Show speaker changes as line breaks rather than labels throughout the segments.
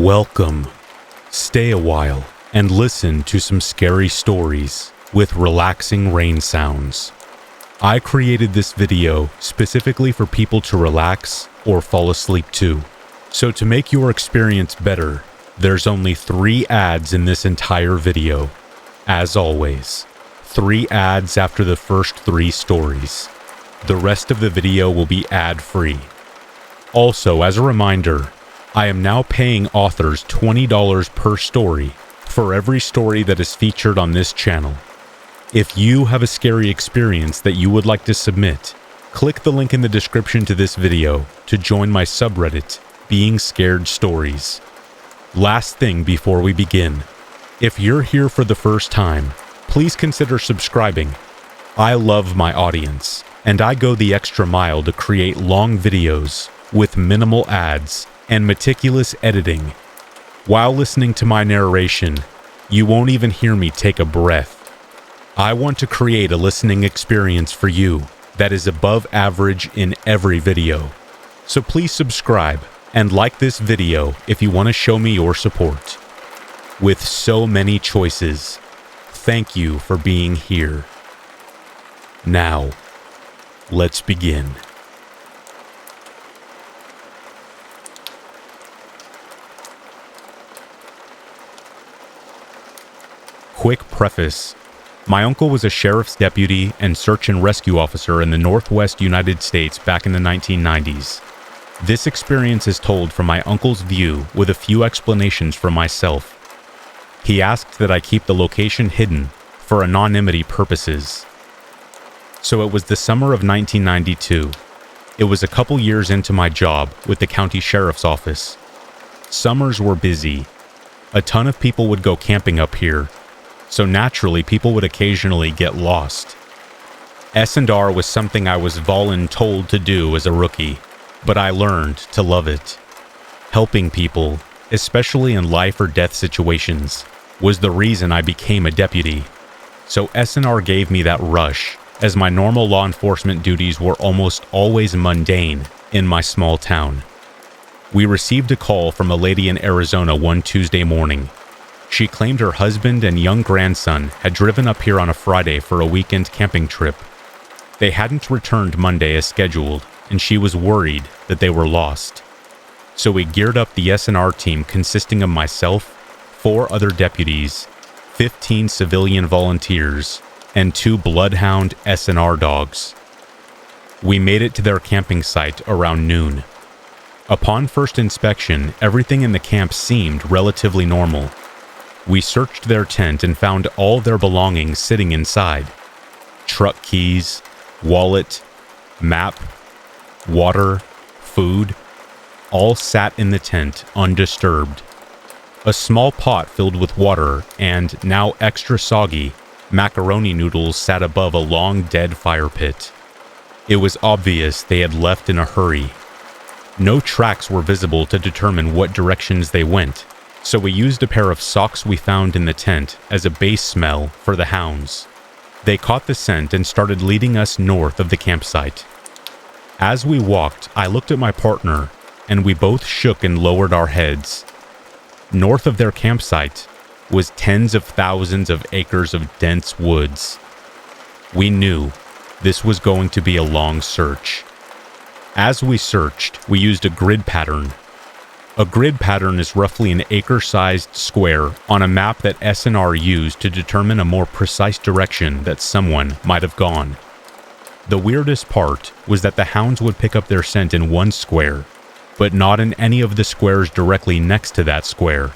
Welcome. Stay a while and listen to some scary stories with relaxing rain sounds. I created this video specifically for people to relax or fall asleep to. So to make your experience better, there's only 3 ads in this entire video. As always, 3 ads after the first 3 stories. The rest of the video will be ad-free. Also, as a reminder, I am now paying authors $20 per story for every story that is featured on this channel. If you have a scary experience that you would like to submit, click the link in the description to this video to join my subreddit, Being Scared Stories. Last thing before we begin, if you're here for the first time, please consider subscribing. I love my audience, and I go the extra mile to create long videos with minimal ads and meticulous editing. While listening to my narration, you won't even hear me take a breath. I want to create a listening experience for you that is above average in every video. So please subscribe and like this video if you want to show me your support. With so many choices, thank you for being here. Now, let's begin. Quick preface. My uncle was a sheriff's deputy and search and rescue officer in the Northwest United States back in the 1990s. This experience is told from my uncle's view with a few explanations from myself. He asked that I keep the location hidden for anonymity purposes. So it was the summer of 1992. It was a couple years into my job with the county sheriff's office. Summers were busy. A ton of people would go camping up here, so naturally people would occasionally get lost. S&R was something I was voluntold to do as a rookie, but I learned to love it. Helping people, especially in life or death situations, was the reason I became a deputy. So S&R gave me that rush, as my normal law enforcement duties were almost always mundane in my small town. We received a call from a lady in Arizona one Tuesday morning. She claimed her husband and young grandson had driven up here on a Friday for a weekend camping trip. They hadn't returned Monday as scheduled, and she was worried that they were lost. So we geared up the S&R team consisting of myself, 4 other deputies, 15 civilian volunteers, and 2 bloodhound S&R dogs. We made it to their camping site around noon. Upon first inspection, everything in the camp seemed relatively normal. We searched their tent and found all their belongings sitting inside. Truck keys, wallet, map, water, food, all sat in the tent undisturbed. A small pot filled with water and, now extra soggy, macaroni noodles sat above a long dead fire pit. It was obvious they had left in a hurry. No tracks were visible to determine what directions they went, so we used a pair of socks we found in the tent as a base smell for the hounds. They caught the scent and started leading us north of the campsite. As we walked, I looked at my partner, and we both shook and lowered our heads. North of their campsite was tens of thousands of acres of dense woods. We knew this was going to be a long search. As we searched, we used a grid pattern. A grid pattern is roughly an acre-sized square on a map that S&R used to determine a more precise direction that someone might have gone. The weirdest part was that the hounds would pick up their scent in one square, but not in any of the squares directly next to that square.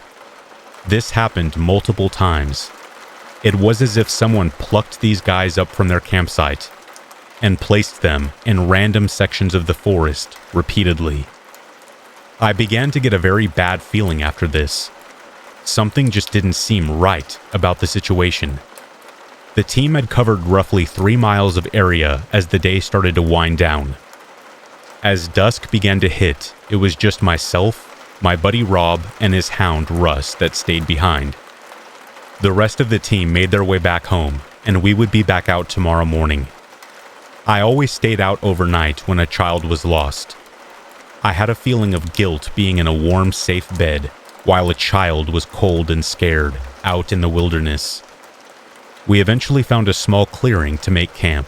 This happened multiple times. It was as if someone plucked these guys up from their campsite and placed them in random sections of the forest repeatedly. I began to get a very bad feeling after this. Something just didn't seem right about the situation. The team had covered roughly 3 miles of area as the day started to wind down. As dusk began to hit, it was just myself, my buddy Rob, and his hound Russ that stayed behind. The rest of the team made their way back home, and we would be back out tomorrow morning. I always stayed out overnight when a child was lost. I had a feeling of guilt being in a warm, safe bed, while a child was cold and scared out in the wilderness. We eventually found a small clearing to make camp.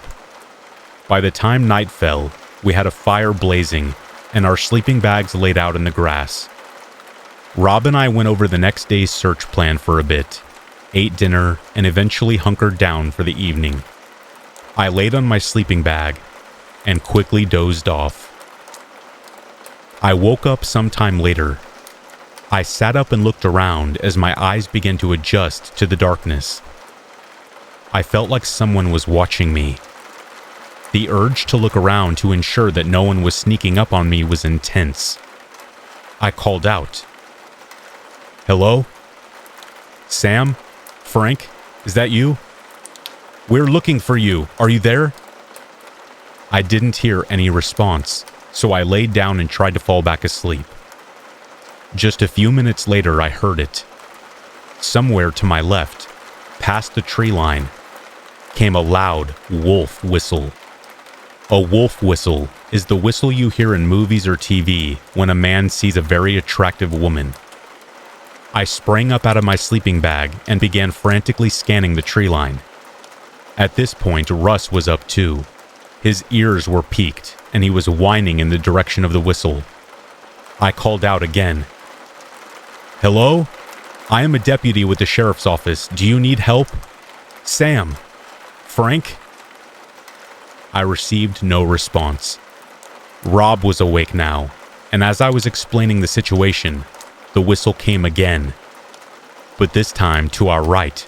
By the time night fell, we had a fire blazing and our sleeping bags laid out in the grass. Rob and I went over the next day's search plan for a bit, ate dinner, and eventually hunkered down for the evening. I laid on my sleeping bag and quickly dozed off. I woke up sometime later. I sat up and looked around as my eyes began to adjust to the darkness. I felt like someone was watching me. The urge to look around to ensure that no one was sneaking up on me was intense. I called out, "Hello? Sam? Frank? Is that you? We're looking for you. Are you there?" I didn't hear any response, so I laid down and tried to fall back asleep. Just a few minutes later, I heard it. Somewhere to my left, past the tree line, came a loud wolf whistle. A wolf whistle is the whistle you hear in movies or TV when a man sees a very attractive woman. I sprang up out of my sleeping bag and began frantically scanning the tree line. At this point, Russ was up too. His ears were peaked, and he was whining in the direction of the whistle. I called out again. "Hello? I am a deputy with the sheriff's office. Do you need help? Sam? Frank?" I received no response. Rob was awake now, and as I was explaining the situation, the whistle came again, but this time to our right.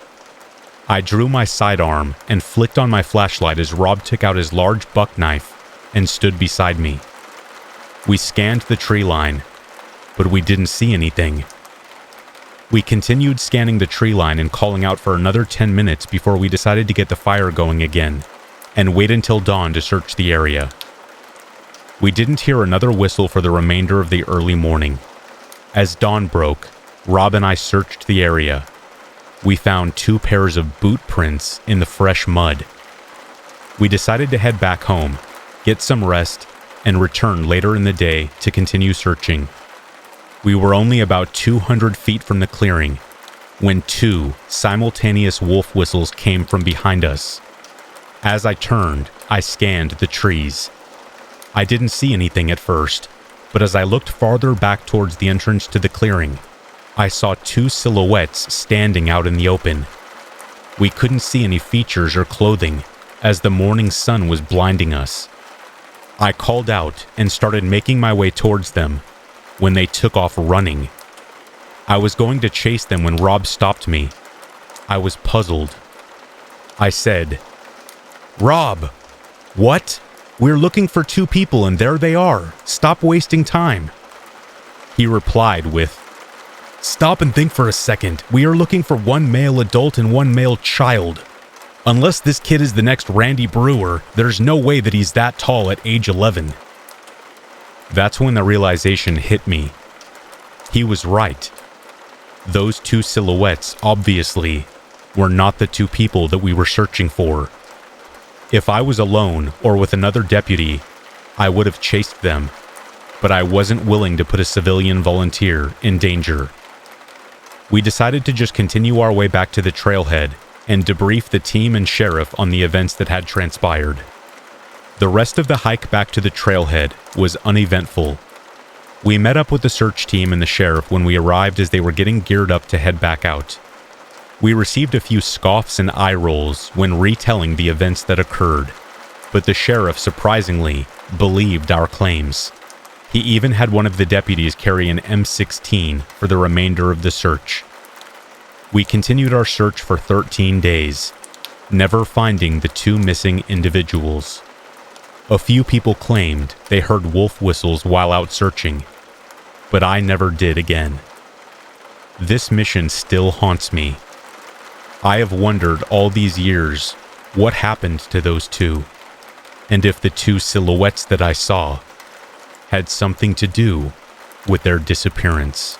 I drew my sidearm and flicked on my flashlight as Rob took out his large buck knife and stood beside me. We scanned the tree line, but we didn't see anything. We continued scanning the tree line and calling out for another 10 minutes before we decided to get the fire going again and wait until dawn to search the area. We didn't hear another whistle for the remainder of the early morning. As dawn broke, Rob and I searched the area. We found 2 pairs of boot prints in the fresh mud. We decided to head back home, get some rest, and return later in the day to continue searching. We were only about 200 feet from the clearing when 2 simultaneous wolf whistles came from behind us. As I turned, I scanned the trees. I didn't see anything at first, but as I looked farther back towards the entrance to the clearing, I saw 2 silhouettes standing out in the open. We couldn't see any features or clothing, as the morning sun was blinding us. I called out and started making my way towards them when they took off running. I was going to chase them when Rob stopped me. I was puzzled. I said, "Rob, what? We're looking for 2 people and there they are. Stop wasting time." He replied with, "Stop and think for a second. We are looking for 1 male adult and 1 male child. Unless this kid is the next Randy Brewer, there's no way that he's that tall at age 11. That's when the realization hit me. He was right. Those 2 silhouettes, obviously, were not the 2 people that we were searching for. If I was alone or with another deputy, I would have chased them, but I wasn't willing to put a civilian volunteer in danger. We decided to just continue our way back to the trailhead and debrief the team and sheriff on the events that had transpired. The rest of the hike back to the trailhead was uneventful. We met up with the search team and the sheriff when we arrived as they were getting geared up to head back out. We received a few scoffs and eye rolls when retelling the events that occurred, but the sheriff surprisingly believed our claims. He even had one of the deputies carry an M16 for the remainder of the search. We continued our search for 13 days, never finding the 2 missing individuals. A few people claimed they heard wolf whistles while out searching, but I never did again. This mission still haunts me. I have wondered all these years what happened to those 2, and if the 2 silhouettes that I saw had something to do with their disappearance.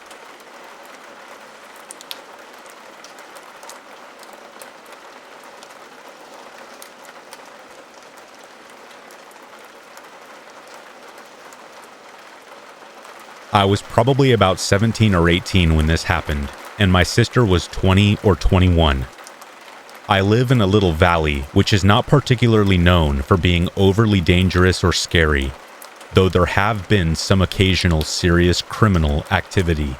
I was probably about 17 or 18 when this happened, and my sister was 20 or 21. I live in a little valley which is not particularly known for being overly dangerous or scary, though there have been some occasional serious criminal activity.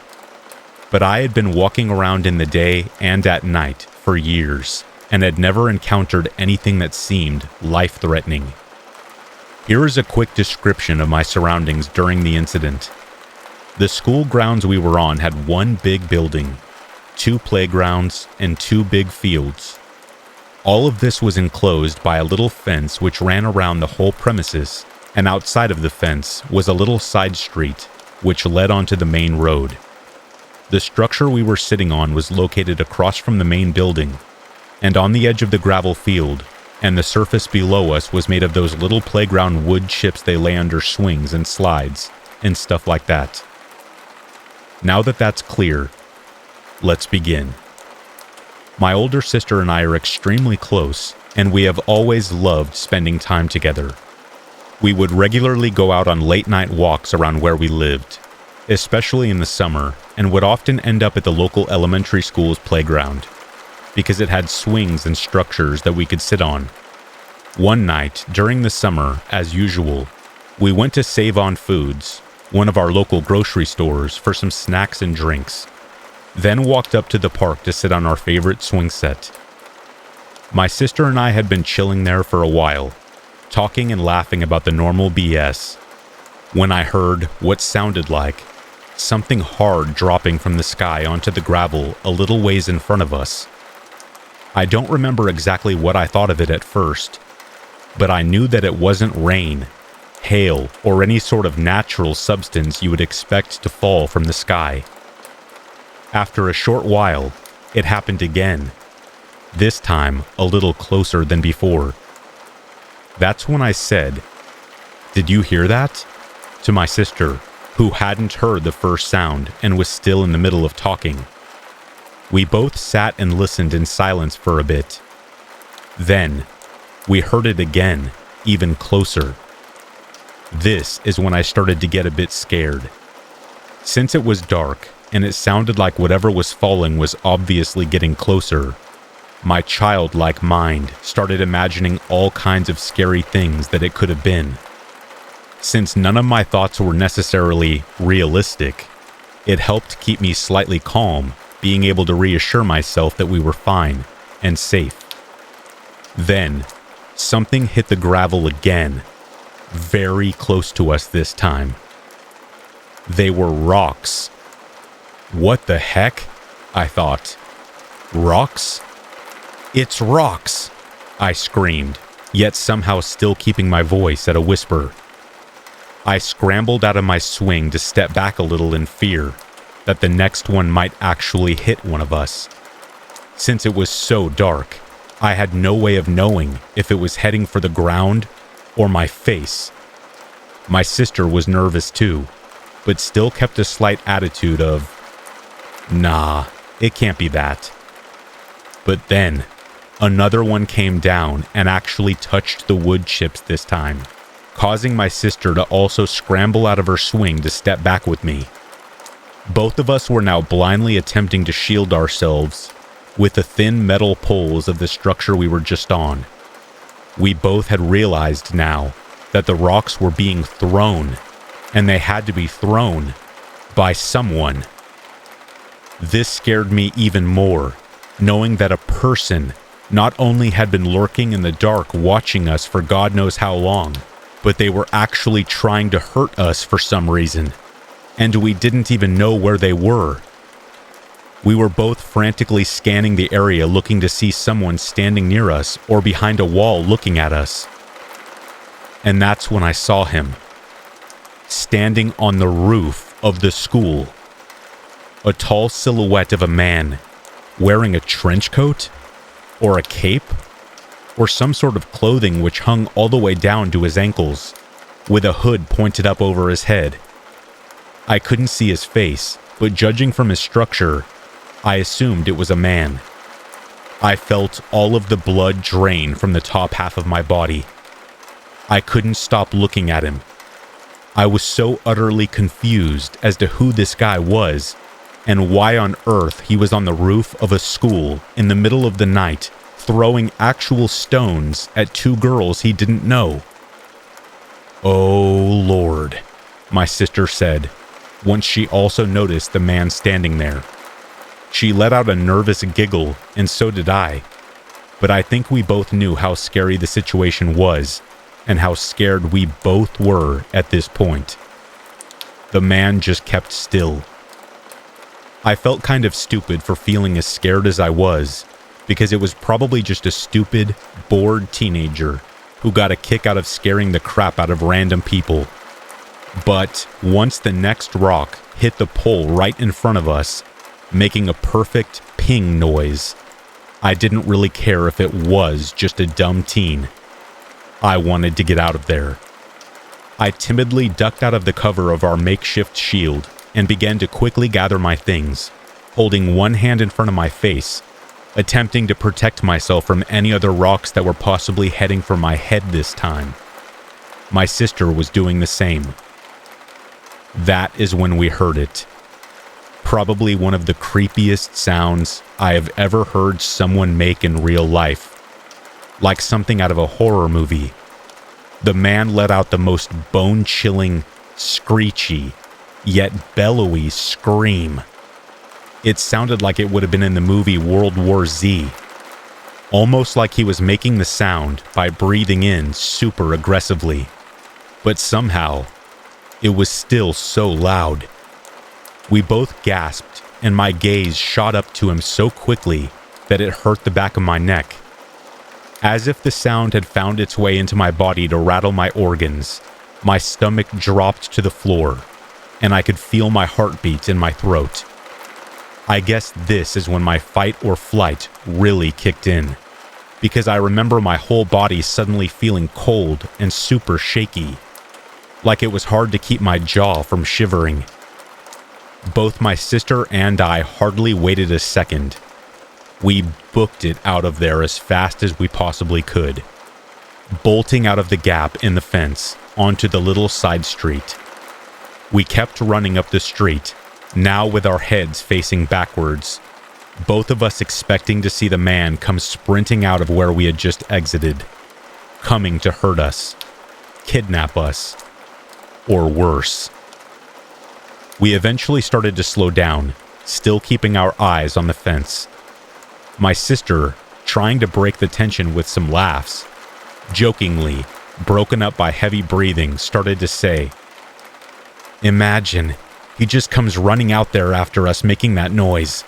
But I had been walking around in the day and at night for years, and had never encountered anything that seemed life-threatening. Here is a quick description of my surroundings during the incident. The school grounds we were on had one big building, 2 playgrounds, and 2 big fields. All of this was enclosed by a little fence which ran around the whole premises, and outside of the fence was a little side street which led onto the main road. The structure we were sitting on was located across from the main building, and on the edge of the gravel field, and the surface below us was made of those little playground wood chips they lay under swings and slides, and stuff like that. Now that that's clear, let's begin. My older sister and I are extremely close, and we have always loved spending time together. We would regularly go out on late-night walks around where we lived, especially in the summer, and would often end up at the local elementary school's playground, because it had swings and structures that we could sit on. One night, during the summer, as usual, we went to Save On Foods, one of our local grocery stores, for some snacks and drinks, then walked up to the park to sit on our favorite swing set. My sister and I had been chilling there for a while, talking and laughing about the normal BS, when I heard what sounded like something hard dropping from the sky onto the gravel a little ways in front of us. I don't remember exactly what I thought of it at first, but I knew that it wasn't rain, hail, or any sort of natural substance you would expect to fall from the sky. After a short while, it happened again, this time a little closer than before. That's when I said, "Did you hear that?" to my sister, who hadn't heard the first sound and was still in the middle of talking. We both sat and listened in silence for a bit. Then, we heard it again, even closer. This is when I started to get a bit scared. Since it was dark, and it sounded like whatever was falling was obviously getting closer, my childlike mind started imagining all kinds of scary things that it could have been. Since none of my thoughts were necessarily realistic, it helped keep me slightly calm, being able to reassure myself that we were fine and safe. Then, something hit the gravel again, very close to us this time. They were rocks. What the heck? I thought. Rocks? It's rocks! I screamed, yet somehow still keeping my voice at a whisper. I scrambled out of my swing to step back a little in fear that the next one might actually hit one of us. Since it was so dark, I had no way of knowing if it was heading for the ground or my face. My sister was nervous too, but still kept a slight attitude of, "Nah, it can't be that." But then, another one came down and actually touched the wood chips this time, causing my sister to also scramble out of her swing to step back with me. Both of us were now blindly attempting to shield ourselves with the thin metal poles of the structure we were just on. We both had realized now that the rocks were being thrown, and they had to be thrown by someone. This scared me even more, knowing that a person not only had been lurking in the dark watching us for God knows how long, but they were actually trying to hurt us for some reason, and we didn't even know where they were. We were both frantically scanning the area looking to see someone standing near us or behind a wall looking at us. And that's when I saw him, standing on the roof of the school. A tall silhouette of a man, wearing a trench coat, or a cape, or some sort of clothing which hung all the way down to his ankles, with a hood pointed up over his head. I couldn't see his face, but judging from his structure, I assumed it was a man. I felt all of the blood drain from the top half of my body. I couldn't stop looking at him. I was so utterly confused as to who this guy was and why on earth he was on the roof of a school in the middle of the night throwing actual stones at two girls he didn't know. "Oh, Lord," my sister said, once she also noticed the man standing there. She let out a nervous giggle, and so did I. But I think we both knew how scary the situation was, and how scared we both were at this point. The man just kept still. I felt kind of stupid for feeling as scared as I was, because it was probably just a stupid, bored teenager who got a kick out of scaring the crap out of random people. But once the next rock hit the pole right in front of us, making a perfect ping noise, I didn't really care if it was just a dumb teen. I wanted to get out of there. I timidly ducked out of the cover of our makeshift shield and began to quickly gather my things, holding one hand in front of my face, attempting to protect myself from any other rocks that were possibly heading for my head this time. My sister was doing the same. That is when we heard it. Probably one of the creepiest sounds I have ever heard someone make in real life. Like something out of a horror movie. The man let out the most bone-chilling, screechy, yet bellowy scream. It sounded like it would have been in the movie World War Z. Almost like he was making the sound by breathing in super aggressively. But somehow, it was still so loud. We both gasped, and my gaze shot up to him so quickly that it hurt the back of my neck. As if the sound had found its way into my body to rattle my organs, my stomach dropped to the floor, and I could feel my heartbeat in my throat. I guess this is when my fight or flight really kicked in, because I remember my whole body suddenly feeling cold and super shaky, like it was hard to keep my jaw from shivering. Both my sister and I hardly waited a second. We booked it out of there as fast as we possibly could, bolting out of the gap in the fence onto the little side street. We kept running up the street, now with our heads facing backwards, both of us expecting to see the man come sprinting out of where we had just exited, coming to hurt us, kidnap us, or worse. We eventually started to slow down, still keeping our eyes on the fence. My sister, trying to break the tension with some laughs, jokingly, broken up by heavy breathing, started to say, "Imagine, he just comes running out there after us making that noise."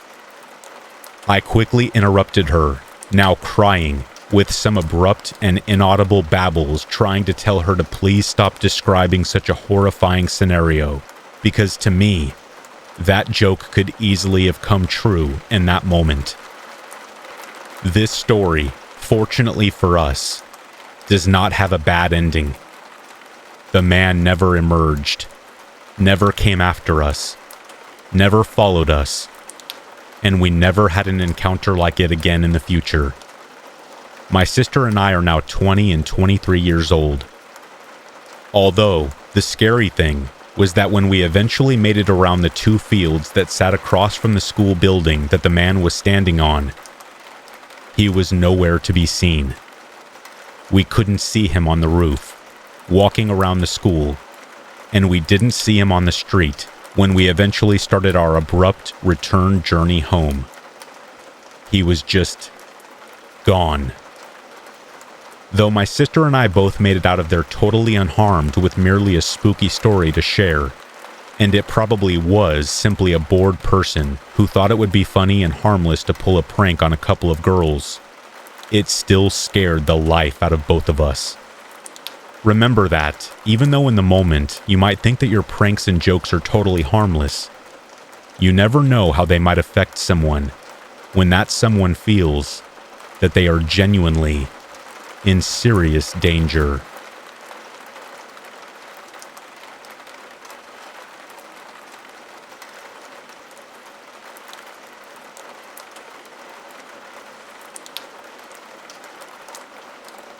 I quickly interrupted her, now crying, with some abrupt and inaudible babbles trying to tell her to please stop describing such a horrifying scenario, because to me, that joke could easily have come true in that moment. This story, fortunately for us, does not have a bad ending. The man never emerged, never came after us, never followed us, and we never had an encounter like it again in the future. My sister and I are now 20 and 23 years old. Although, the scary thing was that when we eventually made it around the two fields that sat across from the school building that the man was standing on, he was nowhere to be seen. We couldn't see him on the roof, walking around the school, and we didn't see him on the street when we eventually started our abrupt return journey home. He was just gone. Though my sister and I both made it out of there totally unharmed with merely a spooky story to share, and it probably was simply a bored person who thought it would be funny and harmless to pull a prank on a couple of girls, it still scared the life out of both of us. Remember that, even though in the moment you might think that your pranks and jokes are totally harmless, you never know how they might affect someone when that someone feels that they are genuinely in serious danger.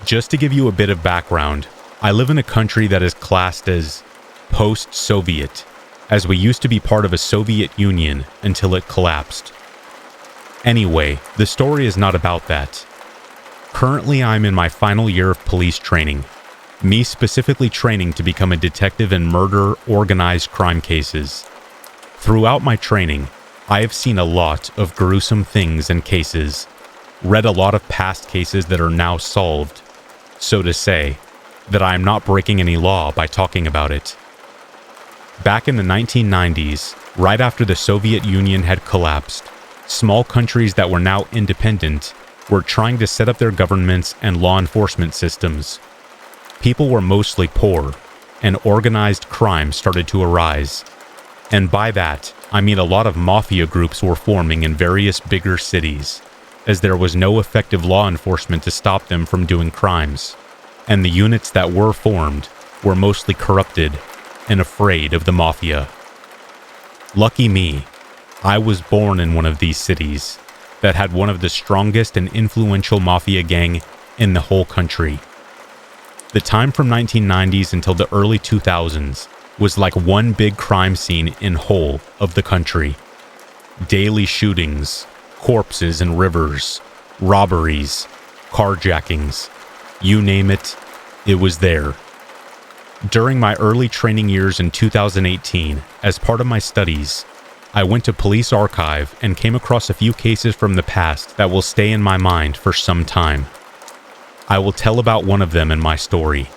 Just to give you a bit of background, I live in a country that is classed as post-Soviet, as we used to be part of a Soviet Union until it collapsed. Anyway, the story is not about that. Currently, I'm in my final year of police training, me specifically training to become a detective in murder, organized crime cases. Throughout my training, I have seen a lot of gruesome things and cases, read a lot of past cases that are now solved, so to say, that I am not breaking any law by talking about it. Back in the 1990s, right after the Soviet Union had collapsed, small countries that were now independent were trying to set up their governments and law enforcement systems. People were mostly poor, and organized crime started to arise. And by that, I mean a lot of mafia groups were forming in various bigger cities, as there was no effective law enforcement to stop them from doing crimes. And the units that were formed were mostly corrupted and afraid of the mafia. Lucky me, I was born in one of these cities that had one of the strongest and influential mafia gang in the whole country. The time from 1990s until the early 2000s was like one big crime scene in whole of the country. Daily shootings, corpses in rivers, robberies, carjackings, you name it, it was there. During my early training years in 2018, as part of my studies, I went to Police Archive and came across a few cases from the past that will stay in my mind for some time. I will tell about one of them in my story.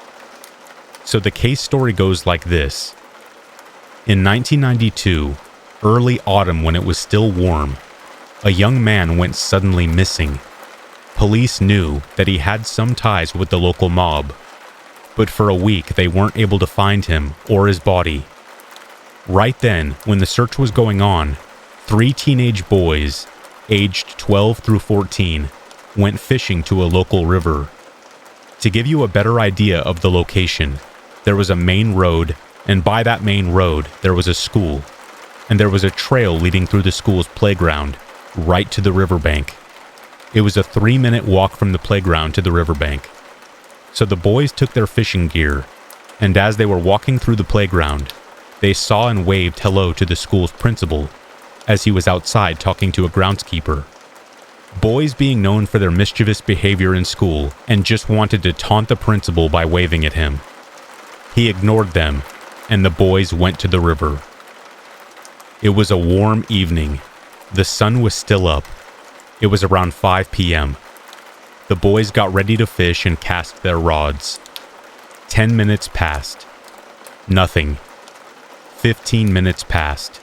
So the case story goes like this. In 1992, early autumn when it was still warm, a young man went suddenly missing. Police knew that he had some ties with the local mob, but for a week they weren't able to find him or his body. Right then, when the search was going on, 3 teenage boys, aged 12 through 14, went fishing to a local river. To give you a better idea of the location, there was a main road, and by that main road, there was a school, and there was a trail leading through the school's playground, right to the riverbank. It was a 3-minute walk from the playground to the riverbank. So the boys took their fishing gear, and as they were walking through the playground, they saw and waved hello to the school's principal, as he was outside talking to a groundskeeper. Boys being known for their mischievous behavior in school and just wanted to taunt the principal by waving at him. He ignored them, and the boys went to the river. It was a warm evening. The sun was still up. It was around 5 p.m. The boys got ready to fish and cast their rods. 10 minutes passed. Nothing. 15 minutes passed.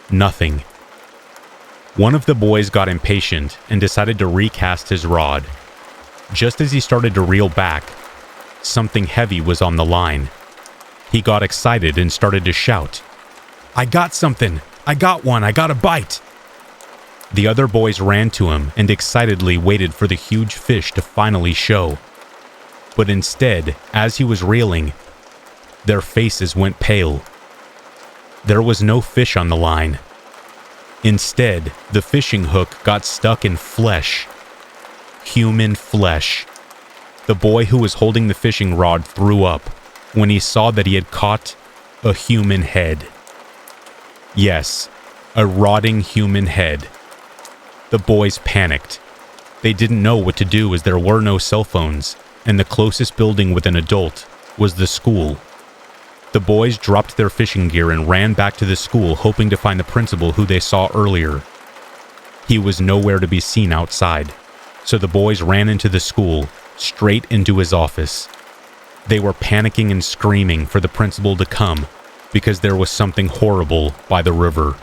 Nothing. One of the boys got impatient and decided to recast his rod. Just as he started to reel back, something heavy was on the line. He got excited and started to shout, "I got something! I got one! I got a bite!" The other boys ran to him and excitedly waited for the huge fish to finally show. But instead, as he was reeling, their faces went pale. There was no fish on the line. Instead, the fishing hook got stuck in flesh. Human flesh. The boy who was holding the fishing rod threw up when he saw that he had caught a human head. Yes, a rotting human head. The boys panicked. They didn't know what to do as there were no cell phones, and the closest building with an adult was the school. The boys dropped their fishing gear and ran back to the school hoping to find the principal who they saw earlier. He was nowhere to be seen outside, so the boys ran into the school, straight into his office. They were panicking and screaming for the principal to come because there was something horrible by the river.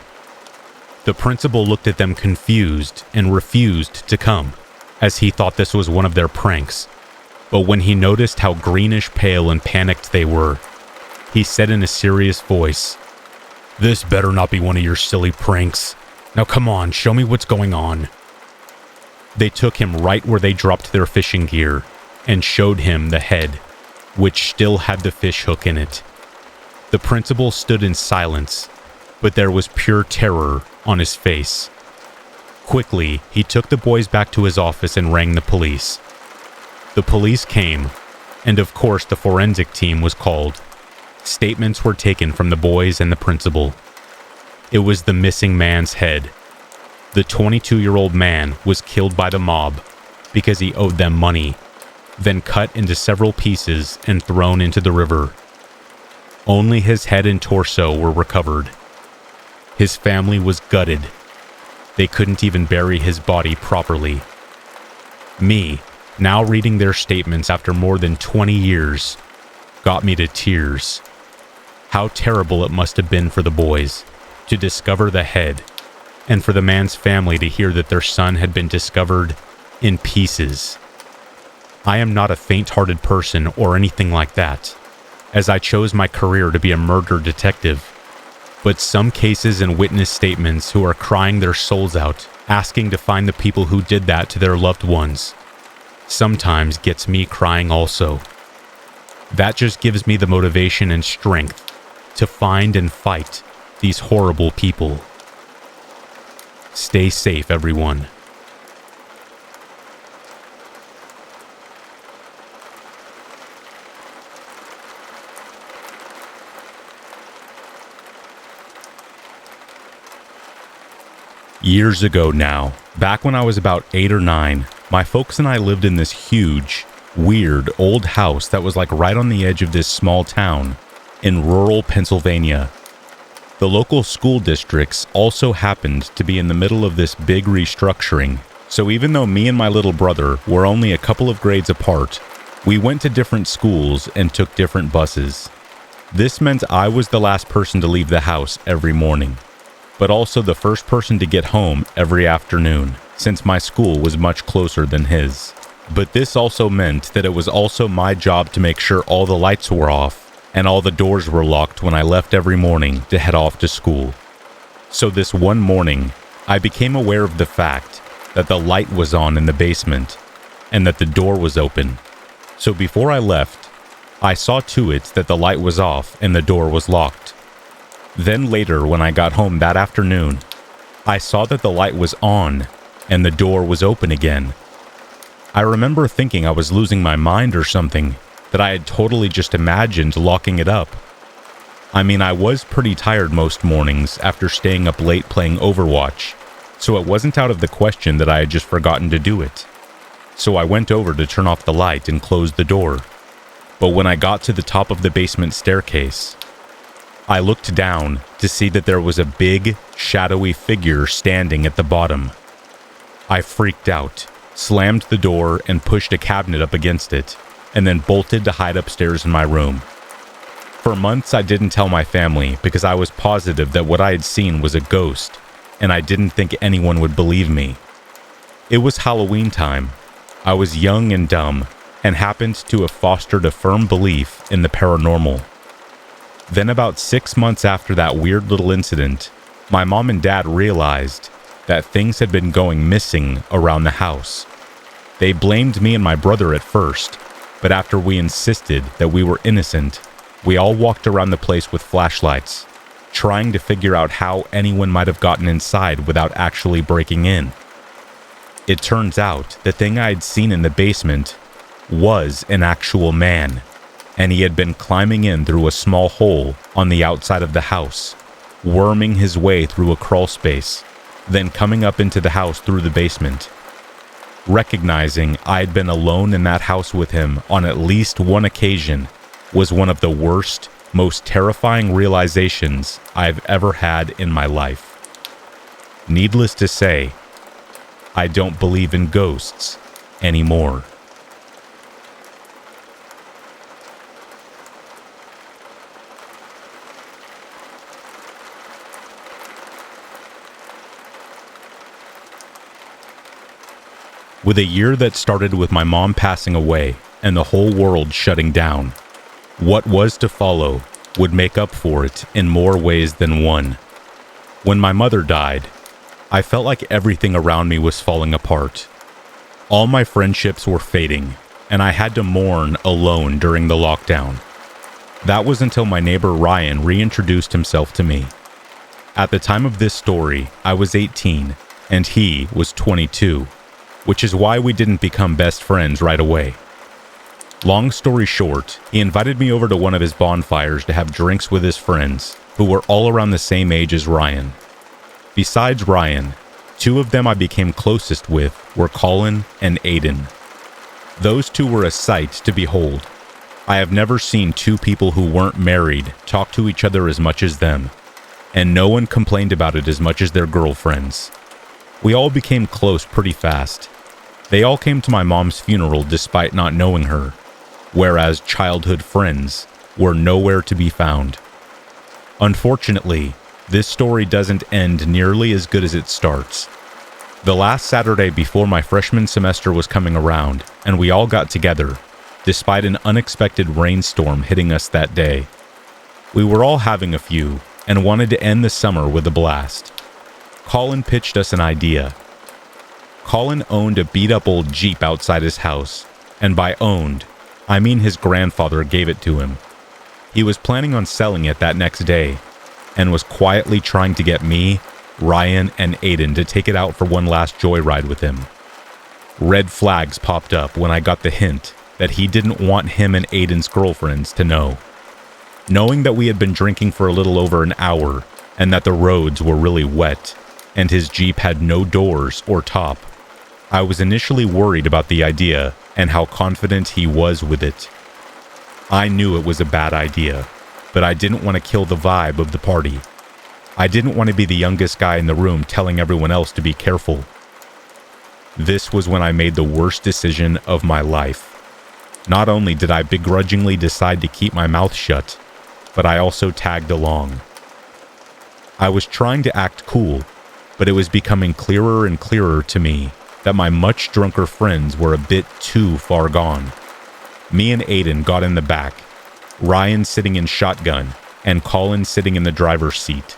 The principal looked at them confused and refused to come, as he thought this was one of their pranks. But when he noticed how greenish pale and panicked they were, he said in a serious voice, "This better not be one of your silly pranks. Now come on, show me what's going on." They took him right where they dropped their fishing gear and showed him the head, which still had the fish hook in it. The principal stood in silence, but there was pure terror on his face. Quickly, he took the boys back to his office and rang the police. The police came, and of course the forensic team was called. Statements were taken from the boys and the principal. It was the missing man's head. The 22-year-old man was killed by the mob because he owed them money, then cut into several pieces and thrown into the river. Only his head and torso were recovered. His family was gutted. They couldn't even bury his body properly. Me, now reading their statements after more than 20 years, got me to tears. How terrible it must have been for the boys to discover the head, and for the man's family to hear that their son had been discovered in pieces. I am not a faint-hearted person or anything like that, as I chose my career to be a murder detective. But some cases and witness statements who are crying their souls out, asking to find the people who did that to their loved ones, sometimes gets me crying also. That just gives me the motivation and strength to find and fight these horrible people. Stay safe, everyone. Years ago now, back when I was about 8 or 9, my folks and I lived in this huge, weird old house that was like right on the edge of this small town in rural Pennsylvania. The local school districts also happened to be in the middle of this big restructuring, so even though me and my little brother were only a couple of grades apart, we went to different schools and took different buses. This meant I was the last person to leave the house every morning, but also the first person to get home every afternoon, since my school was much closer than his. But this also meant that it was also my job to make sure all the lights were off and all the doors were locked when I left every morning to head off to school. So this one morning, I became aware of the fact that the light was on in the basement and that the door was open. So before I left, I saw to it that the light was off and the door was locked. Then later, when I got home that afternoon, I saw that the light was on and the door was open again. I remember thinking I was losing my mind or something, that I had totally just imagined locking it up. I mean, I was pretty tired most mornings after staying up late playing Overwatch, so it wasn't out of the question that I had just forgotten to do it. So I went over to turn off the light and close the door. But when I got to the top of the basement staircase, I looked down to see that there was a big, shadowy figure standing at the bottom. I freaked out, slammed the door, and pushed a cabinet up against it, and then bolted to hide upstairs in my room. For months, I didn't tell my family because I was positive that what I had seen was a ghost, and I didn't think anyone would believe me. It was Halloween time. I was young and dumb, and happened to have fostered a firm belief in the paranormal. Then about 6 months after that weird little incident, my mom and dad realized that things had been going missing around the house. They blamed me and my brother at first, but after we insisted that we were innocent, we all walked around the place with flashlights, trying to figure out how anyone might have gotten inside without actually breaking in. It turns out the thing I had seen in the basement was an actual man, and he had been climbing in through a small hole on the outside of the house, worming his way through a crawl space, then coming up into the house through the basement. Recognizing I had been alone in that house with him on at least one occasion was one of the worst, most terrifying realizations I've ever had in my life. Needless to say, I don't believe in ghosts anymore. With a year that started with my mom passing away and the whole world shutting down, what was to follow would make up for it in more ways than one. When my mother died, I felt like everything around me was falling apart. All my friendships were fading, and I had to mourn alone during the lockdown. That was until my neighbor Ryan reintroduced himself to me. At the time of this story, I was 18, and he was 22. Which is why we didn't become best friends right away. Long story short, he invited me over to one of his bonfires to have drinks with his friends, who were all around the same age as Ryan. Besides Ryan, two of them I became closest with were Colin and Aiden. Those two were a sight to behold. I have never seen two people who weren't married talk to each other as much as them, and no one complained about it as much as their girlfriends. We all became close pretty fast. They all came to my mom's funeral despite not knowing her, whereas childhood friends were nowhere to be found. Unfortunately, this story doesn't end nearly as good as it starts. The last Saturday before my freshman semester was coming around, and we all got together, despite an unexpected rainstorm hitting us that day. We were all having a few, and wanted to end the summer with a blast. Colin pitched us an idea. Colin owned a beat-up old Jeep outside his house, and by owned, I mean his grandfather gave it to him. He was planning on selling it that next day, and was quietly trying to get me, Ryan, and Aiden to take it out for one last joyride with him. Red flags popped up when I got the hint that he didn't want him and Aiden's girlfriends to know. Knowing that we had been drinking for a little over an hour, and that the roads were really wet, and his Jeep had no doors or top, I was initially worried about the idea and how confident he was with it. I knew it was a bad idea, but I didn't want to kill the vibe of the party. I didn't want to be the youngest guy in the room telling everyone else to be careful. This was when I made the worst decision of my life. Not only did I begrudgingly decide to keep my mouth shut, but I also tagged along. I was trying to act cool, but it was becoming clearer and clearer to me that my much drunker friends were a bit too far gone. Me and Aiden got in the back, Ryan sitting in shotgun, and Colin sitting in the driver's seat.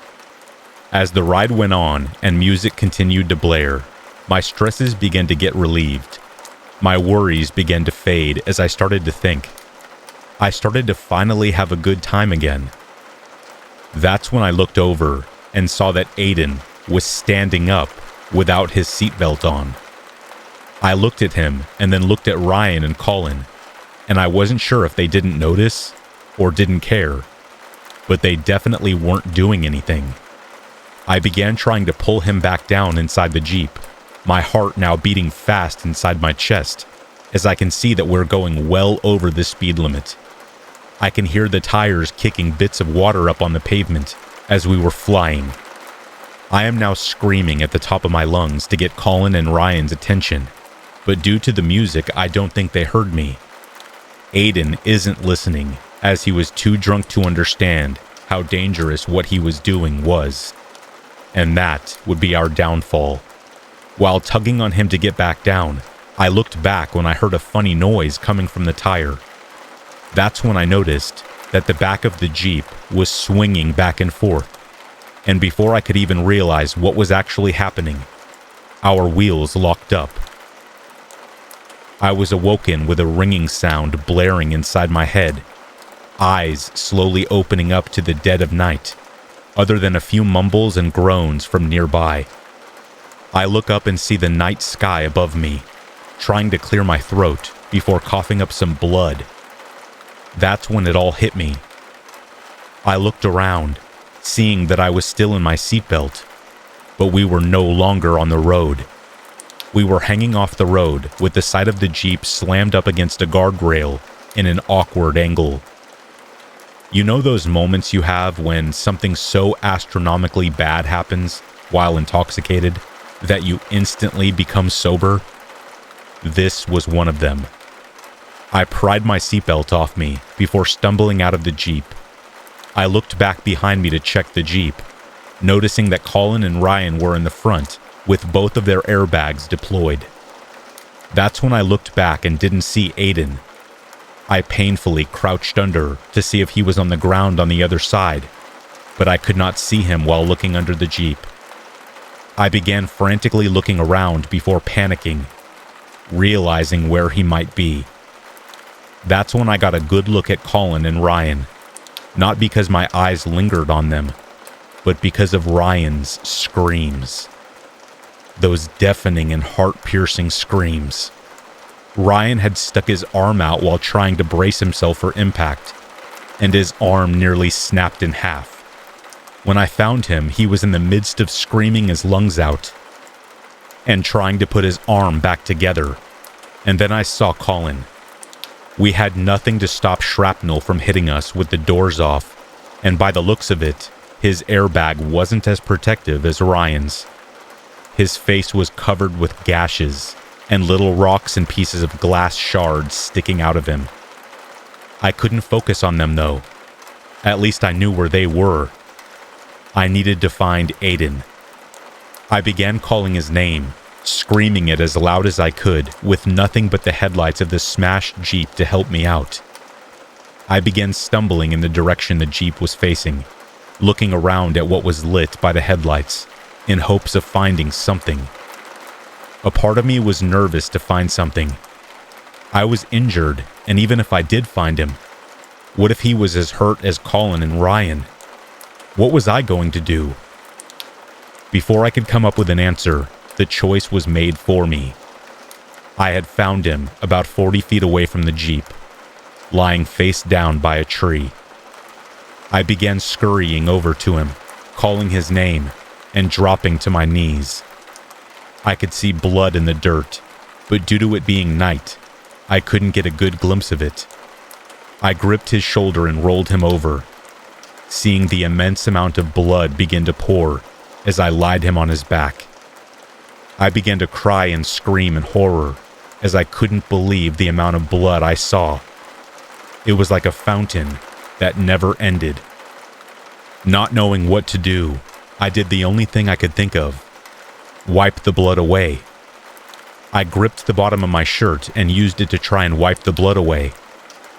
As the ride went on and music continued to blare, my stresses began to get relieved. My worries began to fade as I started to think. I started to finally have a good time again. That's when I looked over and saw that Aiden was standing up without his seatbelt on. I looked at him and then looked at Ryan and Colin, and I wasn't sure if they didn't notice or didn't care, but they definitely weren't doing anything. I began trying to pull him back down inside the Jeep, my heart now beating fast inside my chest, as I can see that we're going well over the speed limit. I can hear the tires kicking bits of water up on the pavement as we were flying. I am now screaming at the top of my lungs to get Colin and Ryan's attention, but due to the music, I don't think they heard me. Aiden isn't listening, as he was too drunk to understand how dangerous what he was doing was. And that would be our downfall. While tugging on him to get back down, I looked back when I heard a funny noise coming from the tire. That's when I noticed that the back of the Jeep was swinging back and forth, and before I could even realize what was actually happening, our wheels locked up. I was awoken with a ringing sound blaring inside my head, eyes slowly opening up to the dead of night, other than a few mumbles and groans from nearby. I look up and see the night sky above me, trying to clear my throat before coughing up some blood. That's when it all hit me. I looked around, seeing that I was still in my seatbelt, but we were no longer on the road. We were hanging off the road with the side of the Jeep slammed up against a guardrail in an awkward angle. You know those moments you have when something so astronomically bad happens while intoxicated that you instantly become sober? This was one of them. I pried my seatbelt off me before stumbling out of the Jeep. I looked back behind me to check the Jeep, noticing that Colin and Ryan were in the front with both of their airbags deployed. That's when I looked back and didn't see Aiden. I painfully crouched under to see if he was on the ground on the other side, but I could not see him while looking under the Jeep. I began frantically looking around before panicking, realizing where he might be. That's when I got a good look at Colin and Ryan, not because my eyes lingered on them, but because of Ryan's screams. Those deafening and heart-piercing screams. Ryan had stuck his arm out while trying to brace himself for impact, and his arm nearly snapped in half. When I found him, he was in the midst of screaming his lungs out and trying to put his arm back together. And then I saw Colin. We had nothing to stop shrapnel from hitting us with the doors off, and by the looks of it, his airbag wasn't as protective as Ryan's. His face was covered with gashes and little rocks and pieces of glass shards sticking out of him. I couldn't focus on them though. At least I knew where they were. I needed to find Aiden. I began calling his name, screaming it as loud as I could, with nothing but the headlights of the smashed Jeep to help me out. I began stumbling in the direction the Jeep was facing, looking around at what was lit by the headlights, in hopes of finding something. A part of me was nervous to find something. I was injured, and even if I did find him, what if he was as hurt as Colin and Ryan? What was I going to do? Before I could come up with an answer, the choice was made for me. I had found him about 40 feet away from the Jeep, lying face down by a tree. I began scurrying over to him, calling his name, and dropping to my knees. I could see blood in the dirt, but due to it being night, I couldn't get a good glimpse of it. I gripped his shoulder and rolled him over, seeing the immense amount of blood begin to pour as I laid him on his back. I began to cry and scream in horror as I couldn't believe the amount of blood I saw. It was like a fountain that never ended. Not knowing what to do, I did the only thing I could think of: wipe the blood away. I gripped the bottom of my shirt and used it to try and wipe the blood away,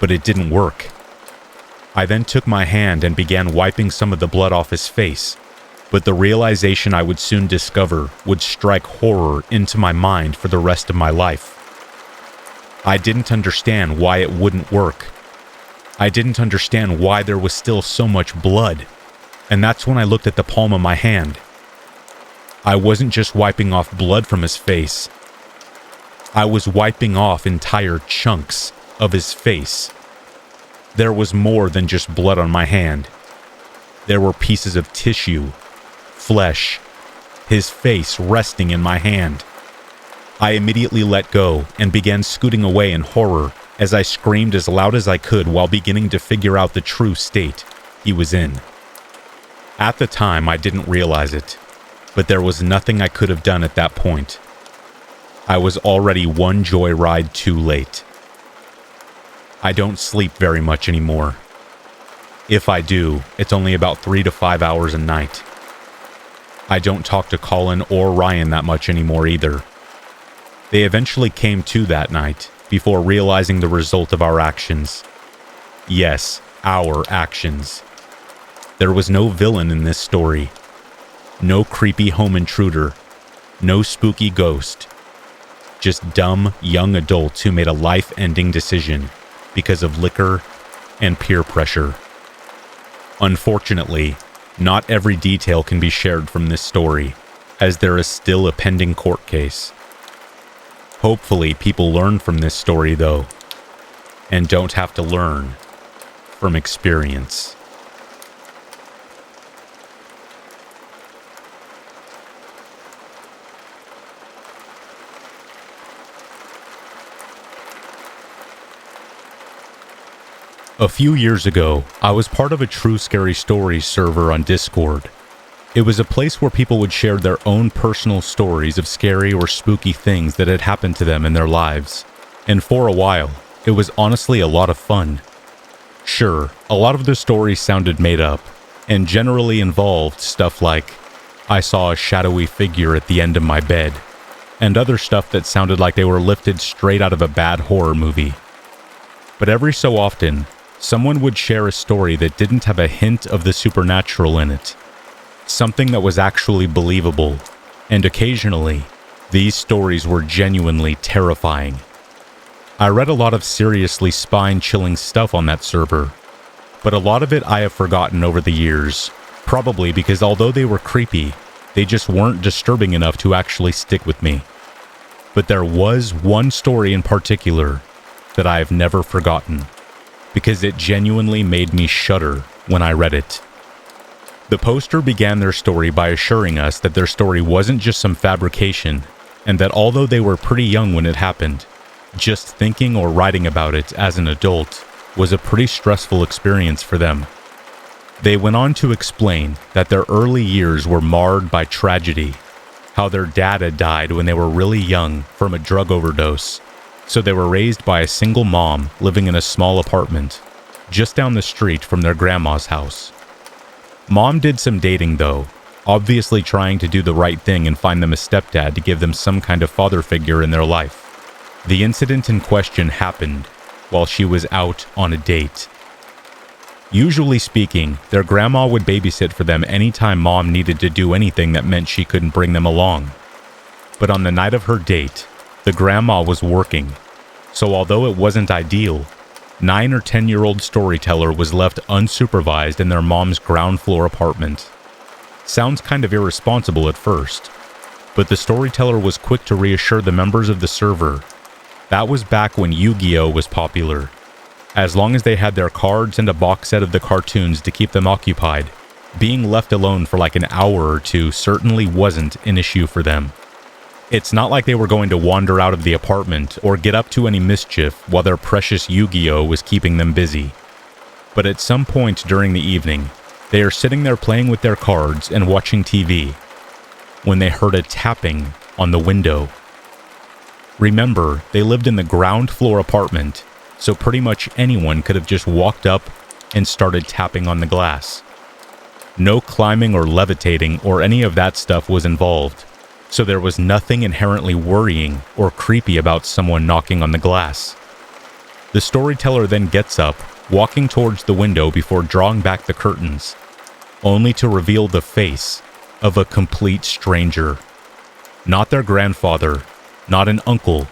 but it didn't work. I then took my hand and began wiping some of the blood off his face, but the realization I would soon discover would strike horror into my mind for the rest of my life. I didn't understand why it wouldn't work. I didn't understand why there was still so much blood, and that's when I looked at the palm of my hand. I wasn't just wiping off blood from his face. I was wiping off entire chunks of his face. There was more than just blood on my hand. There were pieces of tissue, flesh, his face resting in my hand. I immediately let go and began scooting away in horror as I screamed as loud as I could while beginning to figure out the true state he was in. At the time, I didn't realize it, but there was nothing I could have done at that point. I was already one joyride too late. I don't sleep very much anymore. If I do, it's only about 3 to 5 hours a night. I don't talk to Colin or Ryan that much anymore either. They eventually came to that night before realizing the result of our actions. Yes, our actions. There was no villain in this story. No creepy home intruder. No spooky ghost. Just dumb, young adults who made a life-ending decision because of liquor and peer pressure. Unfortunately, not every detail can be shared from this story, as there is still a pending court case. Hopefully, people learn from this story, though, and don't have to learn from experience. A few years ago, I was part of a True Scary Stories server on Discord. It was a place where people would share their own personal stories of scary or spooky things that had happened to them in their lives. And for a while, it was honestly a lot of fun. Sure, a lot of the stories sounded made up, and generally involved stuff like, I saw a shadowy figure at the end of my bed, and other stuff that sounded like they were lifted straight out of a bad horror movie. But every so often, someone would share a story that didn't have a hint of the supernatural in it. Something that was actually believable, and occasionally, these stories were genuinely terrifying. I read a lot of seriously spine-chilling stuff on that server, but a lot of it I have forgotten over the years, probably because although they were creepy, they just weren't disturbing enough to actually stick with me. But there was one story in particular that I have never forgotten, because it genuinely made me shudder when I read it. The poster began their story by assuring us that their story wasn't just some fabrication, and that although they were pretty young when it happened, just thinking or writing about it as an adult was a pretty stressful experience for them. They went on to explain that their early years were marred by tragedy, how their dad had died when they were really young from a drug overdose, so they were raised by a single mom living in a small apartment just down the street from their grandma's house. Mom did some dating though, obviously trying to do the right thing and find them a stepdad to give them some kind of father figure in their life. The incident in question happened while she was out on a date. Usually speaking, their grandma would babysit for them anytime mom needed to do anything that meant she couldn't bring them along. But on the night of her date, the grandma was working, so although it wasn't ideal, 9 or 10-year-old storyteller was left unsupervised in their mom's ground floor apartment. Sounds kind of irresponsible at first, but the storyteller was quick to reassure the members of the server. That was back when Yu-Gi-Oh was popular. As long as they had their cards and a box set of the cartoons to keep them occupied, being left alone for like an hour or two certainly wasn't an issue for them. It's not like they were going to wander out of the apartment or get up to any mischief while their precious Yu-Gi-Oh was keeping them busy. But at some point during the evening, they are sitting there playing with their cards and watching TV when they heard a tapping on the window. Remember, they lived in the ground floor apartment, so pretty much anyone could have just walked up and started tapping on the glass. No climbing or levitating or any of that stuff was involved, so there was nothing inherently worrying or creepy about someone knocking on the glass. The storyteller then gets up, walking towards the window before drawing back the curtains, only to reveal the face of a complete stranger. Not their grandfather, not an uncle,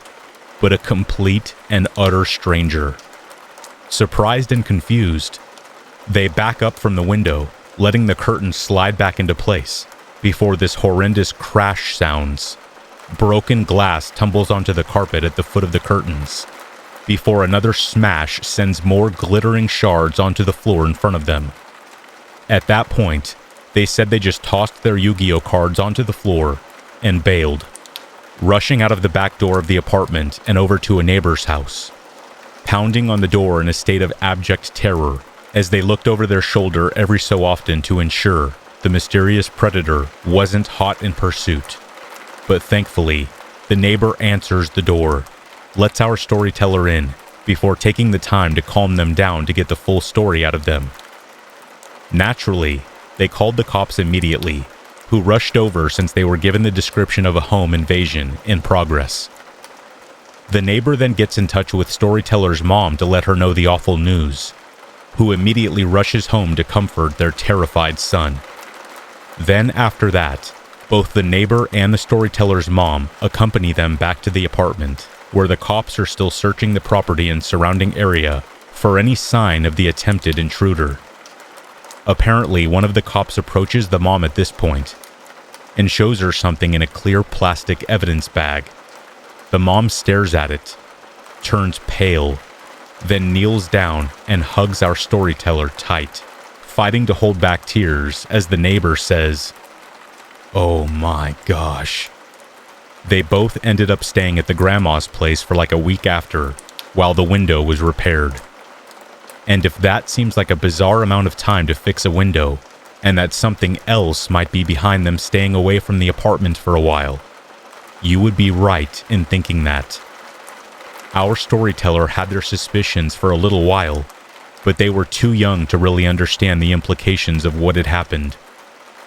but a complete and utter stranger. Surprised and confused, they back up from the window, letting the curtains slide back into place before this horrendous crash sounds. Broken glass tumbles onto the carpet at the foot of the curtains, before another smash sends more glittering shards onto the floor in front of them. At that point, they said they just tossed their Yu-Gi-Oh cards onto the floor and bailed, rushing out of the back door of the apartment and over to a neighbor's house, pounding on the door in a state of abject terror as they looked over their shoulder every so often to ensure the mysterious predator wasn't hot in pursuit. But thankfully, the neighbor answers the door, lets our storyteller in, before taking the time to calm them down to get the full story out of them. Naturally, they called the cops immediately, who rushed over since they were given the description of a home invasion in progress. The neighbor then gets in touch with storyteller's mom to let her know the awful news, who immediately rushes home to comfort their terrified son. Then after that, both the neighbor and the storyteller's mom accompany them back to the apartment, where the cops are still searching the property and surrounding area for any sign of the attempted intruder. Apparently, one of the cops approaches the mom at this point and shows her something in a clear plastic evidence bag. The mom stares at it, turns pale, then kneels down and hugs our storyteller tight, fighting to hold back tears as the neighbor says, "Oh my gosh." They both ended up staying at the grandma's place for like a week after, while the window was repaired. And if that seems like a bizarre amount of time to fix a window, and that something else might be behind them staying away from the apartment for a while, you would be right in thinking that. Our storyteller had their suspicions for a little while, but they were too young to really understand the implications of what had happened.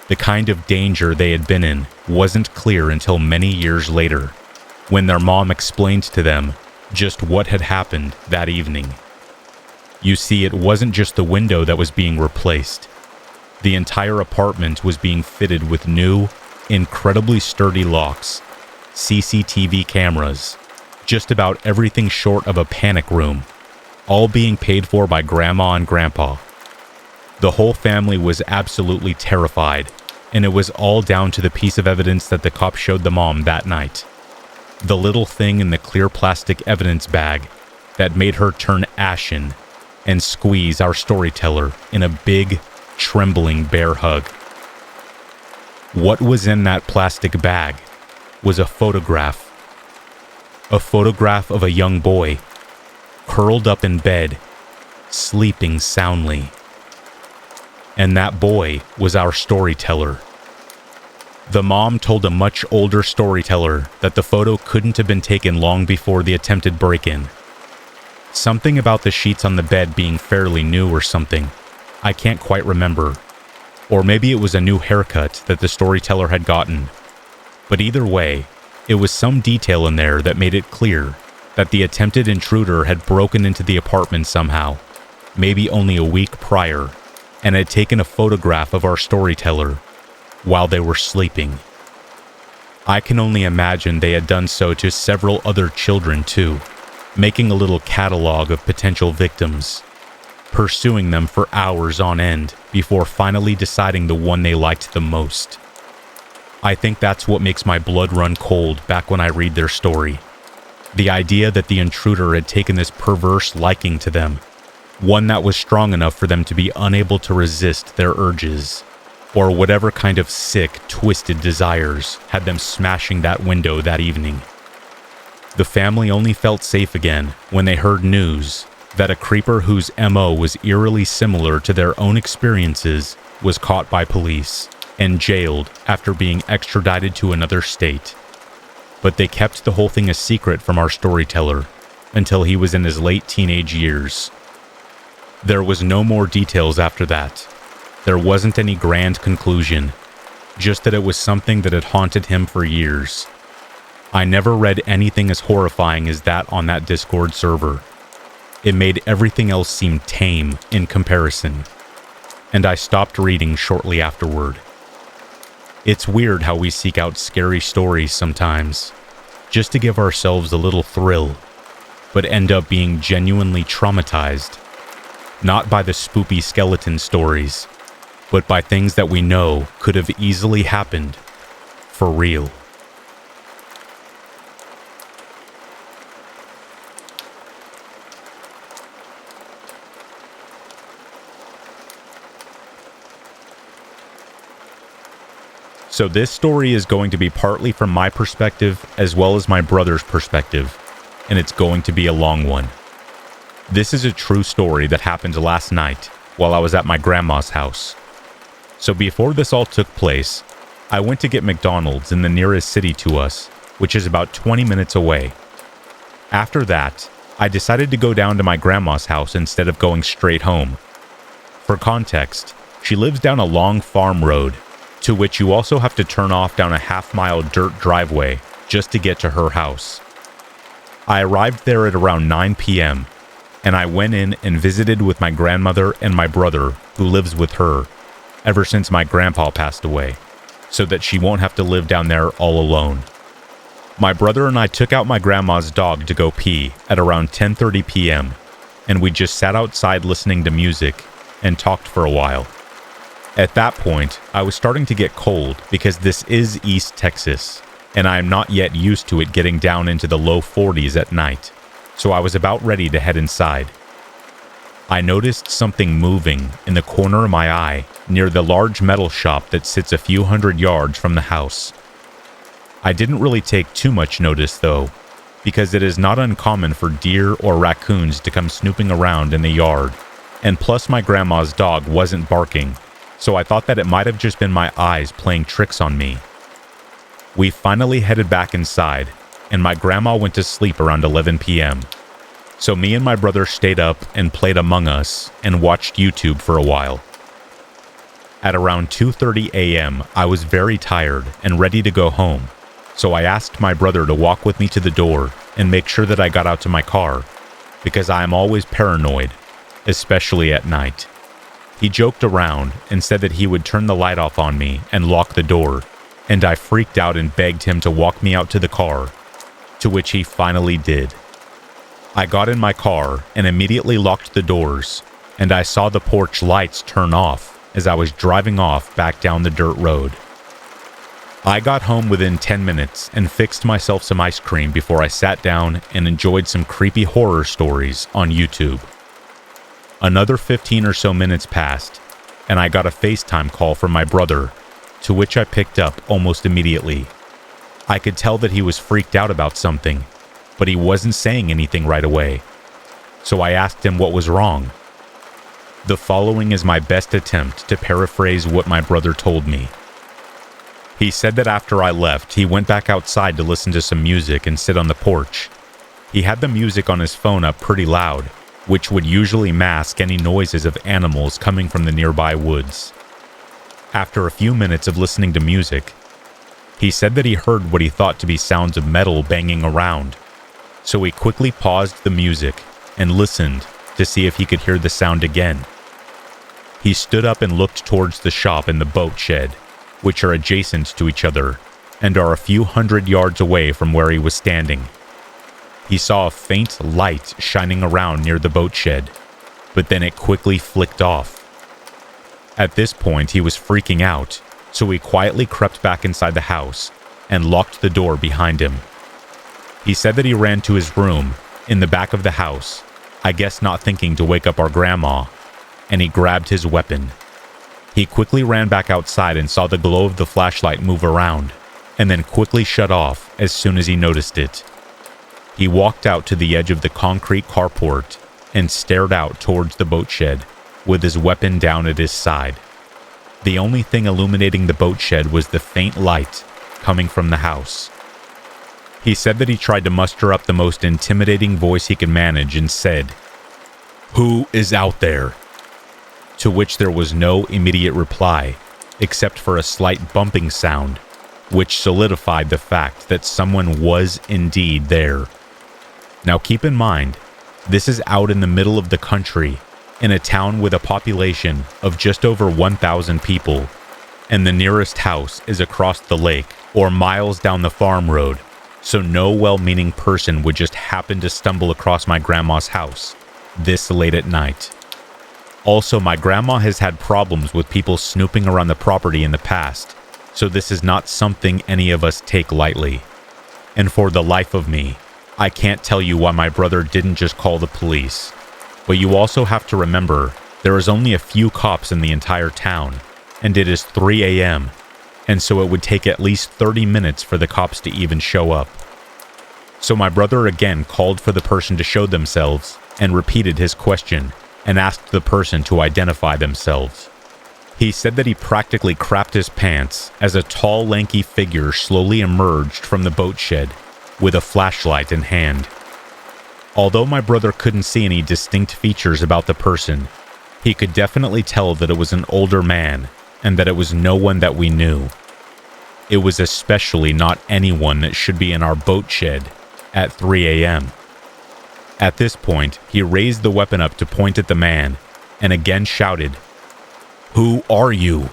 The kind of danger they had been in wasn't clear until many years later, when their mom explained to them just what had happened that evening. You see, it wasn't just the window that was being replaced. The entire apartment was being fitted with new, incredibly sturdy locks, CCTV cameras, just about everything short of a panic room, all being paid for by Grandma and Grandpa. The whole family was absolutely terrified, and it was all down to the piece of evidence that the cops showed the mom that night. The little thing in the clear plastic evidence bag that made her turn ashen and squeeze our storyteller in a big, trembling bear hug. What was in that plastic bag was a photograph. A photograph of a young boy, curled up in bed, sleeping soundly. And that boy was our storyteller. The mom told a much older storyteller that the photo couldn't have been taken long before the attempted break-in. Something about the sheets on the bed being fairly new or something. I can't quite remember. Or maybe it was a new haircut that the storyteller had gotten. But either way, it was some detail in there that made it clear that the attempted intruder had broken into the apartment somehow, maybe only a week prior, and had taken a photograph of our storyteller while they were sleeping. I can only imagine they had done so to several other children too, making a little catalog of potential victims, pursuing them for hours on end before finally deciding the one they liked the most. I think that's what makes my blood run cold back when I read their story. The idea that the intruder had taken this perverse liking to them, one that was strong enough for them to be unable to resist their urges, or whatever kind of sick, twisted desires had them smashing that window that evening. The family only felt safe again when they heard news that a creeper whose MO was eerily similar to their own experiences was caught by police and jailed after being extradited to another state. But they kept the whole thing a secret from our storyteller until he was in his late teenage years. There was no more details after that. There wasn't any grand conclusion, just that it was something that had haunted him for years. I never read anything as horrifying as that on that Discord server. It made everything else seem tame in comparison, and I stopped reading shortly afterward. It's weird how we seek out scary stories sometimes, just to give ourselves a little thrill, but end up being genuinely traumatized, not by the spoopy skeleton stories, but by things that we know could have easily happened for real. So this story is going to be partly from my perspective as well as my brother's perspective, and it's going to be a long one. This is a true story that happened last night while I was at my grandma's house. So before this all took place, I went to get McDonald's in the nearest city to us, which is about 20 minutes away. After that, I decided to go down to my grandma's house instead of going straight home. For context, she lives down a long farm road, to which you also have to turn off down a half-mile dirt driveway just to get to her house. I arrived there at around 9 p.m., and I went in and visited with my grandmother and my brother, who lives with her, ever since my grandpa passed away, so that she won't have to live down there all alone. My brother and I took out my grandma's dog to go pee at around 10:30 p.m., and we just sat outside listening to music and talked for a while. At that point, I was starting to get cold because this is East Texas, and I am not yet used to it getting down into the low 40s at night, so I was about ready to head inside. I noticed something moving in the corner of my eye near the large metal shop that sits a few hundred yards from the house. I didn't really take too much notice though, because it is not uncommon for deer or raccoons to come snooping around in the yard, and plus my grandma's dog wasn't barking, so I thought that it might have just been my eyes playing tricks on me. We finally headed back inside, and my grandma went to sleep around 11 p.m. So me and my brother stayed up and played Among Us and watched YouTube for a while. At around 2:30 a.m., I was very tired and ready to go home, so I asked my brother to walk with me to the door and make sure that I got out to my car, because I am always paranoid, especially at night. He joked around and said that he would turn the light off on me and lock the door, and I freaked out and begged him to walk me out to the car, to which he finally did. I got in my car and immediately locked the doors, and I saw the porch lights turn off as I was driving off back down the dirt road. I got home within 10 minutes and fixed myself some ice cream before I sat down and enjoyed some creepy horror stories on YouTube. Another 15 or so minutes passed, and I got a FaceTime call from my brother, to which I picked up almost immediately. I could tell that he was freaked out about something, but he wasn't saying anything right away. So I asked him what was wrong. The following is my best attempt to paraphrase what my brother told me. He said that after I left, he went back outside to listen to some music and sit on the porch. He had the music on his phone up pretty loud, which would usually mask any noises of animals coming from the nearby woods. After a few minutes of listening to music, he said that he heard what he thought to be sounds of metal banging around, so he quickly paused the music and listened to see if he could hear the sound again. He stood up and looked towards the shop and the boat shed, which are adjacent to each other and are a few hundred yards away from where he was standing. He saw a faint light shining around near the boat shed, but then it quickly flicked off. At this point, he was freaking out, so he quietly crept back inside the house and locked the door behind him. He said that he ran to his room in the back of the house, I guess not thinking to wake up our grandma, and he grabbed his weapon. He quickly ran back outside and saw the glow of the flashlight move around, and then quickly shut off as soon as he noticed it. He walked out to the edge of the concrete carport and stared out towards the boat shed with his weapon down at his side. The only thing illuminating the boat shed was the faint light coming from the house. He said that he tried to muster up the most intimidating voice he could manage and said, "Who is out there?" To which there was no immediate reply, except for a slight bumping sound, which solidified the fact that someone was indeed there. Now keep in mind, this is out in the middle of the country, in a town with a population of just over 1,000 people, and the nearest house is across the lake or miles down the farm road, so no well-meaning person would just happen to stumble across my grandma's house this late at night. Also, my grandma has had problems with people snooping around the property in the past, so this is not something any of us take lightly. And for the life of me, I can't tell you why my brother didn't just call the police. But you also have to remember, there is only a few cops in the entire town, and it is 3 a.m., and so it would take at least 30 minutes for the cops to even show up. So my brother again called for the person to show themselves and repeated his question and asked the person to identify themselves. He said that he practically crapped his pants as a tall, lanky figure slowly emerged from the boat shed with a flashlight in hand. Although my brother couldn't see any distinct features about the person, he could definitely tell that it was an older man and that it was no one that we knew. It was especially not anyone that should be in our boat shed at 3 a.m. At this point, he raised the weapon up to point at the man and again shouted, "Who are you?"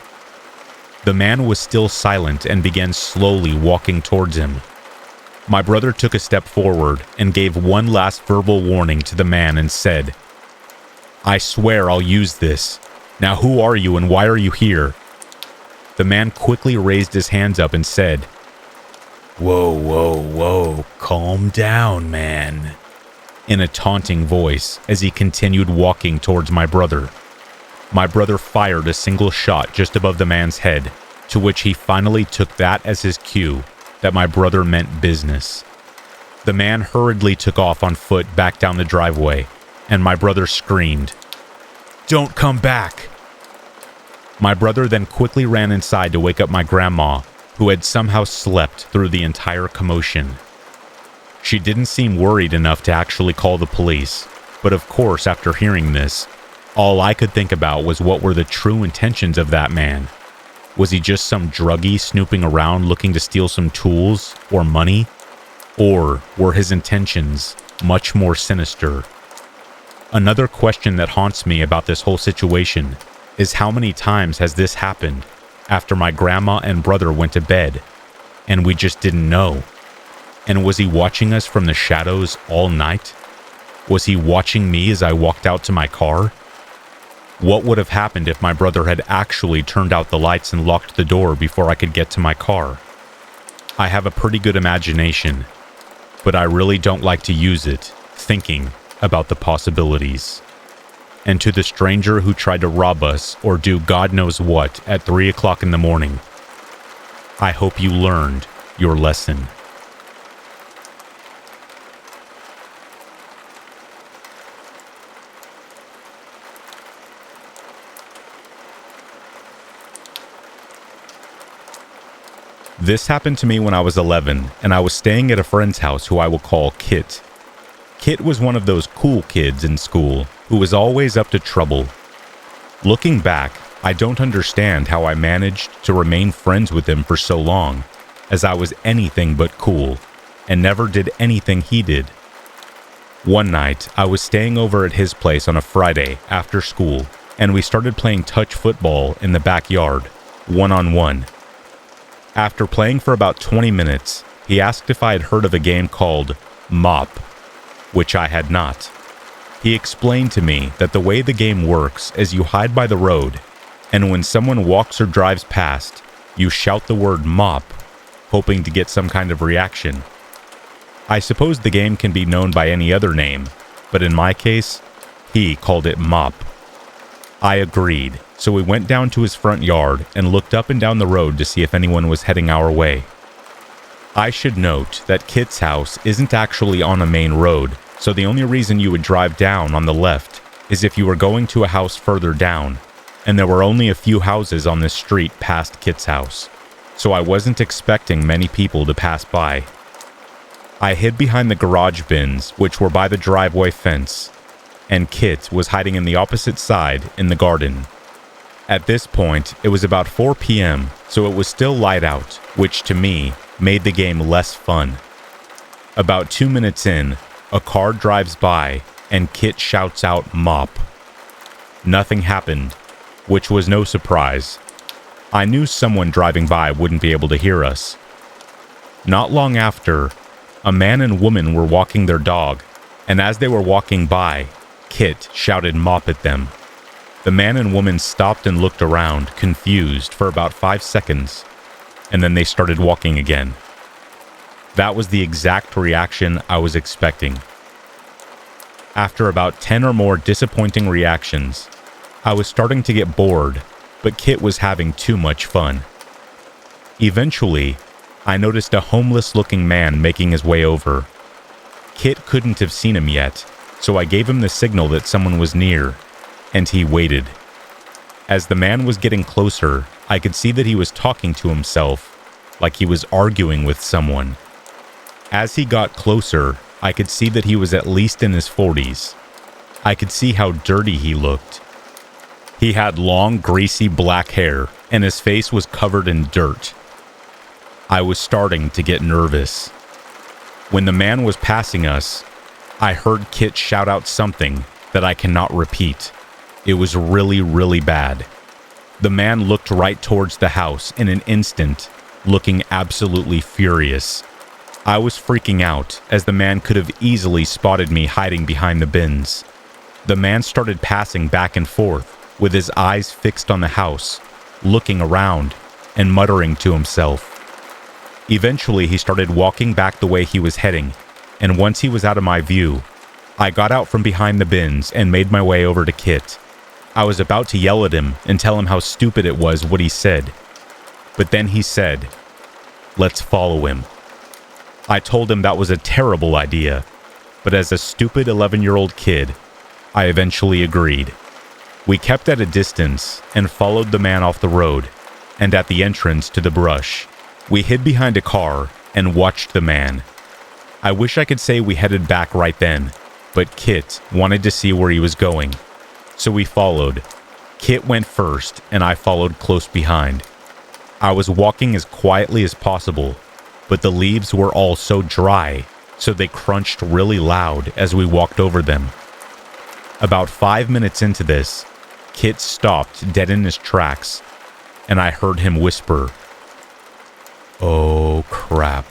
The man was still silent and began slowly walking towards him. My brother took a step forward and gave one last verbal warning to the man and said, "I swear I'll use this. Now who are you and why are you here?" The man quickly raised his hands up and said, Whoa, calm down, man," in a taunting voice as he continued walking towards my brother. My brother fired a single shot just above the man's head, to which he finally took that as his cue that my brother meant business. The man hurriedly took off on foot back down the driveway, and my brother screamed, "Don't come back!" My brother then quickly ran inside to wake up my grandma, who had somehow slept through the entire commotion. She didn't seem worried enough to actually call the police, but of course, after hearing this, all I could think about was what were the true intentions of that man. Was he just some druggie snooping around looking to steal some tools or money? Or were his intentions much more sinister? Another question that haunts me about this whole situation is how many times has this happened after my grandma and brother went to bed, and we just didn't know? And was he watching us from the shadows all night? Was he watching me as I walked out to my car? What would have happened if my brother had actually turned out the lights and locked the door before I could get to my car? I have a pretty good imagination, but I really don't like to use it thinking about the possibilities. And to the stranger who tried to rob us or do God knows what at 3 o'clock in the morning, I hope you learned your lesson. This happened to me when I was 11, and I was staying at a friend's house who I will call Kit. Kit was one of those cool kids in school who was always up to trouble. Looking back, I don't understand how I managed to remain friends with him for so long, as I was anything but cool, and never did anything he did. One night, I was staying over at his place on a Friday after school, and we started playing touch football in the backyard, one-on-one. After playing for about 20 minutes, he asked if I had heard of a game called Mop, which I had not. He explained to me that the way the game works is you hide by the road, and when someone walks or drives past, you shout the word mop, hoping to get some kind of reaction. I suppose the game can be known by any other name, but in my case, he called it Mop. I agreed, so we went down to his front yard and looked up and down the road to see if anyone was heading our way. I should note that Kit's house isn't actually on a main road, so the only reason you would drive down on the left is if you were going to a house further down, and there were only a few houses on this street past Kit's house, so I wasn't expecting many people to pass by. I hid behind the garage bins, which were by the driveway fence, and Kit was hiding in the opposite side in the garden. At this point, it was about 4 p.m., so it was still light out, which to me made the game less fun. About 2 minutes in, a car drives by, and Kit shouts out mop. Nothing happened, which was no surprise. I knew someone driving by wouldn't be able to hear us. Not long after, a man and woman were walking their dog, and as they were walking by, Kit shouted mop at them. The man and woman stopped and looked around, confused, for about 5 seconds, and then they started walking again. That was the exact reaction I was expecting. After about 10 or more disappointing reactions, I was starting to get bored, but Kit was having too much fun. Eventually, I noticed a homeless-looking man making his way over. Kit couldn't have seen him yet, so I gave him the signal that someone was near, and he waited. As the man was getting closer, I could see that he was talking to himself, like he was arguing with someone. As he got closer, I could see that he was at least in his 40s. I could see how dirty he looked. He had long, greasy black hair, and his face was covered in dirt. I was starting to get nervous. When the man was passing us, I heard Kit shout out something that I cannot repeat. It was really, really bad. The man looked right towards the house in an instant, looking absolutely furious. I was freaking out, as the man could have easily spotted me hiding behind the bins. The man started passing back and forth, with his eyes fixed on the house, looking around, and muttering to himself. Eventually, he started walking back the way he was heading, and once he was out of my view, I got out from behind the bins and made my way over to Kit. I was about to yell at him and tell him how stupid it was what he said. But then he said, "Let's follow him." I told him that was a terrible idea, but as a stupid 11-year-old kid, I eventually agreed. We kept at a distance and followed the man off the road, and at the entrance to the brush, we hid behind a car and watched the man. I wish I could say we headed back right then, but Kit wanted to see where he was going. So we followed. Kit went first, and I followed close behind. I was walking as quietly as possible, but the leaves were all so dry, so they crunched really loud as we walked over them. About 5 minutes into this, Kit stopped dead in his tracks, and I heard him whisper, "Oh, crap."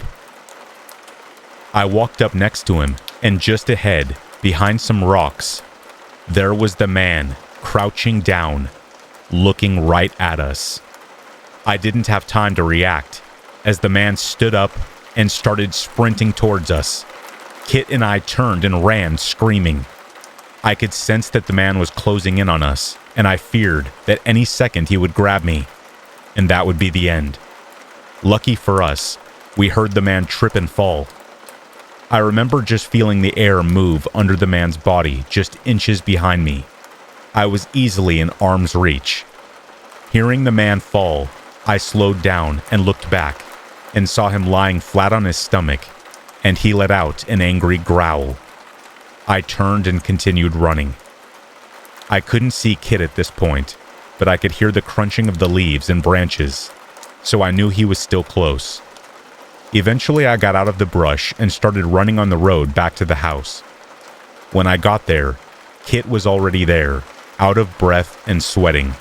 I walked up next to him, and just ahead, behind some rocks, there was the man, crouching down, looking right at us. I didn't have time to react. as the man stood up and started sprinting towards us. Kit and I turned and ran, screaming. I could sense that the man was closing in on us, and I feared that any second he would grab me, and that would be the end. Lucky for us, we heard the man trip and fall. I remember just feeling the air move under the man's body just inches behind me. I was easily in arm's reach. Hearing the man fall, I slowed down and looked back and saw him lying flat on his stomach, and he let out an angry growl. I turned and continued running. I couldn't see Kit at this point, but I could hear the crunching of the leaves and branches, so I knew he was still close. Eventually, I got out of the brush and started running on the road back to the house. When I got there, Kit was already there, out of breath and sweating.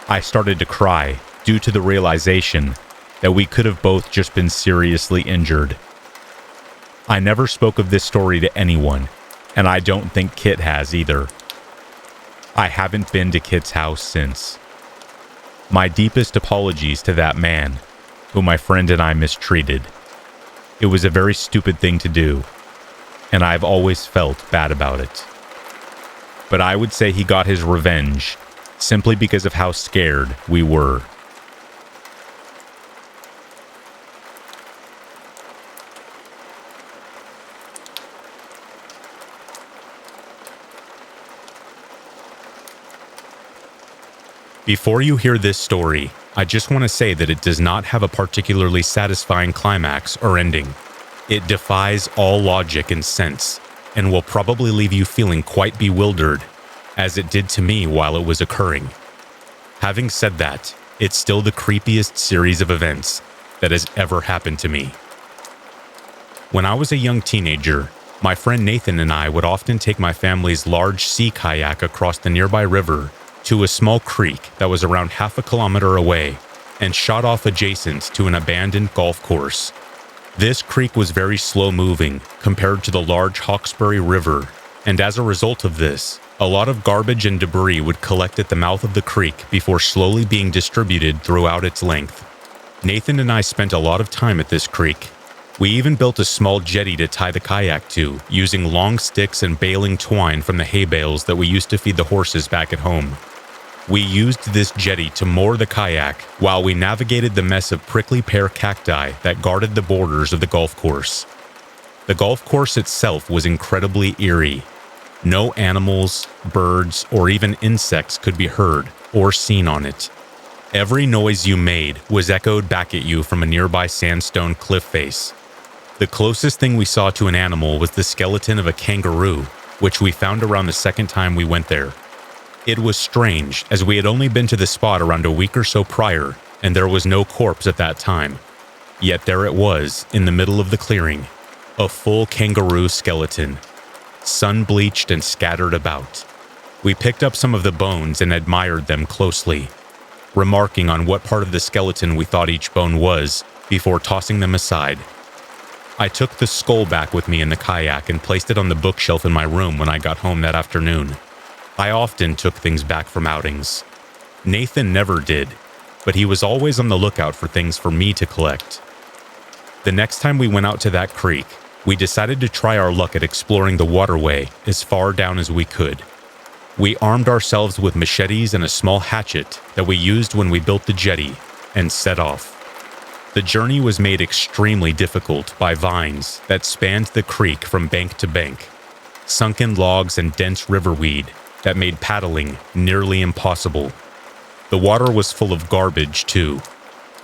I started to cry due to the realization that we could have both just been seriously injured. I never spoke of this story to anyone, and I don't think Kit has either. I haven't been to Kit's house since. My deepest apologies to that man, who my friend and I mistreated. It was a very stupid thing to do, and I've always felt bad about it. But I would say he got his revenge simply because of how scared we were. Before you hear this story, I just want to say that it does not have a particularly satisfying climax or ending. It defies all logic and sense, and will probably leave you feeling quite bewildered, as it did to me while it was occurring. Having said that, it's still the creepiest series of events that has ever happened to me. When I was a young teenager, my friend Nathan and I would often take my family's large sea kayak across the nearby river to a small creek that was around half a kilometer away and shot off adjacent to an abandoned golf course. This creek was very slow-moving compared to the large Hawkesbury River, and as a result of this, a lot of garbage and debris would collect at the mouth of the creek before slowly being distributed throughout its length. Nathan and I spent a lot of time at this creek. We even built a small jetty to tie the kayak to, using long sticks and baling twine from the hay bales that we used to feed the horses back at home. We used this jetty to moor the kayak while we navigated the mess of prickly pear cacti that guarded the borders of the golf course. The golf course itself was incredibly eerie. No animals, birds, or even insects could be heard or seen on it. Every noise you made was echoed back at you from a nearby sandstone cliff face. The closest thing we saw to an animal was the skeleton of a kangaroo, which we found around the second time we went there. It was strange, as we had only been to the spot around a week or so prior, and there was no corpse at that time. Yet there it was, in the middle of the clearing, a full kangaroo skeleton, sun-bleached and scattered about. We picked up some of the bones and admired them closely, remarking on what part of the skeleton we thought each bone was, before tossing them aside. I took the skull back with me in the kayak and placed it on the bookshelf in my room when I got home that afternoon. I often took things back from outings. Nathan never did, but he was always on the lookout for things for me to collect. The next time we went out to that creek, we decided to try our luck at exploring the waterway as far down as we could. We armed ourselves with machetes and a small hatchet that we used when we built the jetty and set off. The journey was made extremely difficult by vines that spanned the creek from bank to bank, sunken logs and dense riverweed that made paddling nearly impossible. The water was full of garbage, too.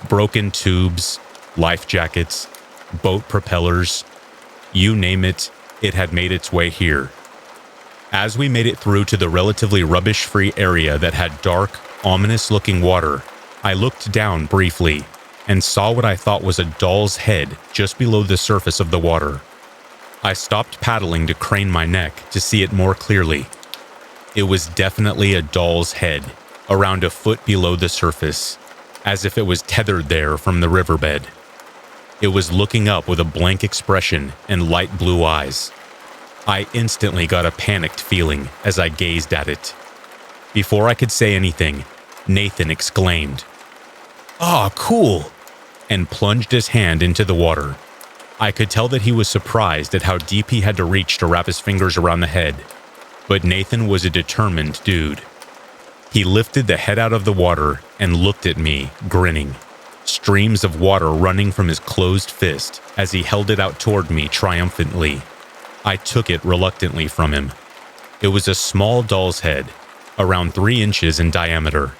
Broken tubes, life jackets, boat propellers. You name it, it had made its way here. As we made it through to the relatively rubbish-free area that had dark, ominous-looking water, I looked down briefly and saw what I thought was a doll's head just below the surface of the water. I stopped paddling to crane my neck to see it more clearly. It was definitely a doll's head, around a foot below the surface, as if it was tethered there from the riverbed. It was looking up with a blank expression and light blue eyes. I instantly got a panicked feeling as I gazed at it. Before I could say anything, Nathan exclaimed, "Ah, cool! and plunged his hand into the water. I could tell that he was surprised at how deep he had to reach to wrap his fingers around the head, but Nathan was a determined dude. He lifted the head out of the water and looked at me, grinning, streams of water running from his closed fist as he held it out toward me triumphantly. I took it reluctantly from him. It was a small doll's head, around 3 inches in diameter.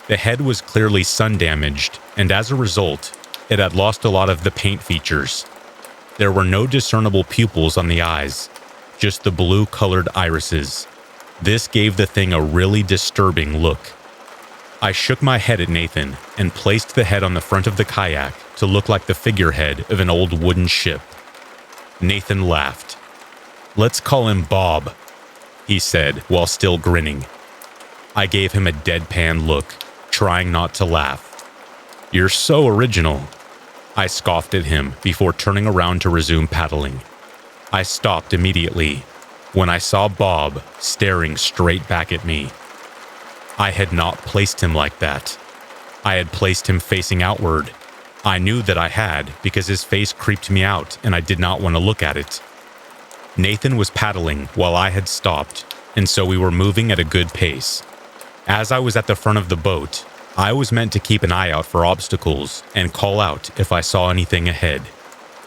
The head was clearly sun-damaged, and as a result, it had lost a lot of the paint features. There were no discernible pupils on the eyes, just the blue-colored irises. This gave the thing a really disturbing look. I shook my head at Nathan and placed the head on the front of the kayak to look like the figurehead of an old wooden ship. Nathan laughed. "Let's call him Bob," he said while still grinning. I gave him a deadpan look, trying not to laugh. "You're so original," I scoffed at him before turning around to resume paddling. I stopped immediately when I saw Bob staring straight back at me. I had not placed him like that. I had placed him facing outward. I knew that I had because his face creeped me out and I did not want to look at it. Nathan was paddling while I had stopped, and so we were moving at a good pace. As I was at the front of the boat, I was meant to keep an eye out for obstacles and call out if I saw anything ahead.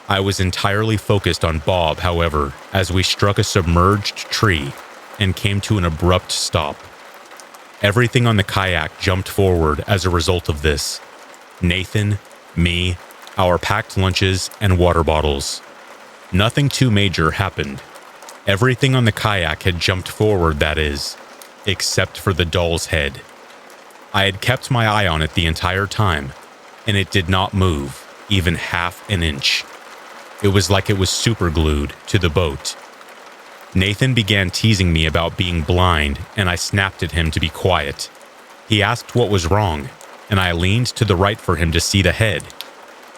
I was entirely focused on Bob, however, as we struck a submerged tree and came to an abrupt stop. Everything on the kayak jumped forward as a result of this. Nathan, me, our packed lunches, and water bottles. Nothing too major happened. Everything on the kayak had jumped forward, that is, except for the doll's head. I had kept my eye on it the entire time, and it did not move, even half an inch. It was like it was superglued to the boat. Nathan began teasing me about being blind, and I snapped at him to be quiet. He asked what was wrong, and I leaned to the right for him to see the head.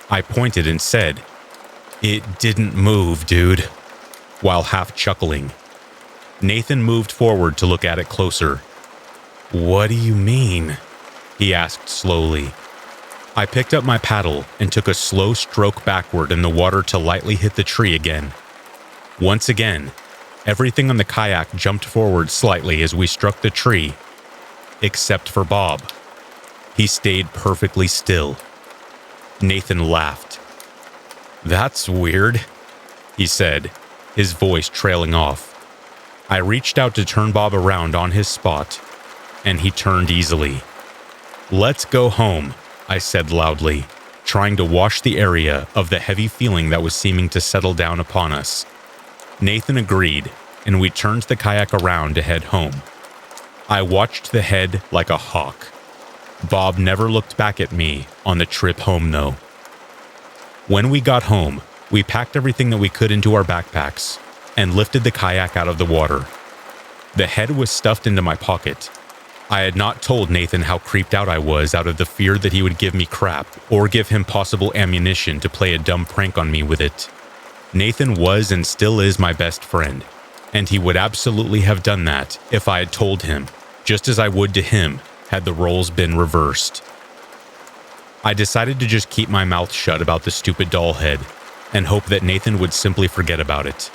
I pointed and said, "It didn't move, dude," while half chuckling. Nathan moved forward to look at it closer. "What do you mean?" he asked slowly. I picked up my paddle and took a slow stroke backward in the water to lightly hit the tree again. Once again, everything on the kayak jumped forward slightly as we struck the tree, except for Bob. He stayed perfectly still. Nathan laughed. "That's weird," he said, his voice trailing off. I reached out to turn Bob around on his spot, and he turned easily. "Let's go home," I said loudly, trying to wash the area of the heavy feeling that was seeming to settle down upon us. Nathan agreed, and we turned the kayak around to head home. I watched the head like a hawk. Bob never looked back at me on the trip home, though. When we got home, we packed everything that we could into our backpacks and lifted the kayak out of the water. The head was stuffed into my pocket. I had not told Nathan how creeped out I was out of the fear that he would give me crap or give him possible ammunition to play a dumb prank on me with it. Nathan was and still is my best friend, and he would absolutely have done that if I had told him, just as I would to him had the roles been reversed. I decided to just keep my mouth shut about the stupid doll head and hope that Nathan would simply forget about it.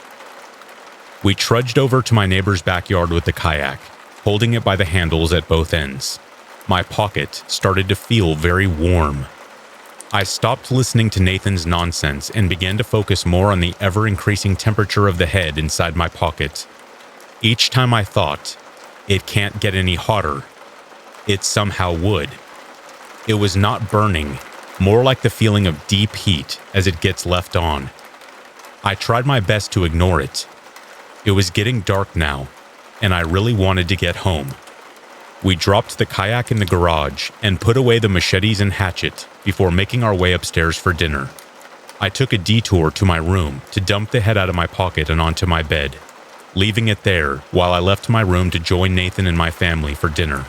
We trudged over to my neighbor's backyard with the kayak, holding it by the handles at both ends. My pocket started to feel very warm. I stopped listening to Nathan's nonsense and began to focus more on the ever-increasing temperature of the head inside my pocket. Each time I thought, it can't get any hotter, it somehow would. It was not burning, more like the feeling of deep heat as it gets left on. I tried my best to ignore it. It was getting dark now, and I really wanted to get home. We dropped the kayak in the garage and put away the machetes and hatchet before making our way upstairs for dinner. I took a detour to my room to dump the head out of my pocket and onto my bed, leaving it there while I left my room to join Nathan and my family for dinner.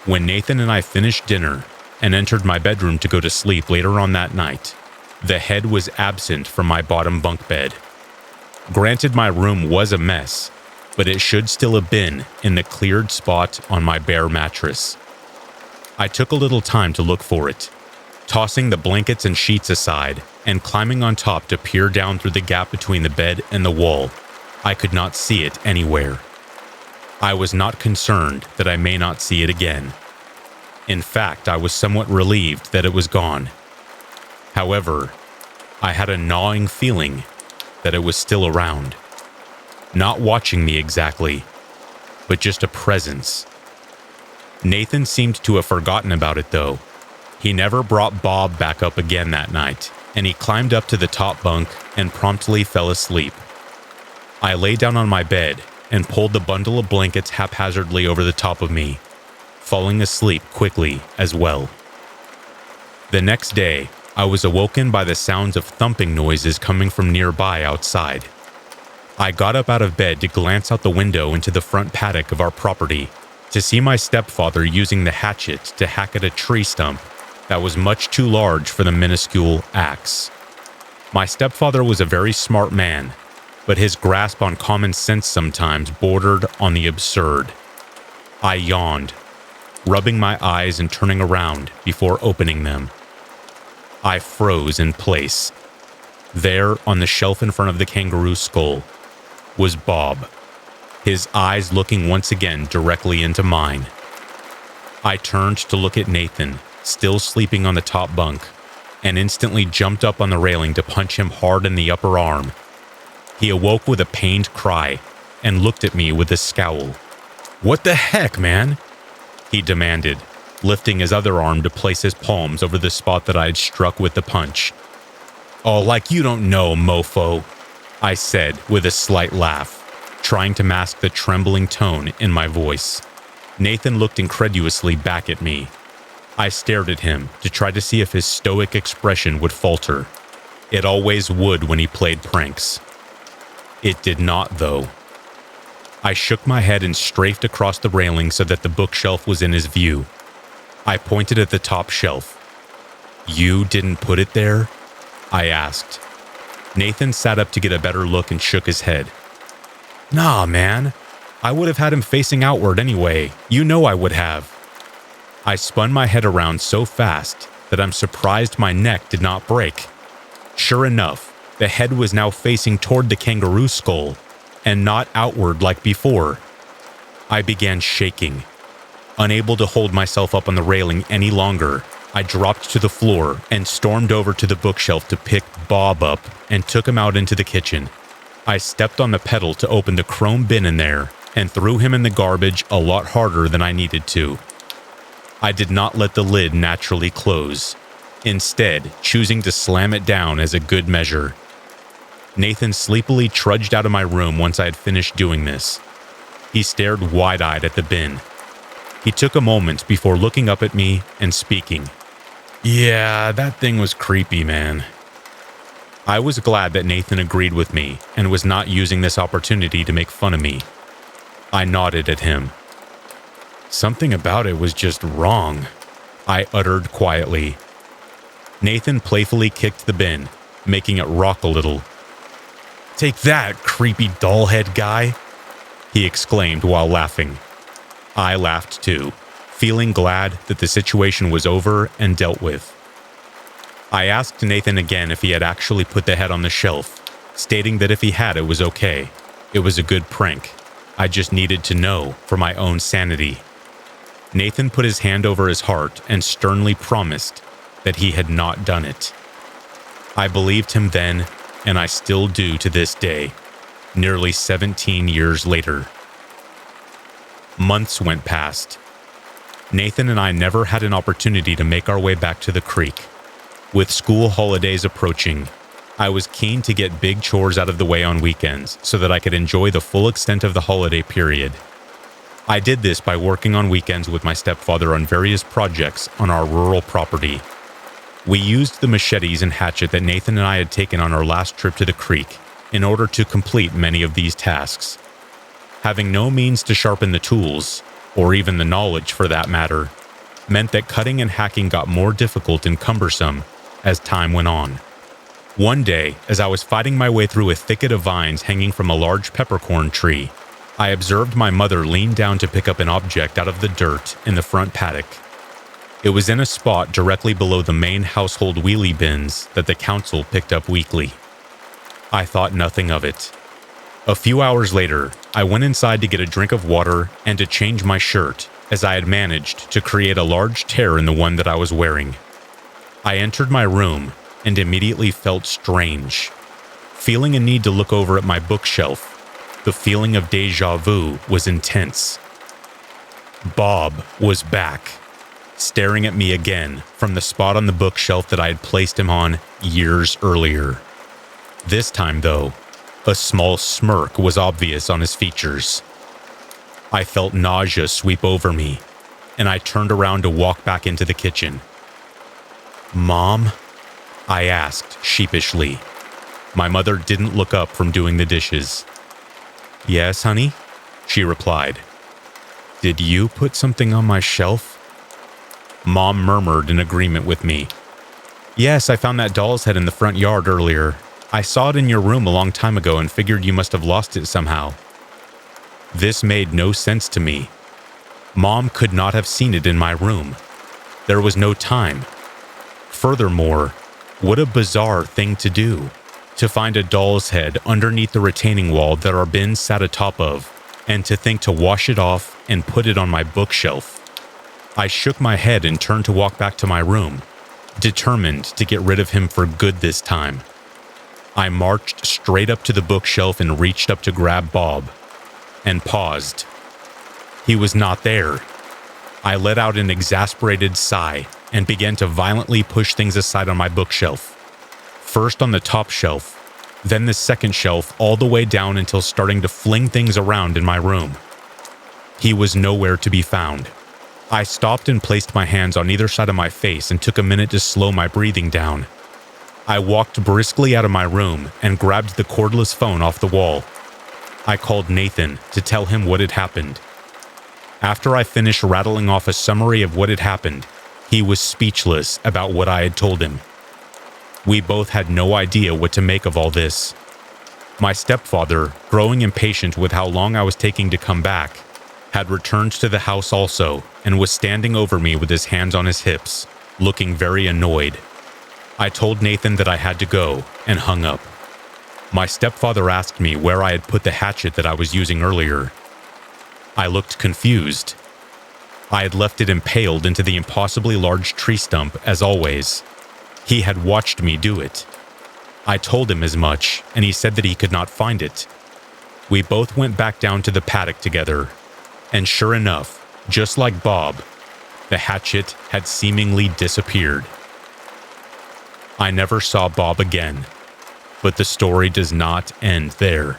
When Nathan and I finished dinner and entered my bedroom to go to sleep later on that night, the head was absent from my bottom bunk bed. Granted, my room was a mess, but it should still have been in the cleared spot on my bare mattress. I took a little time to look for it. tossing the blankets and sheets aside and climbing on top to peer down through the gap between the bed and the wall. I could not see it anywhere. I was not concerned that I may not see it again. In fact, I was somewhat relieved that it was gone. However, I had a gnawing feeling that it was still around. Not watching me exactly, but just a presence. Nathan seemed to have forgotten about it though. He never brought Bob back up again that night, and he climbed up to the top bunk and promptly fell asleep. I lay down on my bed and pulled the bundle of blankets haphazardly over the top of me, falling asleep quickly as well. The next day, I was awoken by the sounds of thumping noises coming from nearby outside. I got up out of bed to glance out the window into the front paddock of our property to see my stepfather using the hatchet to hack at a tree stump that was much too large for the minuscule axe. My stepfather was a very smart man, but his grasp on common sense sometimes bordered on the absurd. I yawned, rubbing my eyes and turning around before opening them. I froze in place. There, on the shelf in front of the kangaroo skull, was Bob, his eyes looking once again directly into mine. I turned to look at Nathan, still sleeping on the top bunk, and instantly jumped up on the railing to punch him hard in the upper arm. He awoke with a pained cry and looked at me with a scowl. "What the heck, man?" he demanded, lifting his other arm to place his palms over the spot that I had struck with the punch. "Oh, like you don't know, mofo," I said with a slight laugh, trying to mask the trembling tone in my voice. Nathan looked incredulously back at me. I stared at him to try to see if his stoic expression would falter. It always would when he played pranks. It did not, though. I shook my head and strafed across the railing so that the bookshelf was in his view. I pointed at the top shelf. "You didn't put it there?" I asked. Nathan sat up to get a better look and shook his head. "Nah, man. I would have had him facing outward anyway. You know I would have." I spun my head around so fast that I'm surprised my neck did not break. Sure enough, the head was now facing toward the kangaroo skull, and not outward like before. I began shaking. Unable to hold myself up on the railing any longer, I dropped to the floor and stormed over to the bookshelf to pick Bob up and took him out into the kitchen. I stepped on the pedal to open the chrome bin in there and threw him in the garbage a lot harder than I needed to. I did not let the lid naturally close, instead choosing to slam it down as a good measure. Nathan sleepily trudged out of my room once I had finished doing this. He stared wide-eyed at the bin. He took a moment before looking up at me and speaking. "Yeah, that thing was creepy, man." I was glad that Nathan agreed with me and was not using this opportunity to make fun of me. I nodded at him. "Something about it was just wrong," I uttered quietly. Nathan playfully kicked the bin, making it rock a little. "Take that, creepy dollhead guy," he exclaimed while laughing. I laughed too, feeling glad that the situation was over and dealt with. I asked Nathan again if he had actually put the head on the shelf, stating that if he had, it was okay. It was a good prank. I just needed to know for my own sanity. Nathan put his hand over his heart and sternly promised that he had not done it. I believed him then, and I still do to this day, nearly 17 years later. Months went past. Nathan and I never had an opportunity to make our way back to the creek. With school holidays approaching, I was keen to get big chores out of the way on weekends so that I could enjoy the full extent of the holiday period. I did this by working on weekends with my stepfather on various projects on our rural property. We used the machetes and hatchet that Nathan and I had taken on our last trip to the creek in order to complete many of these tasks. Having no means to sharpen the tools, or even the knowledge for that matter, meant that cutting and hacking got more difficult and cumbersome as time went on. One day, as I was fighting my way through a thicket of vines hanging from a large peppercorn tree, I observed my mother lean down to pick up an object out of the dirt in the front paddock. It was in a spot directly below the main household wheelie bins that the council picked up weekly. I thought nothing of it. A few hours later, I went inside to get a drink of water and to change my shirt, as I had managed to create a large tear in the one that I was wearing. I entered my room and immediately felt strange. Feeling a need to look over at my bookshelf, the feeling of déjà vu was intense. Bob was back, staring at me again from the spot on the bookshelf that I had placed him on years earlier. This time, though, a small smirk was obvious on his features. I felt nausea sweep over me, and I turned around to walk back into the kitchen. "Mom?" I asked sheepishly. My mother didn't look up from doing the dishes. "Yes, honey?" she replied. "Did you put something on my shelf?" Mom murmured in agreement with me. "Yes, I found that doll's head in the front yard earlier. I saw it in your room a long time ago and figured you must have lost it somehow." This made no sense to me. Mom could not have seen it in my room. There was no time. Furthermore, what a bizarre thing to do, to find a doll's head underneath the retaining wall that our bins sat atop of, and to think to wash it off and put it on my bookshelf. I shook my head and turned to walk back to my room, determined to get rid of him for good this time. I marched straight up to the bookshelf and reached up to grab Bob, and paused. He was not there. I let out an exasperated sigh and began to violently push things aside on my bookshelf. First on the top shelf, then the second shelf all the way down until starting to fling things around in my room. He was nowhere to be found. I stopped and placed my hands on either side of my face and took a minute to slow my breathing down. I walked briskly out of my room and grabbed the cordless phone off the wall. I called Nathan to tell him what had happened. After I finished rattling off a summary of what had happened, he was speechless about what I had told him. We both had no idea what to make of all this. My stepfather, growing impatient with how long I was taking to come back, had returned to the house also and was standing over me with his hands on his hips, looking very annoyed. I told Nathan that I had to go and hung up. My stepfather asked me where I had put the hatchet that I was using earlier. I looked confused. I had left it impaled into the impossibly large tree stump as always. He had watched me do it. I told him as much, and he said that he could not find it. We both went back down to the paddock together, and sure enough, just like Bob, the hatchet had seemingly disappeared. I never saw Bob again, but the story does not end there.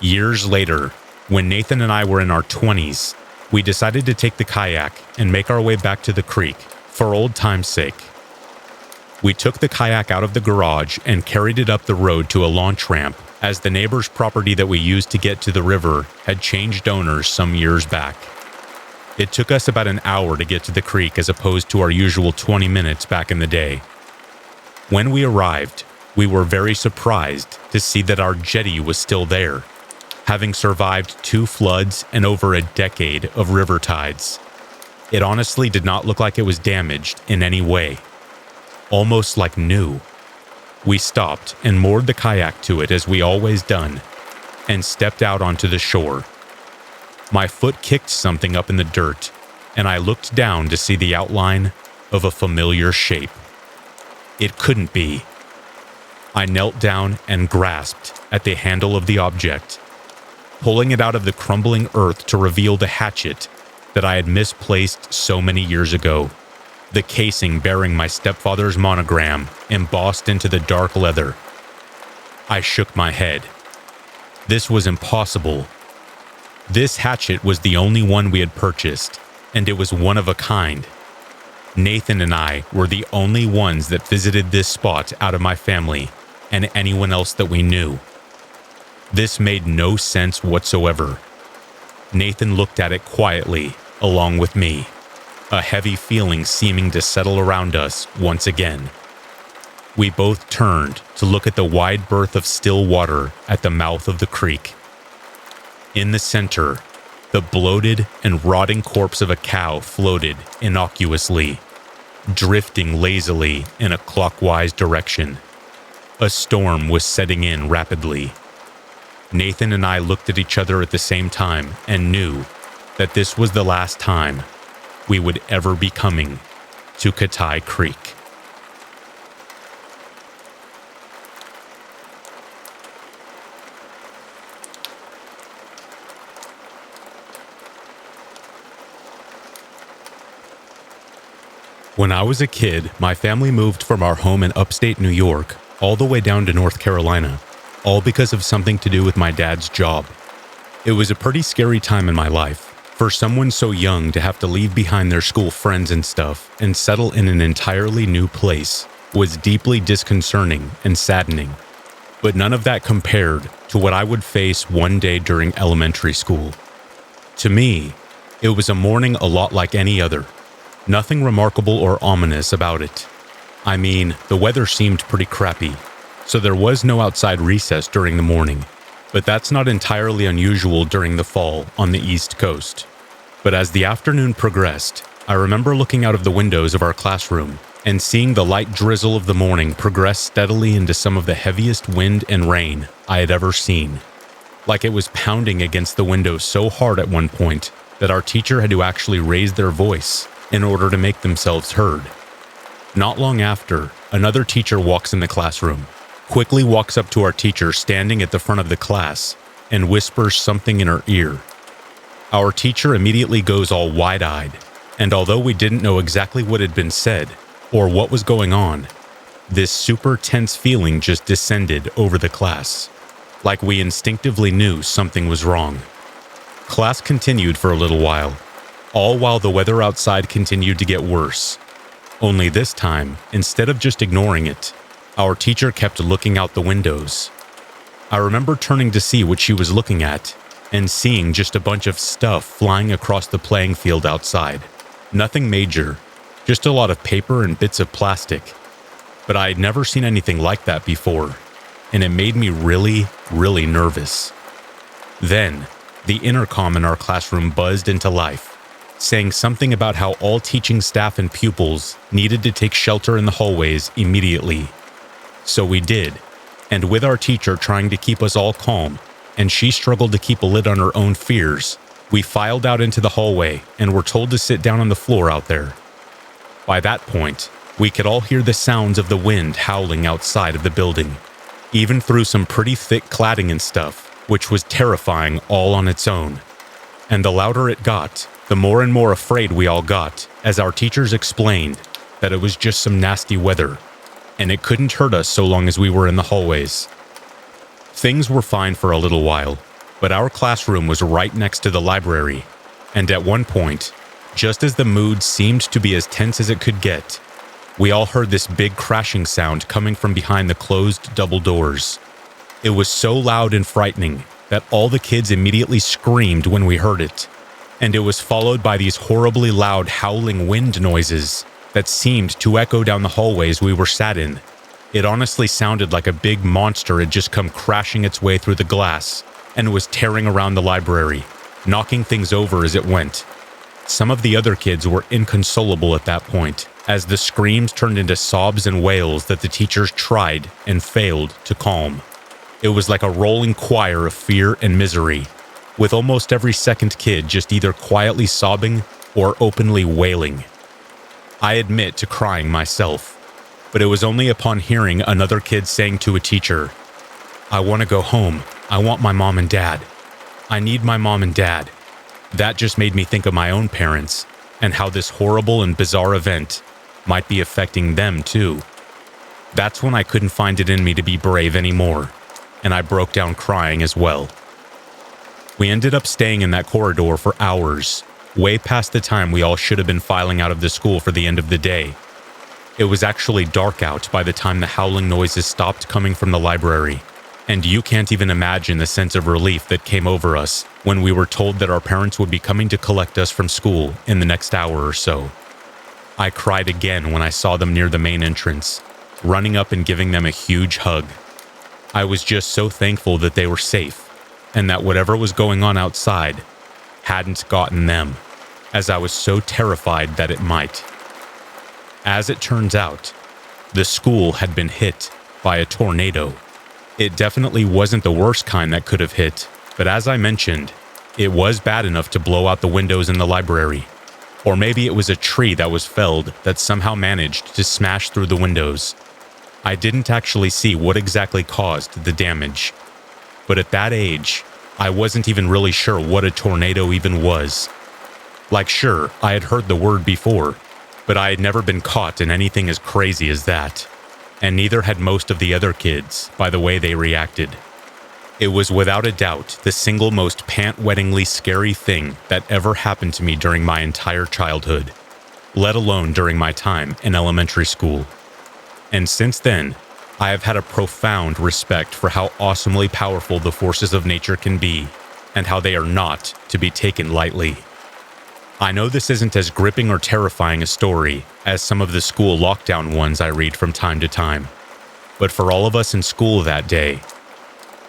Years later, when Nathan and I were in our 20s, we decided to take the kayak and make our way back to the creek for old time's sake. We took the kayak out of the garage and carried it up the road to a launch ramp, as the neighbor's property that we used to get to the river had changed owners some years back. It took us about an hour to get to the creek as opposed to our usual 20 minutes back in the day. When we arrived, we were very surprised to see that our jetty was still there, having survived 2 floods and over a decade of river tides. It honestly did not look like it was damaged in any way, almost like new. We stopped and moored the kayak to it as we always done, and stepped out onto the shore. My foot kicked something up in the dirt, and I looked down to see the outline of a familiar shape. It couldn't be. I knelt down and grasped at the handle of the object, pulling it out of the crumbling earth to reveal the hatchet that I had misplaced so many years ago, the casing bearing my stepfather's monogram embossed into the dark leather. I shook my head. This was impossible. This hatchet was the only one we had purchased, and it was one of a kind. Nathan and I were the only ones that visited this spot out of my family and anyone else that we knew. This made no sense whatsoever. Nathan looked at it quietly, along with me, a heavy feeling seeming to settle around us once again. We both turned to look at the wide berth of still water at the mouth of the creek. In the center, The bloated and rotting corpse of a cow floated innocuously, drifting lazily in a clockwise direction. A storm was setting in rapidly. Nathan and I looked at each other at the same time and knew that this was the last time we would ever be coming to Katai Creek. When I was a kid, my family moved from our home in upstate New York all the way down to North Carolina, all because of something to do with my dad's job. It was a pretty scary time in my life. For someone so young to have to leave behind their school friends and stuff and settle in an entirely new place was deeply disconcerting and saddening. But none of that compared to what I would face one day during elementary school. To me, it was a morning a lot like any other. Nothing remarkable or ominous about it. I mean, the weather seemed pretty crappy, so there was no outside recess during the morning, but that's not entirely unusual during the fall on the East Coast. But as the afternoon progressed, I remember looking out of the windows of our classroom and seeing the light drizzle of the morning progress steadily into some of the heaviest wind and rain I had ever seen. Like it was pounding against the windows so hard at one point that our teacher had to actually raise their voice in order to make themselves heard. Not long after, another teacher walks in the classroom, quickly walks up to our teacher standing at the front of the class, and whispers something in her ear. Our teacher immediately goes all wide-eyed, and although we didn't know exactly what had been said or what was going on, this super tense feeling just descended over the class, like we instinctively knew something was wrong. Class continued for a little while the weather outside continued to get worse. Only this time, instead of just ignoring it, our teacher kept looking out the windows. I remember turning to see what she was looking at and seeing just a bunch of stuff flying across the playing field outside. Nothing major, just a lot of paper and bits of plastic. But I had never seen anything like that before, and it made me really, really nervous. Then, the intercom in our classroom buzzed into life, saying something about how all teaching staff and pupils needed to take shelter in the hallways immediately. So we did, and with our teacher trying to keep us all calm, and she struggled to keep a lid on her own fears, we filed out into the hallway and were told to sit down on the floor out there. By that point, we could all hear the sounds of the wind howling outside of the building, even through some pretty thick cladding and stuff, which was terrifying all on its own. And the louder it got, the more and more afraid we all got, as our teachers explained that it was just some nasty weather, and it couldn't hurt us so long as we were in the hallways. Things were fine for a little while, but our classroom was right next to the library, and at one point, just as the mood seemed to be as tense as it could get, we all heard this big crashing sound coming from behind the closed double doors. It was so loud and frightening that all the kids immediately screamed when we heard it, and it was followed by these horribly loud howling wind noises that seemed to echo down the hallways we were sat in. It honestly sounded like a big monster had just come crashing its way through the glass and was tearing around the library, knocking things over as it went. Some of the other kids were inconsolable at that point, as the screams turned into sobs and wails that the teachers tried and failed to calm. It was like a rolling choir of fear and misery, with almost every second kid just either quietly sobbing or openly wailing. I admit to crying myself, but it was only upon hearing another kid saying to a teacher, "I want to go home. I want my mom and dad. I need my mom and dad." That just made me think of my own parents and how this horrible and bizarre event might be affecting them too. That's when I couldn't find it in me to be brave anymore, and I broke down crying as well. We ended up staying in that corridor for hours, way past the time we all should have been filing out of the school for the end of the day. It was actually dark out by the time the howling noises stopped coming from the library, and you can't even imagine the sense of relief that came over us when we were told that our parents would be coming to collect us from school in the next hour or so. I cried again when I saw them near the main entrance, running up and giving them a huge hug. I was just so thankful that they were safe, and that whatever was going on outside hadn't gotten them, as I was so terrified that it might. As it turns out, the school had been hit by a tornado. It definitely wasn't the worst kind that could have hit, but as I mentioned, it was bad enough to blow out the windows in the library. Or maybe it was a tree that was felled that somehow managed to smash through the windows. I didn't actually see what exactly caused the damage. But at that age, I wasn't even really sure what a tornado even was. Like, sure, I had heard the word before, but I had never been caught in anything as crazy as that. And neither had most of the other kids, by the way they reacted. It was without a doubt the single most pant-wettingly scary thing that ever happened to me during my entire childhood, let alone during my time in elementary school. And since then, I have had a profound respect for how awesomely powerful the forces of nature can be, and how they are not to be taken lightly. I know this isn't as gripping or terrifying a story as some of the school lockdown ones I read from time to time, but for all of us in school that day,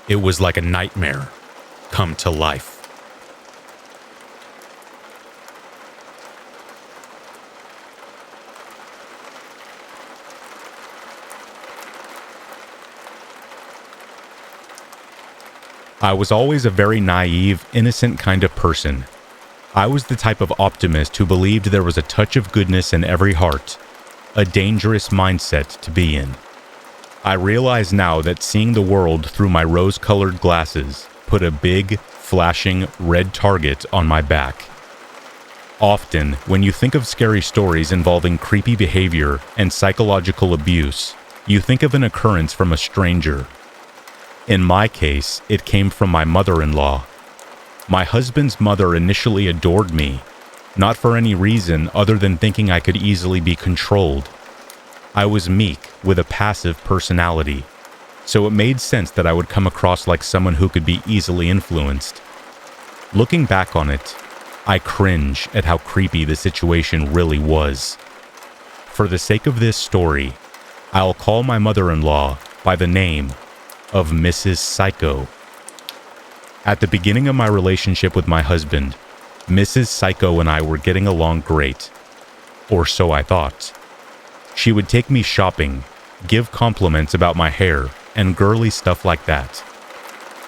it was like a nightmare come to life. I was always a very naive, innocent kind of person. I was the type of optimist who believed there was a touch of goodness in every heart, a dangerous mindset to be in. I realize now that seeing the world through my rose-colored glasses put a big, flashing red target on my back. Often, when you think of scary stories involving creepy behavior and psychological abuse, you think of an occurrence from a stranger. In my case, it came from my mother-in-law. My husband's mother initially adored me, not for any reason other than thinking I could easily be controlled. I was meek with a passive personality, so it made sense that I would come across like someone who could be easily influenced. Looking back on it, I cringe at how creepy the situation really was. For the sake of this story, I'll call my mother-in-law by the name of Mrs. Psycho. At the beginning of my relationship with my husband, Mrs. Psycho and I were getting along great. Or so I thought. She would take me shopping, give compliments about my hair, and girly stuff like that.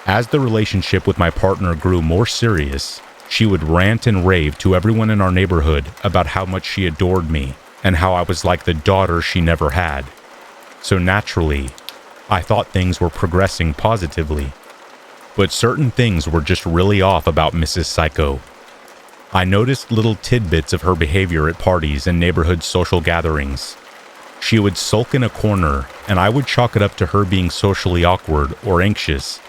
As the relationship with my partner grew more serious, she would rant and rave to everyone in our neighborhood about how much she adored me and how I was like the daughter she never had. So naturally, I thought things were progressing positively. But certain things were just really off about Mrs. Psycho. I noticed little tidbits of her behavior at parties and neighborhood social gatherings. She would sulk in a corner, and I would chalk it up to her being socially awkward or anxious.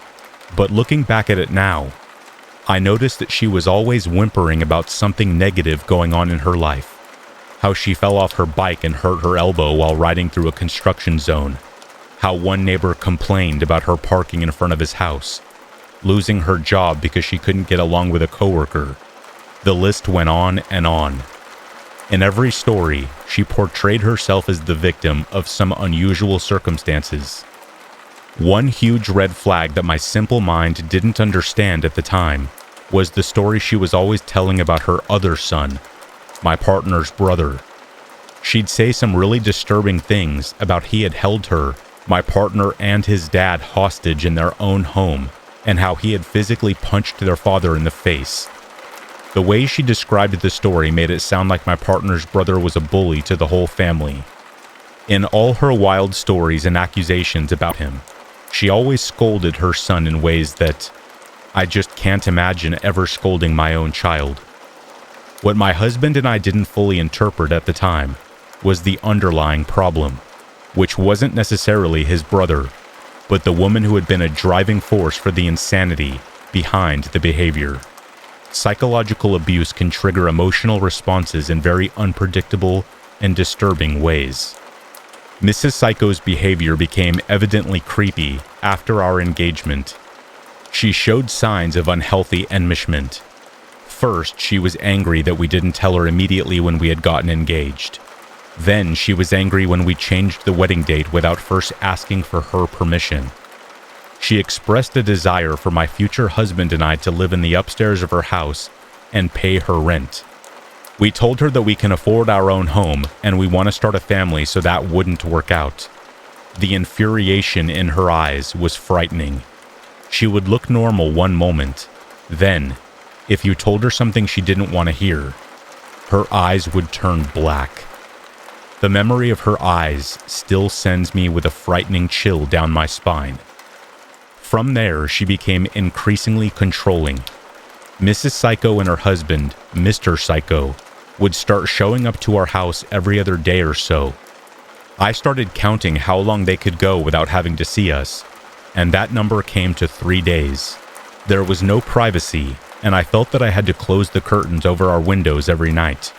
But looking back at it now, I noticed that she was always whimpering about something negative going on in her life. How she fell off her bike and hurt her elbow while riding through a construction zone. How one neighbor complained about her parking in front of his house. Losing her job because she couldn't get along with a coworker. The list went on and on. In every story, she portrayed herself as the victim of some unusual circumstances. One huge red flag that my simple mind didn't understand at the time was the story she was always telling about her other son, my partner's brother. She'd say some really disturbing things about he had held her, my partner, and his dad hostage in their own home, and how he had physically punched their father in the face. The way she described the story made it sound like my partner's brother was a bully to the whole family. In all her wild stories and accusations about him, she always scolded her son in ways that I just can't imagine ever scolding my own child. What my husband and I didn't fully interpret at the time was the underlying problem, which wasn't necessarily his brother, but the woman who had been a driving force for the insanity behind the behavior. Psychological abuse can trigger emotional responses in very unpredictable and disturbing ways. Mrs. Psycho's behavior became evidently creepy after our engagement. She showed signs of unhealthy enmeshment. First, she was angry that we didn't tell her immediately when we had gotten engaged. Then she was angry when we changed the wedding date without first asking for her permission. She expressed a desire for my future husband and I to live in the upstairs of her house and pay her rent. We told her that we can afford our own home and we want to start a family, so that wouldn't work out. The infuriation in her eyes was frightening. She would look normal one moment. Then, if you told her something she didn't want to hear, her eyes would turn black. The memory of her eyes still sends me with a frightening chill down my spine. From there, she became increasingly controlling. Mrs. Psycho and her husband, Mr. Psycho, would start showing up to our house every other day or so. I started counting how long they could go without having to see us, and that number came to 3 days. There was no privacy, and I felt that I had to close the curtains over our windows every night.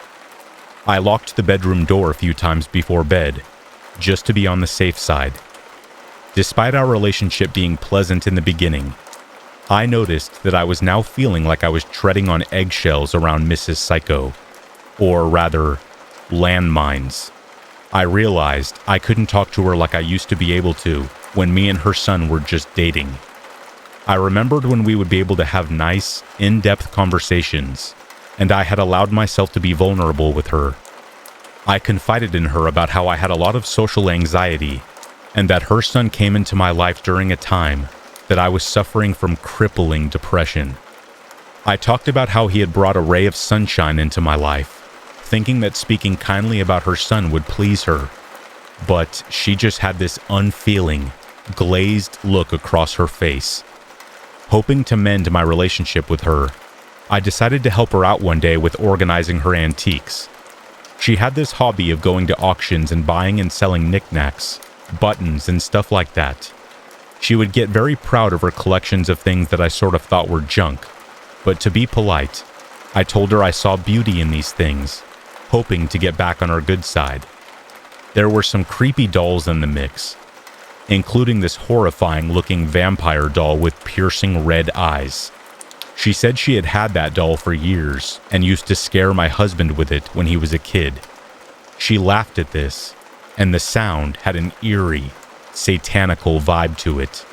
I locked the bedroom door a few times before bed, just to be on the safe side. Despite our relationship being pleasant in the beginning, I noticed that I was now feeling like I was treading on eggshells around Mrs. Psycho, or rather, landmines. I realized I couldn't talk to her like I used to be able to when me and her son were just dating. I remembered when we would be able to have nice, in-depth conversations, and I had allowed myself to be vulnerable with her. I confided in her about how I had a lot of social anxiety, and that her son came into my life during a time that I was suffering from crippling depression. I talked about how he had brought a ray of sunshine into my life, thinking that speaking kindly about her son would please her, but she just had this unfeeling, glazed look across her face. Hoping to mend my relationship with her, I decided to help her out one day with organizing her antiques. She had this hobby of going to auctions and buying and selling knickknacks, buttons, and stuff like that. She would get very proud of her collections of things that I sort of thought were junk, but to be polite, I told her I saw beauty in these things, hoping to get back on her good side. There were some creepy dolls in the mix, including this horrifying-looking vampire doll with piercing red eyes. She said she had had that doll for years and used to scare my husband with it when he was a kid. She laughed at this, and the sound had an eerie, satanical vibe to it.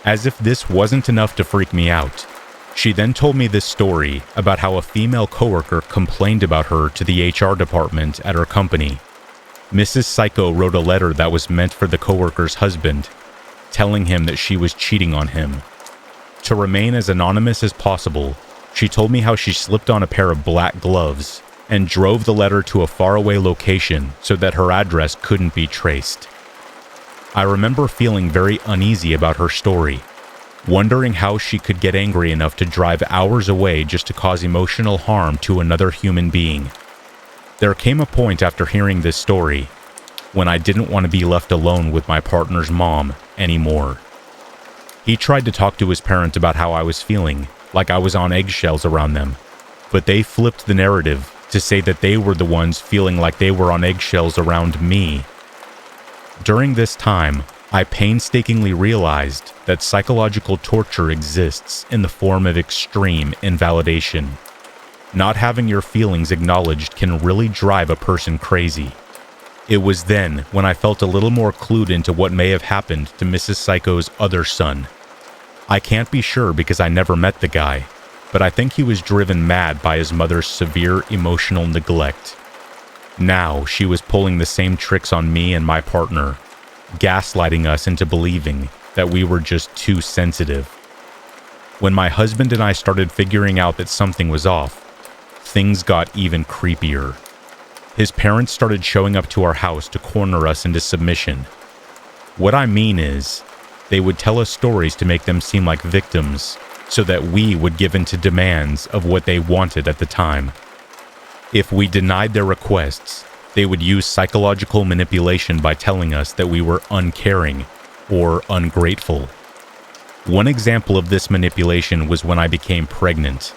As if this wasn't enough to freak me out, she then told me this story about how a female coworker complained about her to the HR department at her company. Mrs. Psycho wrote a letter that was meant for the coworker's husband, telling him that she was cheating on him. To remain as anonymous as possible, she told me how she slipped on a pair of black gloves and drove the letter to a faraway location so that her address couldn't be traced. I remember feeling very uneasy about her story, wondering how she could get angry enough to drive hours away just to cause emotional harm to another human being. There came a point after hearing this story when I didn't want to be left alone with my partner's mom anymore. He tried to talk to his parents about how I was feeling, like I was on eggshells around them, but they flipped the narrative to say that they were the ones feeling like they were on eggshells around me. During this time, I painstakingly realized that psychological torture exists in the form of extreme invalidation. Not having your feelings acknowledged can really drive a person crazy. It was then when I felt a little more clued into what may have happened to Mrs. Psycho's other son. I can't be sure because I never met the guy, but I think he was driven mad by his mother's severe emotional neglect. Now she was pulling the same tricks on me and my partner, gaslighting us into believing that we were just too sensitive. When my husband and I started figuring out that something was off, things got even creepier. His parents started showing up to our house to corner us into submission. What I mean is, they would tell us stories to make them seem like victims, so that we would give in to demands of what they wanted at the time. If we denied their requests, they would use psychological manipulation by telling us that we were uncaring or ungrateful. One example of this manipulation was when I became pregnant.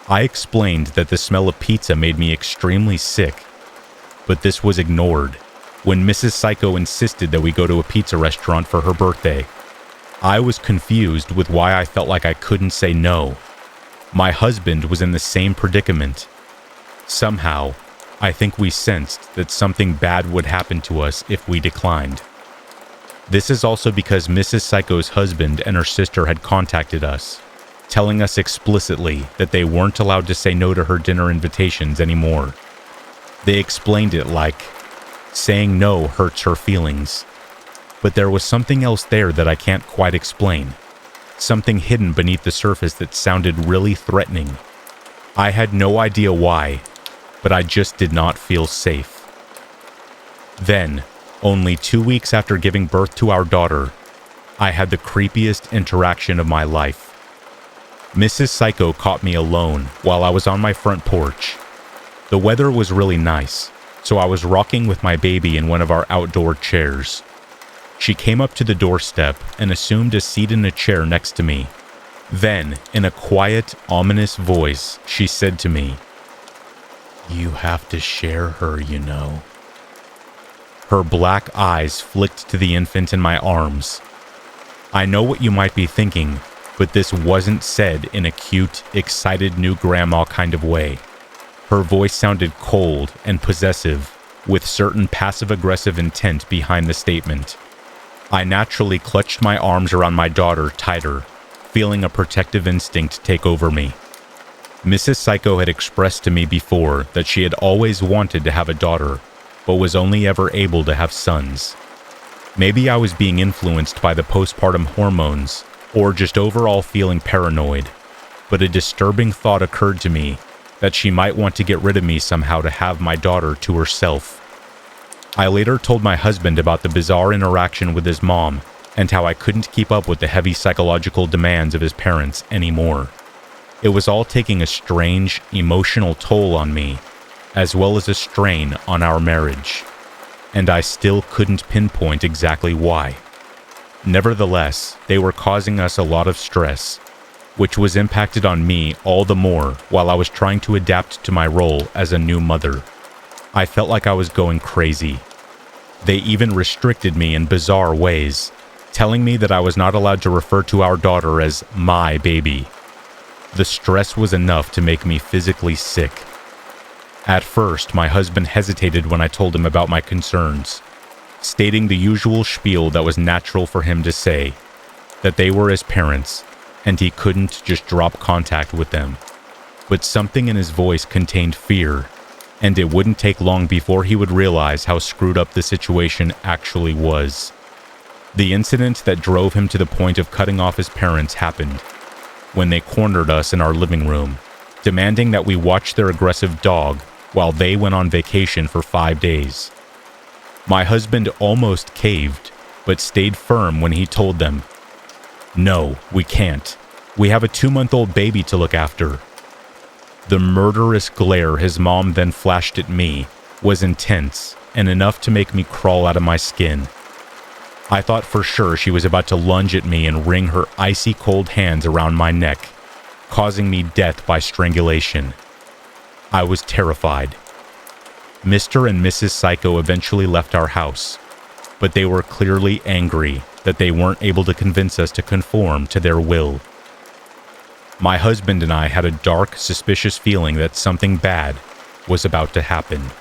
I explained that the smell of pizza made me extremely sick, but this was ignored when Mrs. Psycho insisted that we go to a pizza restaurant for her birthday. I was confused with why I felt like I couldn't say no. My husband was in the same predicament. Somehow, I think we sensed that something bad would happen to us if we declined. This is also because Mrs. Psycho's husband and her sister had contacted us. telling us explicitly that they weren't allowed to say no to her dinner invitations anymore. They explained it like, saying no hurts her feelings. But there was something else there that I can't quite explain. Something hidden beneath the surface that sounded really threatening. I had no idea why, but I just did not feel safe. Then, only 2 weeks after giving birth to our daughter, I had the creepiest interaction of my life. Mrs. Psycho caught me alone while I was on my front porch. The weather was really nice, so I was rocking with my baby in one of our outdoor chairs. She came up to the doorstep and assumed a seat in a chair next to me. Then, in a quiet, ominous voice, she said to me, "You have to share her, you know." Her black eyes flicked to the infant in my arms. I know what you might be thinking, but this wasn't said in a cute, excited new grandma kind of way. Her voice sounded cold and possessive, with certain passive-aggressive intent behind the statement. I naturally clutched my arms around my daughter tighter, feeling a protective instinct take over me. Mrs. Psycho had expressed to me before that she had always wanted to have a daughter, but was only ever able to have sons. Maybe I was being influenced by the postpartum hormones, or just overall feeling paranoid, but a disturbing thought occurred to me that she might want to get rid of me somehow to have my daughter to herself. I later told my husband about the bizarre interaction with his mom and how I couldn't keep up with the heavy psychological demands of his parents anymore. It was all taking a strange, emotional toll on me, as well as a strain on our marriage, and I still couldn't pinpoint exactly why. Nevertheless, they were causing us a lot of stress, which was impacted on me all the more while I was trying to adapt to my role as a new mother. I felt like I was going crazy. They even restricted me in bizarre ways, telling me that I was not allowed to refer to our daughter as my baby. The stress was enough to make me physically sick. At first, my husband hesitated when I told him about my concerns, stating the usual spiel that was natural for him to say, that they were his parents, and he couldn't just drop contact with them. But something in his voice contained fear, and it wouldn't take long before he would realize how screwed up the situation actually was. The incident that drove him to the point of cutting off his parents happened when they cornered us in our living room, demanding that we watch their aggressive dog while they went on vacation for 5 days. My husband almost caved, but stayed firm when he told them, "No, we can't. We have a 2-month-old baby to look after." The murderous glare his mom then flashed at me was intense and enough to make me crawl out of my skin. I thought for sure she was about to lunge at me and wring her icy cold hands around my neck, causing me death by strangulation. I was terrified. Mr. and Mrs. Psycho eventually left our house, but they were clearly angry that they weren't able to convince us to conform to their will. My husband and I had a dark, suspicious feeling that something bad was about to happen.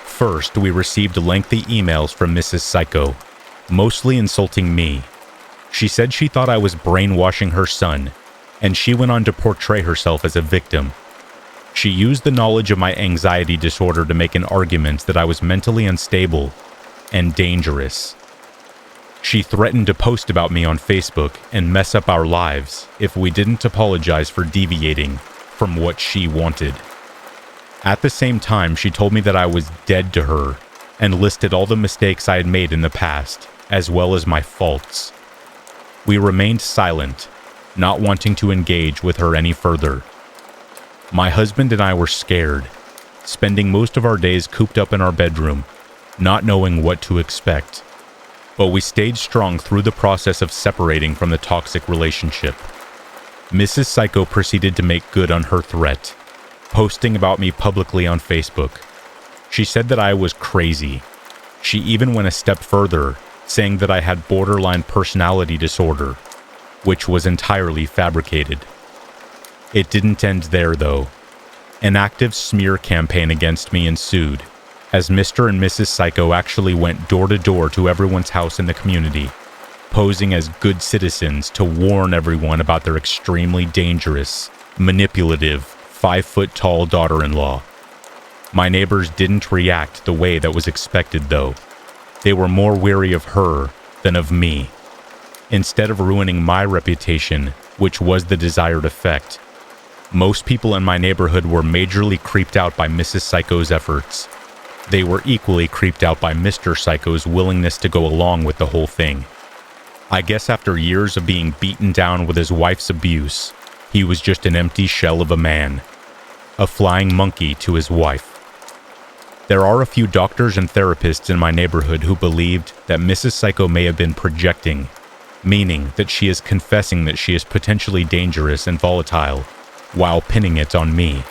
First, we received lengthy emails from Mrs. Psycho, mostly insulting me. She said she thought I was brainwashing her son, and she went on to portray herself as a victim. She used the knowledge of my anxiety disorder to make an argument that I was mentally unstable and dangerous. She threatened to post about me on Facebook and mess up our lives if we didn't apologize for deviating from what she wanted. At the same time, she told me that I was dead to her and listed all the mistakes I had made in the past, as well as my faults. We remained silent, not wanting to engage with her any further. My husband and I were scared, spending most of our days cooped up in our bedroom, not knowing what to expect. But we stayed strong through the process of separating from the toxic relationship. Mrs. Psycho proceeded to make good on her threat, posting about me publicly on Facebook. She said that I was crazy. She even went a step further, saying that I had borderline personality disorder, which was entirely fabricated. It didn't end there, though. An active smear campaign against me ensued, as Mr. and Mrs. Psycho actually went door to door to everyone's house in the community, posing as good citizens to warn everyone about their extremely dangerous, manipulative, 5-foot-tall daughter-in-law. My neighbors didn't react the way that was expected, though. They were more wary of her than of me. Instead of ruining my reputation, which was the desired effect, most people in my neighborhood were majorly creeped out by Mrs. Psycho's efforts. They were equally creeped out by Mr. Psycho's willingness to go along with the whole thing. I guess after years of being beaten down with his wife's abuse, he was just an empty shell of a man. A flying monkey to his wife. There are a few doctors and therapists in my neighborhood who believed that Mrs. Psycho may have been projecting, meaning that she is confessing that she is potentially dangerous and volatile, while pinning it on me.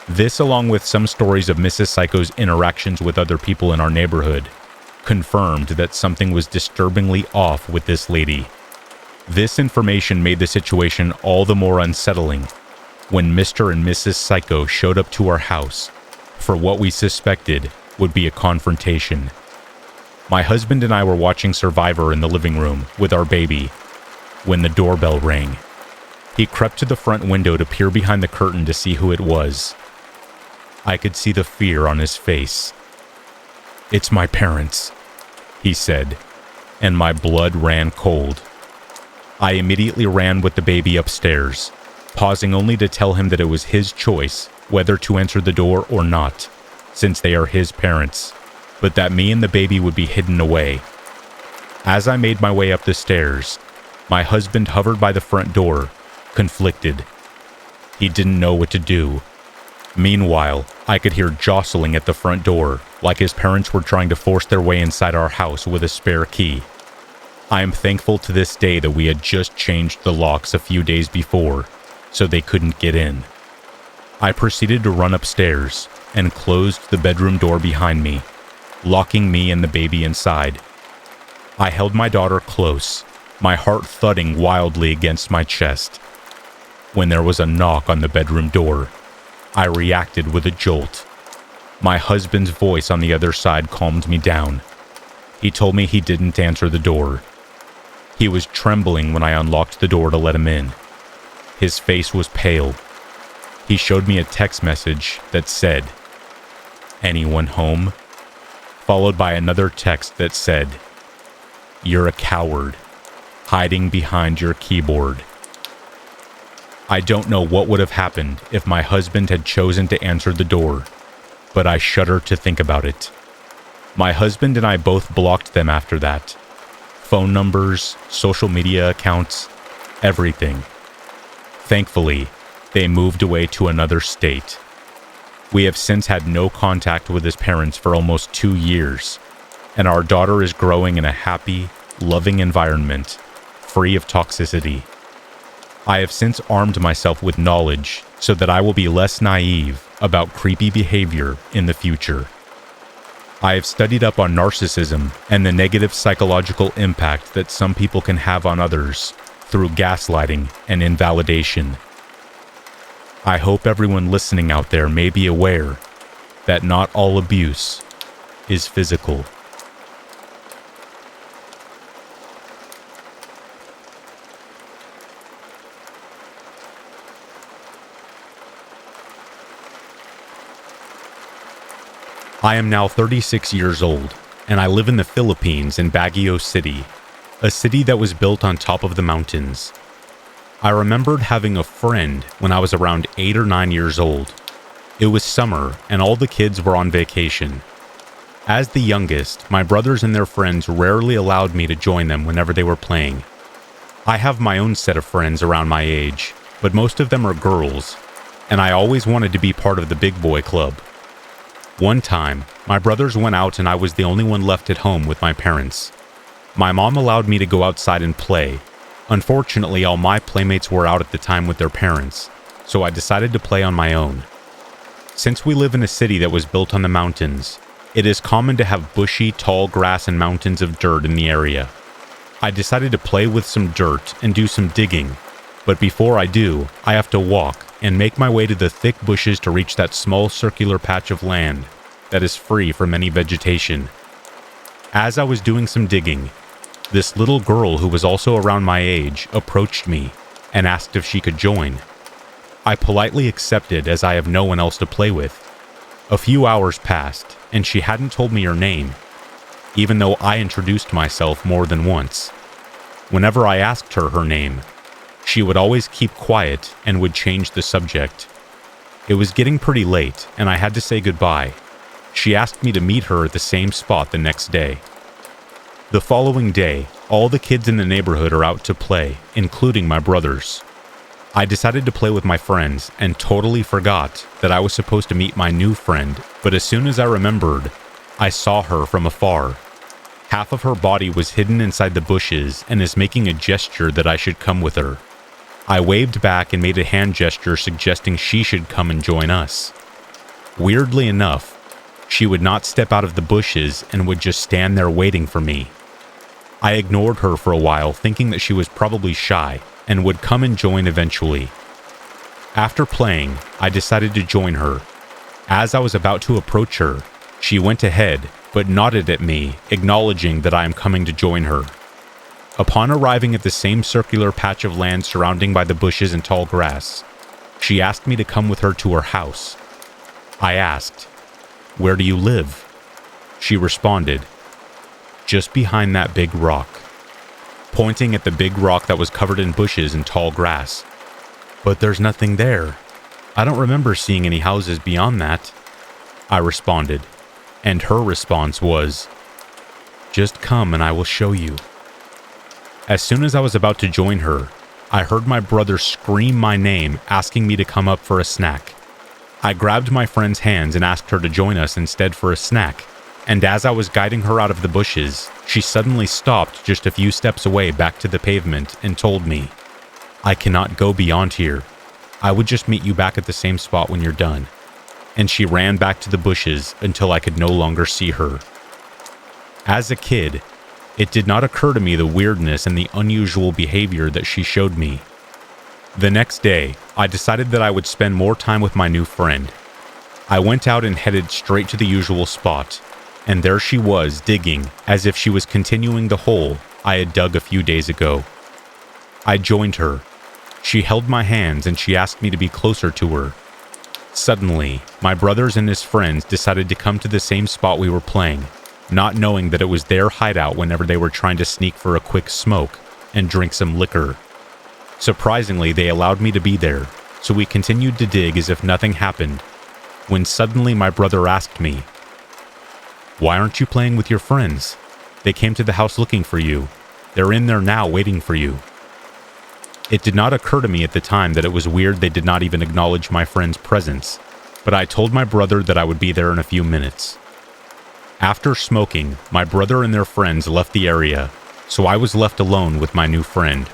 This, along with some stories of Mrs. Psycho's interactions with other people in our neighborhood, confirmed that something was disturbingly off with this lady. This information made the situation all the more unsettling when Mr. and Mrs. Psycho showed up to our house for what we suspected would be a confrontation. My husband and I were watching Survivor in the living room with our baby when the doorbell rang. He crept to the front window to peer behind the curtain to see who it was. I could see the fear on his face. "It's my parents," he said, and my blood ran cold. I immediately ran with the baby upstairs, pausing only to tell him that it was his choice whether to answer the door or not, since they are his parents, but that me and the baby would be hidden away. As I made my way up the stairs, my husband hovered by the front door, conflicted. He didn't know what to do. Meanwhile, I could hear jostling at the front door, like his parents were trying to force their way inside our house with a spare key. I am thankful to this day that we had just changed the locks a few days before, so they couldn't get in. I proceeded to run upstairs and closed the bedroom door behind me, locking me and the baby inside. I held my daughter close, my heart thudding wildly against my chest. When there was a knock on the bedroom door, I reacted with a jolt. My husband's voice on the other side calmed me down. He told me he didn't answer the door. He was trembling when I unlocked the door to let him in. His face was pale. He showed me a text message that said, "Anyone home?" Followed by another text that said, "You're a coward, hiding behind your keyboard." I don't know what would have happened if my husband had chosen to answer the door, but I shudder to think about it. My husband and I both blocked them after that. Phone numbers, social media accounts, everything. Thankfully, they moved away to another state. We have since had no contact with his parents for almost 2 years, and our daughter is growing in a happy, loving environment, free of toxicity. I have since armed myself with knowledge so that I will be less naive about creepy behavior in the future. I have studied up on narcissism and the negative psychological impact that some people can have on others through gaslighting and invalidation. I hope everyone listening out there may be aware that not all abuse is physical. I am now 36 years old, and I live in the Philippines in Baguio City, a city that was built on top of the mountains. I remembered having a friend when I was around 8 or 9 years old. It was summer, and all the kids were on vacation. As the youngest, my brothers and their friends rarely allowed me to join them whenever they were playing. I have my own set of friends around my age, but most of them are girls, and I always wanted to be part of the big boy club. One time, my brothers went out and I was the only one left at home with my parents. My mom allowed me to go outside and play. Unfortunately, all my playmates were out at the time with their parents, so I decided to play on my own. Since we live in a city that was built on the mountains, it is common to have bushy, tall grass and mountains of dirt in the area. I decided to play with some dirt and do some digging, but before I do, I have to walk and make my way to the thick bushes to reach that small circular patch of land that is free from any vegetation. As I was doing some digging, This little girl, who was also around my age, approached me and asked if she could join. I politely accepted, as I have no one else to play with. A few hours passed, and she hadn't told me her name, even though I introduced myself more than once. Whenever I asked her name, she would always keep quiet and would change the subject. It was getting pretty late, and I had to say goodbye. She asked me to meet her at the same spot the next day. The following day, all the kids in the neighborhood are out to play, including my brothers. I decided to play with my friends and totally forgot that I was supposed to meet my new friend, but as soon as I remembered, I saw her from afar. Half of her body was hidden inside the bushes and is making a gesture that I should come with her. I waved back and made a hand gesture suggesting she should come and join us. Weirdly enough, she would not step out of the bushes and would just stand there waiting for me. I ignored her for a while, thinking that she was probably shy and would come and join eventually. After playing, I decided to join her. As I was about to approach her, she went ahead but nodded at me, acknowledging that I am coming to join her. Upon arriving at the same circular patch of land surrounding by the bushes and tall grass, she asked me to come with her to her house. I asked, "Where do you live?" She responded, "Just behind that big rock," pointing at the big rock that was covered in bushes and tall grass. "But there's nothing there. I don't remember seeing any houses beyond that," I responded, and her response was, "Just come and I will show you." As soon as I was about to join her, I heard my brother scream my name, asking me to come up for a snack. I grabbed my friend's hands and asked her to join us instead for a snack, and as I was guiding her out of the bushes, she suddenly stopped just a few steps away back to the pavement and told me, "I cannot go beyond here. I would just meet you back at the same spot when you're done." And she ran back to the bushes until I could no longer see her. As a kid, it did not occur to me the weirdness and the unusual behavior that she showed me. The next day, I decided that I would spend more time with my new friend. I went out and headed straight to the usual spot, and there she was digging as if she was continuing the hole I had dug a few days ago. I joined her. She held my hands and she asked me to be closer to her. Suddenly, my brothers and his friends decided to come to the same spot we were playing, not knowing that it was their hideout whenever they were trying to sneak for a quick smoke and drink some liquor. Surprisingly, they allowed me to be there, so we continued to dig as if nothing happened, when suddenly my brother asked me, "Why aren't you playing with your friends? They came to the house looking for you. They're in there now waiting for you." It did not occur to me at the time that it was weird they did not even acknowledge my friend's presence, but I told my brother that I would be there in a few minutes. After smoking, my brother and their friends left the area, so I was left alone with my new friend.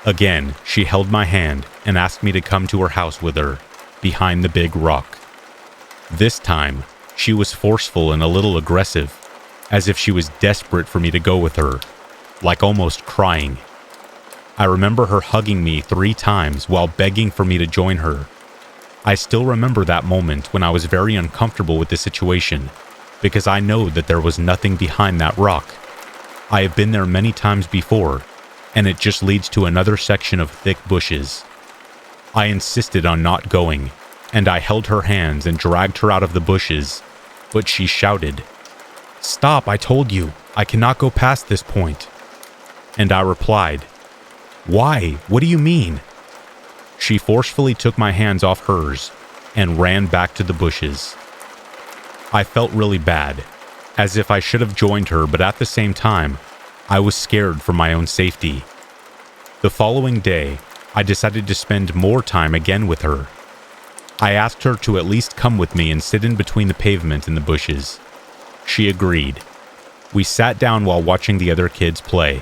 Again, she held my hand and asked me to come to her house with her, behind the big rock. This time, she was forceful and a little aggressive, as if she was desperate for me to go with her, like almost crying. I remember her hugging me 3 times while begging for me to join her. I still remember that moment when I was very uncomfortable with the situation, because I know that there was nothing behind that rock. I have been there many times before, and it just leads to another section of thick bushes. I insisted on not going, and I held her hands and dragged her out of the bushes, but she shouted, "Stop, I told you, I cannot go past this point." And I replied, "Why? What do you mean?" She forcefully took my hands off hers and ran back to the bushes. I felt really bad, as if I should have joined her, but at the same time, I was scared for my own safety. The following day, I decided to spend more time again with her. I asked her to at least come with me and sit in between the pavement and the bushes. She agreed. We sat down while watching the other kids play.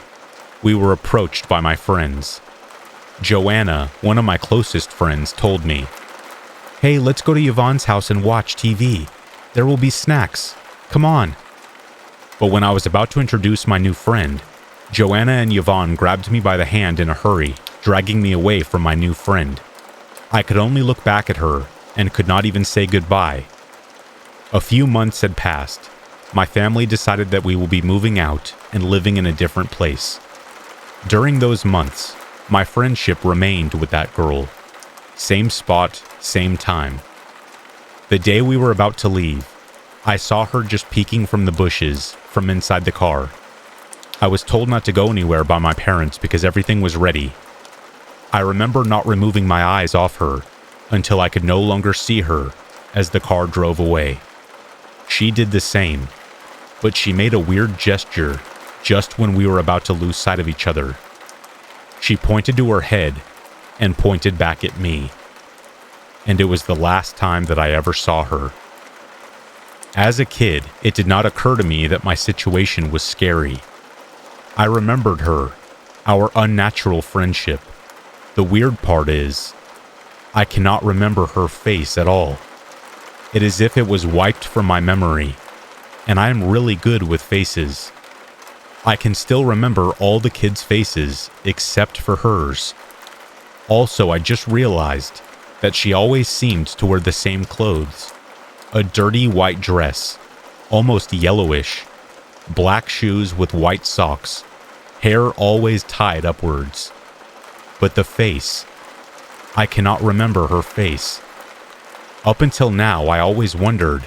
We were approached by my friends. Joanna, one of my closest friends, told me, "Hey, let's go to Yvonne's house and watch TV. There will be snacks. Come on." But when I was about to introduce my new friend, Joanna and Yvonne grabbed me by the hand in a hurry, dragging me away from my new friend. I could only look back at her and could not even say goodbye. A few months had passed, my family decided that we will be moving out and living in a different place. During those months, my friendship remained with that girl. Same spot, same time. The day we were about to leave, I saw her just peeking from the bushes from inside the car. I was told not to go anywhere by my parents because everything was ready. I remember not removing my eyes off her until I could no longer see her as the car drove away. She did the same, but she made a weird gesture just when we were about to lose sight of each other. She pointed to her head and pointed back at me, and it was the last time that I ever saw her. As a kid, it did not occur to me that my situation was scary. I remembered her, our unnatural friendship. The weird part is, I cannot remember her face at all. It is as if it was wiped from my memory, and I am really good with faces. I can still remember all the kids' faces except for hers. Also, I just realized that she always seemed to wear the same clothes. A dirty white dress, almost yellowish, black shoes with white socks, hair always tied upwards. But the face, I cannot remember her face. Up until now, I always wondered,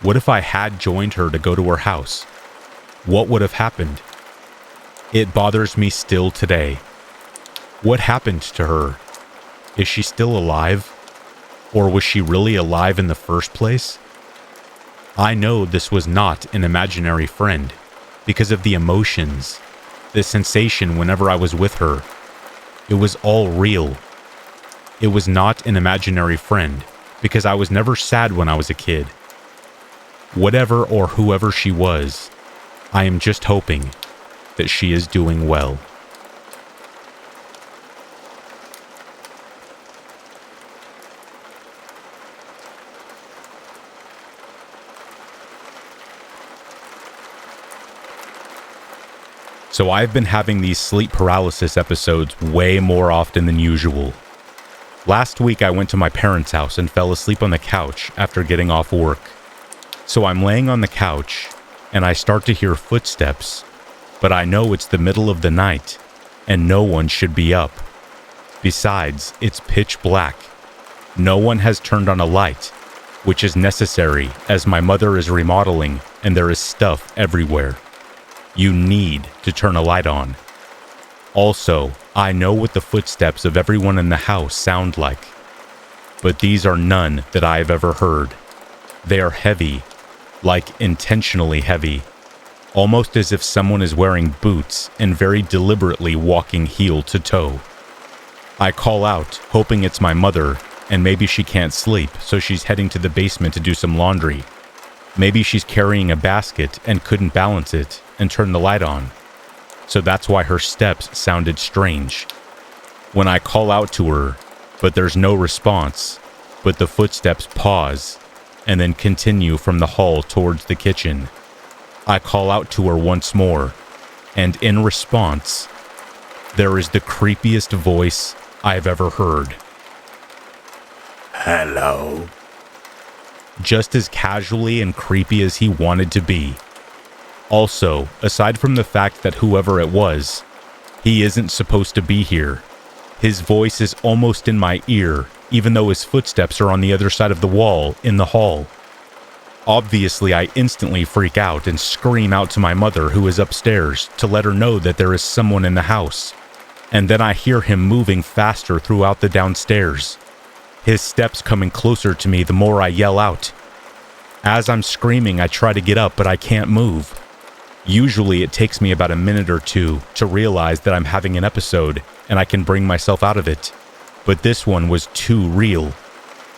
what if I had joined her to go to her house? What would have happened? It bothers me still today. What happened to her? Is she still alive? Or was she really alive in the first place? I know this was not an imaginary friend because of the emotions, the sensation whenever I was with her. It was all real. It was not an imaginary friend because I was never sad when I was a kid. Whatever or whoever she was, I am just hoping that she is doing well. So I've been having these sleep paralysis episodes way more often than usual. Last week I went to my parents' house and fell asleep on the couch after getting off work. So I'm laying on the couch and I start to hear footsteps, but I know it's the middle of the night and no one should be up. Besides, it's pitch black. No one has turned on a light, which is necessary as my mother is remodeling and there is stuff everywhere. You need to turn a light on. Also, I know what the footsteps of everyone in the house sound like, but these are none that I have ever heard. They are heavy, like intentionally heavy, almost as if someone is wearing boots and very deliberately walking heel to toe. I call out, hoping it's my mother, and maybe she can't sleep, so she's heading to the basement to do some laundry. Maybe she's carrying a basket and couldn't balance it and turn the light on. So that's why her steps sounded strange. When I call out to her, but there's no response, but the footsteps pause and then continue from the hall towards the kitchen. I call out to her once more, and in response, there is the creepiest voice I've ever heard.
Hello?
Just as casually and creepy as he wanted to be. Also, aside from the fact that whoever it was, he isn't supposed to be here. His voice is almost in my ear, even though his footsteps are on the other side of the wall in the hall. Obviously, I instantly freak out and scream out to my mother, who is upstairs, to let her know that there is someone in the house. And then I hear him moving faster throughout the downstairs. His steps coming closer to me the more I yell out. As I'm screaming, I try to get up, but I can't move. Usually it takes me about a minute or two to realize that I'm having an episode and I can bring myself out of it. But this one was too real.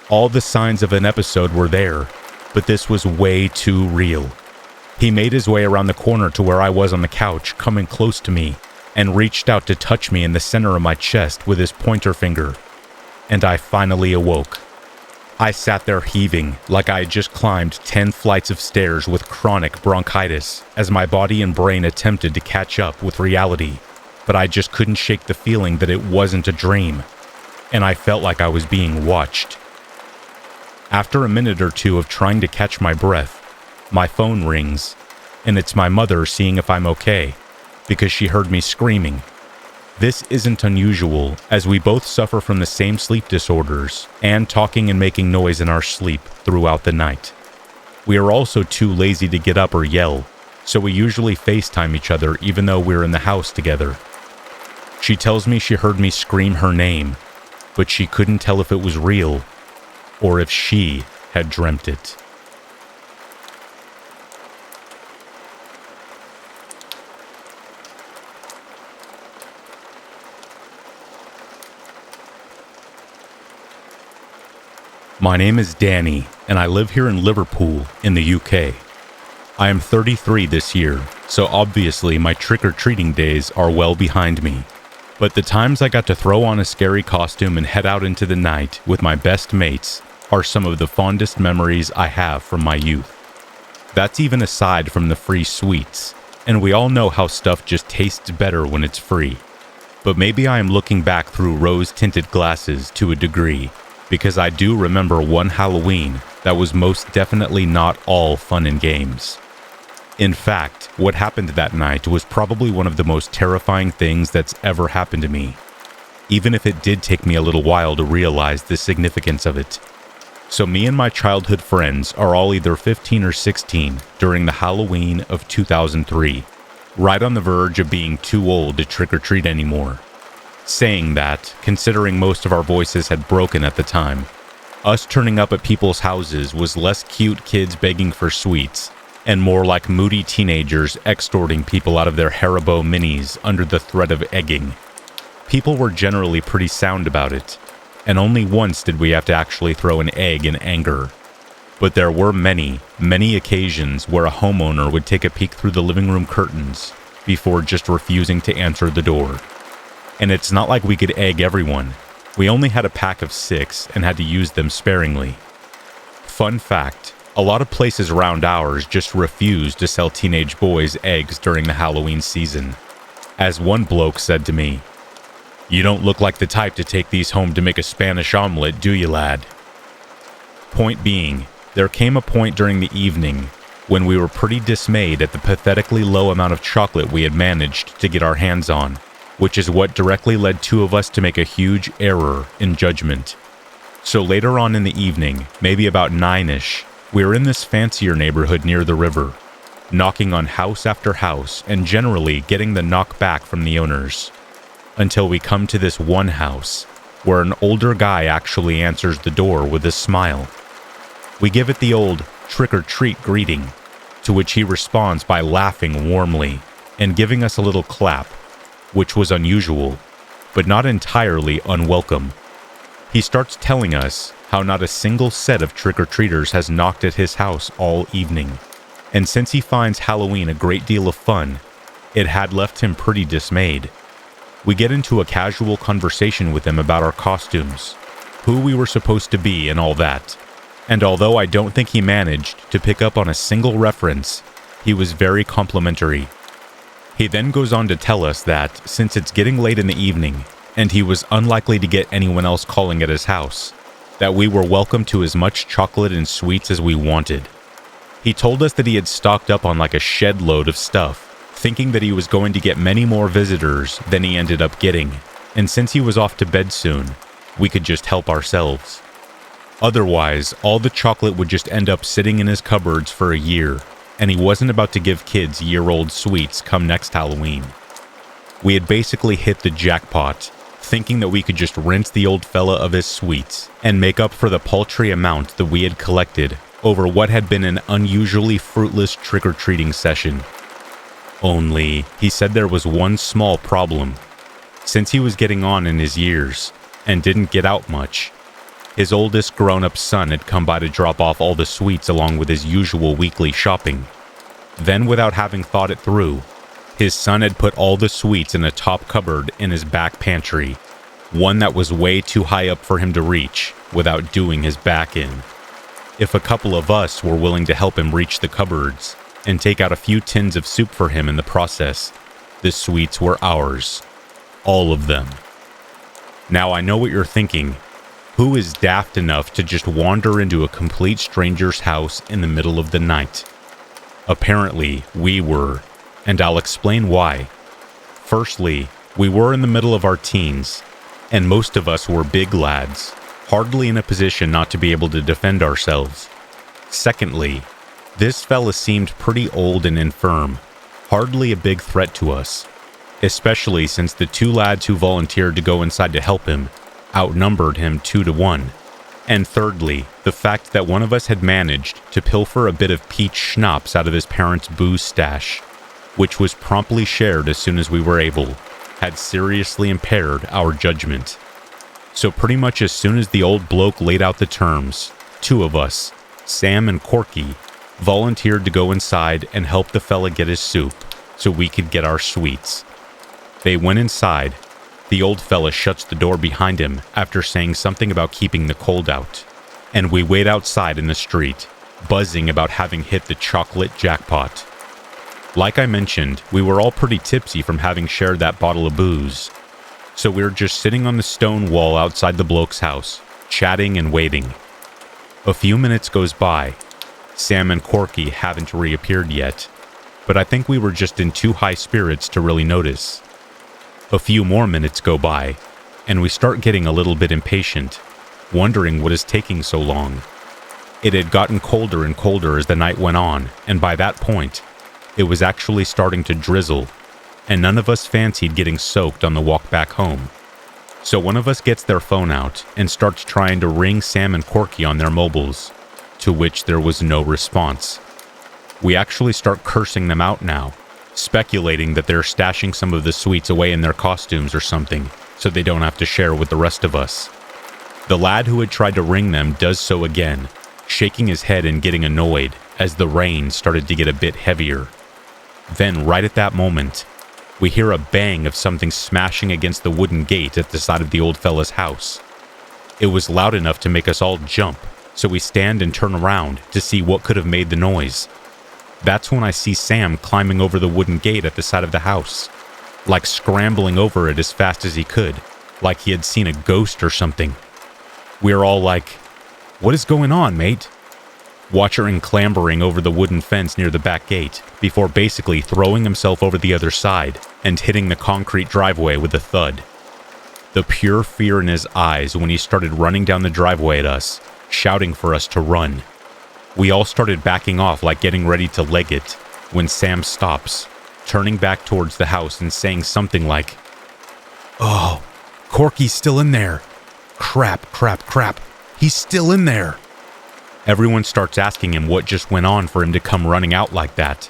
All the signs of an episode were there, but this was way too real. He made his way around the corner to where I was on the couch, coming close to me, and reached out to touch me in the center of my chest with his pointer finger. And I finally awoke. I sat there heaving like I had just climbed 10 flights of stairs with chronic bronchitis as my body and brain attempted to catch up with reality, but I just couldn't shake the feeling that it wasn't a dream, and I felt like I was being watched. After a minute or two of trying to catch my breath, My phone rings, and it's my mother seeing if I'm okay, because she heard me screaming. This isn't unusual, as we both suffer from the same sleep disorders and talking and making noise in our sleep throughout the night. We are also too lazy to get up or yell, so we usually FaceTime each other even though we're in the house together. She tells me she heard me scream her name, but she couldn't tell if it was real or if she had dreamt it. My name is Danny, and I live here in Liverpool, in the UK. I am 33 this year, so obviously my trick-or-treating days are well behind me. But the times I got to throw on a scary costume and head out into the night with my best mates are some of the fondest memories I have from my youth. That's even aside from the free sweets, and we all know how stuff just tastes better when it's free. But maybe I am looking back through rose-tinted glasses to a degree, because I do remember one Halloween that was most definitely not all fun and games. In fact, what happened that night was probably one of the most terrifying things that's ever happened to me, even if it did take me a little while to realize the significance of it. So me and my childhood friends are all either 15 or 16 during the Halloween of 2003, right on the verge of being too old to trick-or-treat anymore. Saying that, considering most of our voices had broken at the time, us turning up at people's houses was less cute kids begging for sweets and more like moody teenagers extorting people out of their Haribo minis under the threat of egging. People were generally pretty sound about it, and only once did we have to actually throw an egg in anger. But there were many, many occasions where a homeowner would take a peek through the living room curtains before just refusing to answer the door. And it's not like we could egg everyone. We only had a pack of 6 and had to use them sparingly. Fun fact, a lot of places around ours just refused to sell teenage boys eggs during the Halloween season. As one bloke said to me, "You don't look like the type to take these home to make a Spanish omelet, do you, lad?" Point being, there came a point during the evening when we were pretty dismayed at the pathetically low amount of chocolate we had managed to get our hands on, which is what directly led 2 of us to make a huge error in judgment. So later on in the evening, maybe about 9-ish, we were in this fancier neighborhood near the river, knocking on house after house and generally getting the knock back from the owners, until we come to this one house, where an older guy actually answers the door with a smile. We give it the old trick-or-treat greeting, to which he responds by laughing warmly and giving us a little clap, which was unusual, but not entirely unwelcome. He starts telling us how not a single set of trick-or-treaters has knocked at his house all evening, and since he finds Halloween a great deal of fun, it had left him pretty dismayed. We get into a casual conversation with him about our costumes, who we were supposed to be and all that, and although I don't think he managed to pick up on a single reference, he was very complimentary. He then goes on to tell us that, since it's getting late in the evening, and he was unlikely to get anyone else calling at his house, that we were welcome to as much chocolate and sweets as we wanted. He told us that he had stocked up on like a shed load of stuff, thinking that he was going to get many more visitors than he ended up getting, and since he was off to bed soon, we could just help ourselves. Otherwise, all the chocolate would just end up sitting in his cupboards for a year, and he wasn't about to give kids year-old sweets come next Halloween. We had basically hit the jackpot, thinking that we could just rinse the old fella of his sweets and make up for the paltry amount that we had collected over what had been an unusually fruitless trick-or-treating session. Only, he said there was one small problem. Since he was getting on in his years and didn't get out much, his oldest grown-up son had come by to drop off all the sweets along with his usual weekly shopping. Then, without having thought it through, his son had put all the sweets in a top cupboard in his back pantry, one that was way too high up for him to reach without doing his back in. If a couple of us were willing to help him reach the cupboards and take out a few tins of soup for him in the process, the sweets were ours. All of them. Now I know what you're thinking. Who is daft enough to just wander into a complete stranger's house in the middle of the night? Apparently, we were, and I'll explain why. Firstly, we were in the middle of our teens, and most of us were big lads, hardly in a position not to be able to defend ourselves. Secondly, this fella seemed pretty old and infirm, hardly a big threat to us, especially since the two lads who volunteered to go inside to help him outnumbered him 2-1. And thirdly, the fact that one of us had managed to pilfer a bit of peach schnapps out of his parents' booze stash, which was promptly shared as soon as we were able, had seriously impaired our judgment. So pretty much as soon as the old bloke laid out the terms, two of us, Sam and Corky, volunteered to go inside and help the fella get his soup so we could get our sweets. They went inside. The old fella shuts the door behind him after saying something about keeping the cold out, and we wait outside in the street, buzzing about having hit the chocolate jackpot. Like I mentioned, we were all pretty tipsy from having shared that bottle of booze, so we were just sitting on the stone wall outside the bloke's house, chatting and waiting. A few minutes goes by. Sam and Corky haven't reappeared yet, but I think we were just in too high spirits to really notice. A few more minutes go by, and we start getting a little bit impatient, wondering what is taking so long. It had gotten colder and colder as the night went on, and by that point, it was actually starting to drizzle, and none of us fancied getting soaked on the walk back home. So one of us gets their phone out and starts trying to ring Sam and Corky on their mobiles, to which there was no response. We actually start cursing them out now, speculating that they're stashing some of the sweets away in their costumes or something, so they don't have to share with the rest of us. The lad who had tried to ring them does so again, shaking his head and getting annoyed as the rain started to get a bit heavier. Then, right at that moment, we hear a bang of something smashing against the wooden gate at the side of the old fella's house. It was loud enough to make us all jump, so we stand and turn around to see what could have made the noise. That's when I see Sam climbing over the wooden gate at the side of the house, like scrambling over it as fast as he could, like he had seen a ghost or something. We're all like, "What is going on, mate?" Watching him clambering over the wooden fence near the back gate, before basically throwing himself over the other side and hitting the concrete driveway with a thud. The pure fear in his eyes when he started running down the driveway at us, shouting for us to run. We all started backing off like getting ready to leg it, when Sam stops, turning back towards the house and saying something like, "Oh, Corky's still in there. Crap, he's still in there." Everyone starts asking him what just went on for him to come running out like that,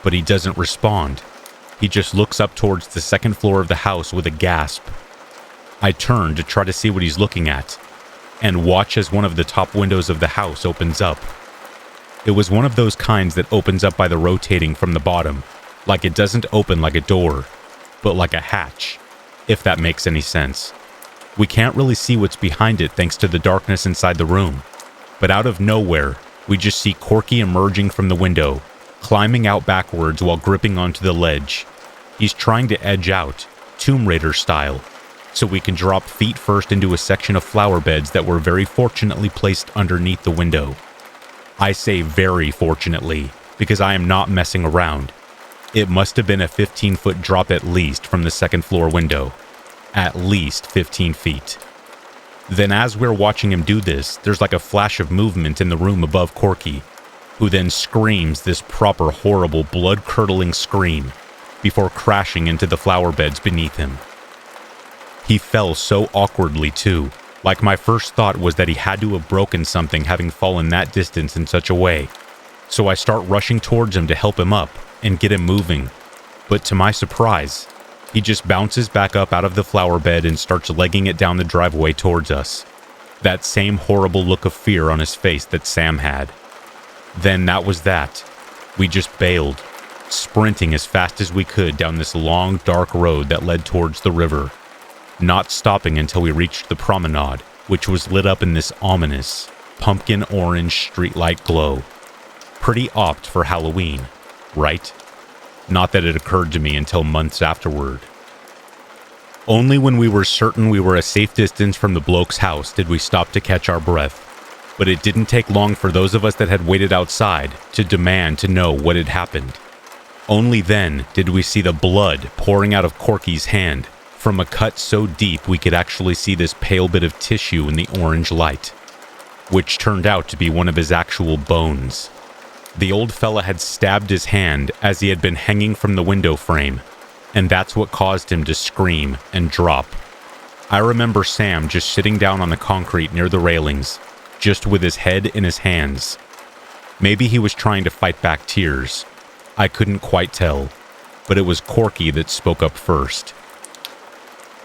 but he doesn't respond. He just looks up towards the second floor of the house with a gasp. I turn to try to see what he's looking at, and watch as one of the top windows of the house opens up. It was one of those kinds that opens up by the rotating from the bottom, like it doesn't open like a door, but like a hatch, if that makes any sense. We can't really see what's behind it thanks to the darkness inside the room, but out of nowhere, we just see Corky emerging from the window, climbing out backwards while gripping onto the ledge. He's trying to edge out, Tomb Raider style, so we can drop feet first into a section of flower beds that were very fortunately placed underneath the window. I say very fortunately, because I am not messing around. It must have been a 15-foot drop at least from the second floor window. At least 15 feet. Then as we're watching him do this, there's like a flash of movement in the room above Corky, who then screams this proper horrible blood-curdling scream before crashing into the flower beds beneath him. He fell so awkwardly too, like my first thought was that he had to have broken something having fallen that distance in such a way. So I start rushing towards him to help him up and get him moving, but to my surprise, he just bounces back up out of the flower bed and starts legging it down the driveway towards us. That same horrible look of fear on his face that Sam had. Then that was that. We just bailed, sprinting as fast as we could down this long, dark road that led towards the river, not stopping until we reached the promenade, which was lit up in this ominous, pumpkin orange streetlight glow. Pretty apt for Halloween, right? Not that it occurred to me until months afterward. Only when we were certain we were a safe distance from the bloke's house did we stop to catch our breath. But it didn't take long for those of us that had waited outside to demand to know what had happened. Only then did we see the blood pouring out of Corky's hand from a cut so deep we could actually see this pale bit of tissue in the orange light, which turned out to be one of his actual bones. The old fella had stabbed his hand as he had been hanging from the window frame, and that's what caused him to scream and drop. I remember Sam just sitting down on the concrete near the railings, just with his head in his hands. Maybe he was trying to fight back tears. I couldn't quite tell, but it was Corky that spoke up first.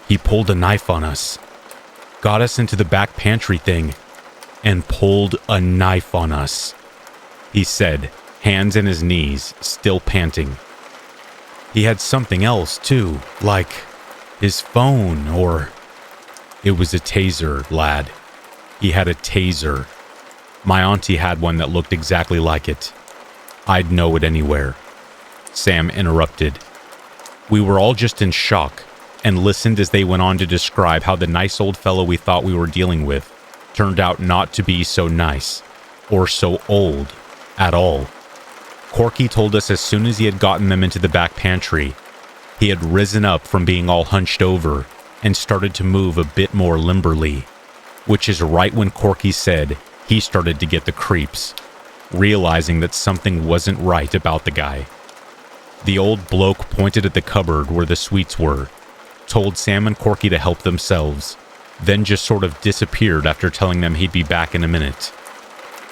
"He pulled a knife on us, got us into the back pantry thing, and pulled a knife on us," he said, hands in his knees, still panting. "He had something else, too, like his phone or..." "It was a taser, lad. He had a taser. My auntie had one that looked exactly like it. I'd know it anywhere," Sam interrupted. We were all just in shock and listened as they went on to describe how the nice old fellow we thought we were dealing with turned out not to be so nice, or so old, at all. Corky told us as soon as he had gotten them into the back pantry, he had risen up from being all hunched over and started to move a bit more limberly, which is right when Corky said he started to get the creeps, realizing that something wasn't right about the guy. The old bloke pointed at the cupboard where the sweets were, told Sam and Corky to help themselves, then just sort of disappeared after telling them he'd be back in a minute.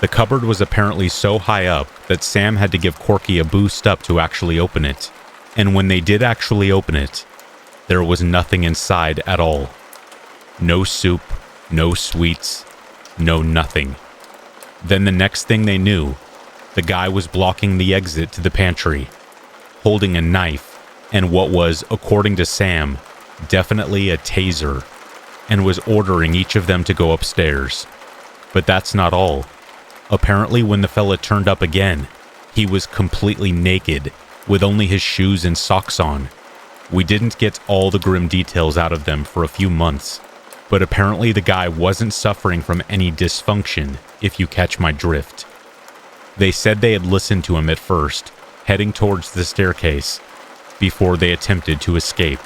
The cupboard was apparently so high up that Sam had to give Corky a boost up to actually open it, and when they did actually open it, there was nothing inside at all. No soup, no sweets, no nothing. Then the next thing they knew, the guy was blocking the exit to the pantry, holding a knife and what was, according to Sam, definitely a taser, and was ordering each of them to go upstairs. But that's not all. Apparently when the fella turned up again, he was completely naked, with only his shoes and socks on. We didn't get all the grim details out of them for a few months, but apparently the guy wasn't suffering from any dysfunction, if you catch my drift. They said they had listened to him at first, heading towards the staircase, before they attempted to escape,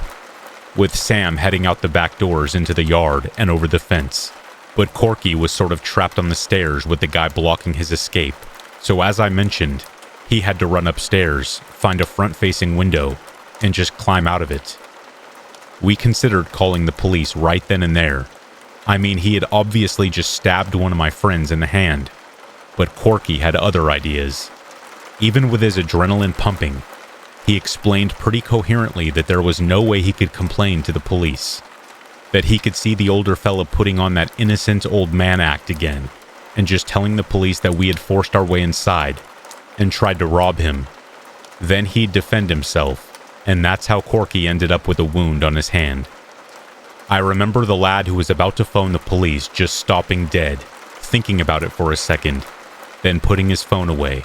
with Sam heading out the back doors into the yard and over the fence. But Corky was sort of trapped on the stairs with the guy blocking his escape, so as I mentioned, he had to run upstairs, find a front-facing window, and just climb out of it. We considered calling the police right then and there. I mean, he had obviously just stabbed one of my friends in the hand, but Corky had other ideas. Even with his adrenaline pumping, he explained pretty coherently that there was no way he could complain to the police, that he could see the older fella putting on that innocent old man act again, and just telling the police that we had forced our way inside and tried to rob him. Then he'd defend himself, and that's how Corky ended up with a wound on his hand. I remember the lad who was about to phone the police just stopping dead, thinking about it for a second, then putting his phone away.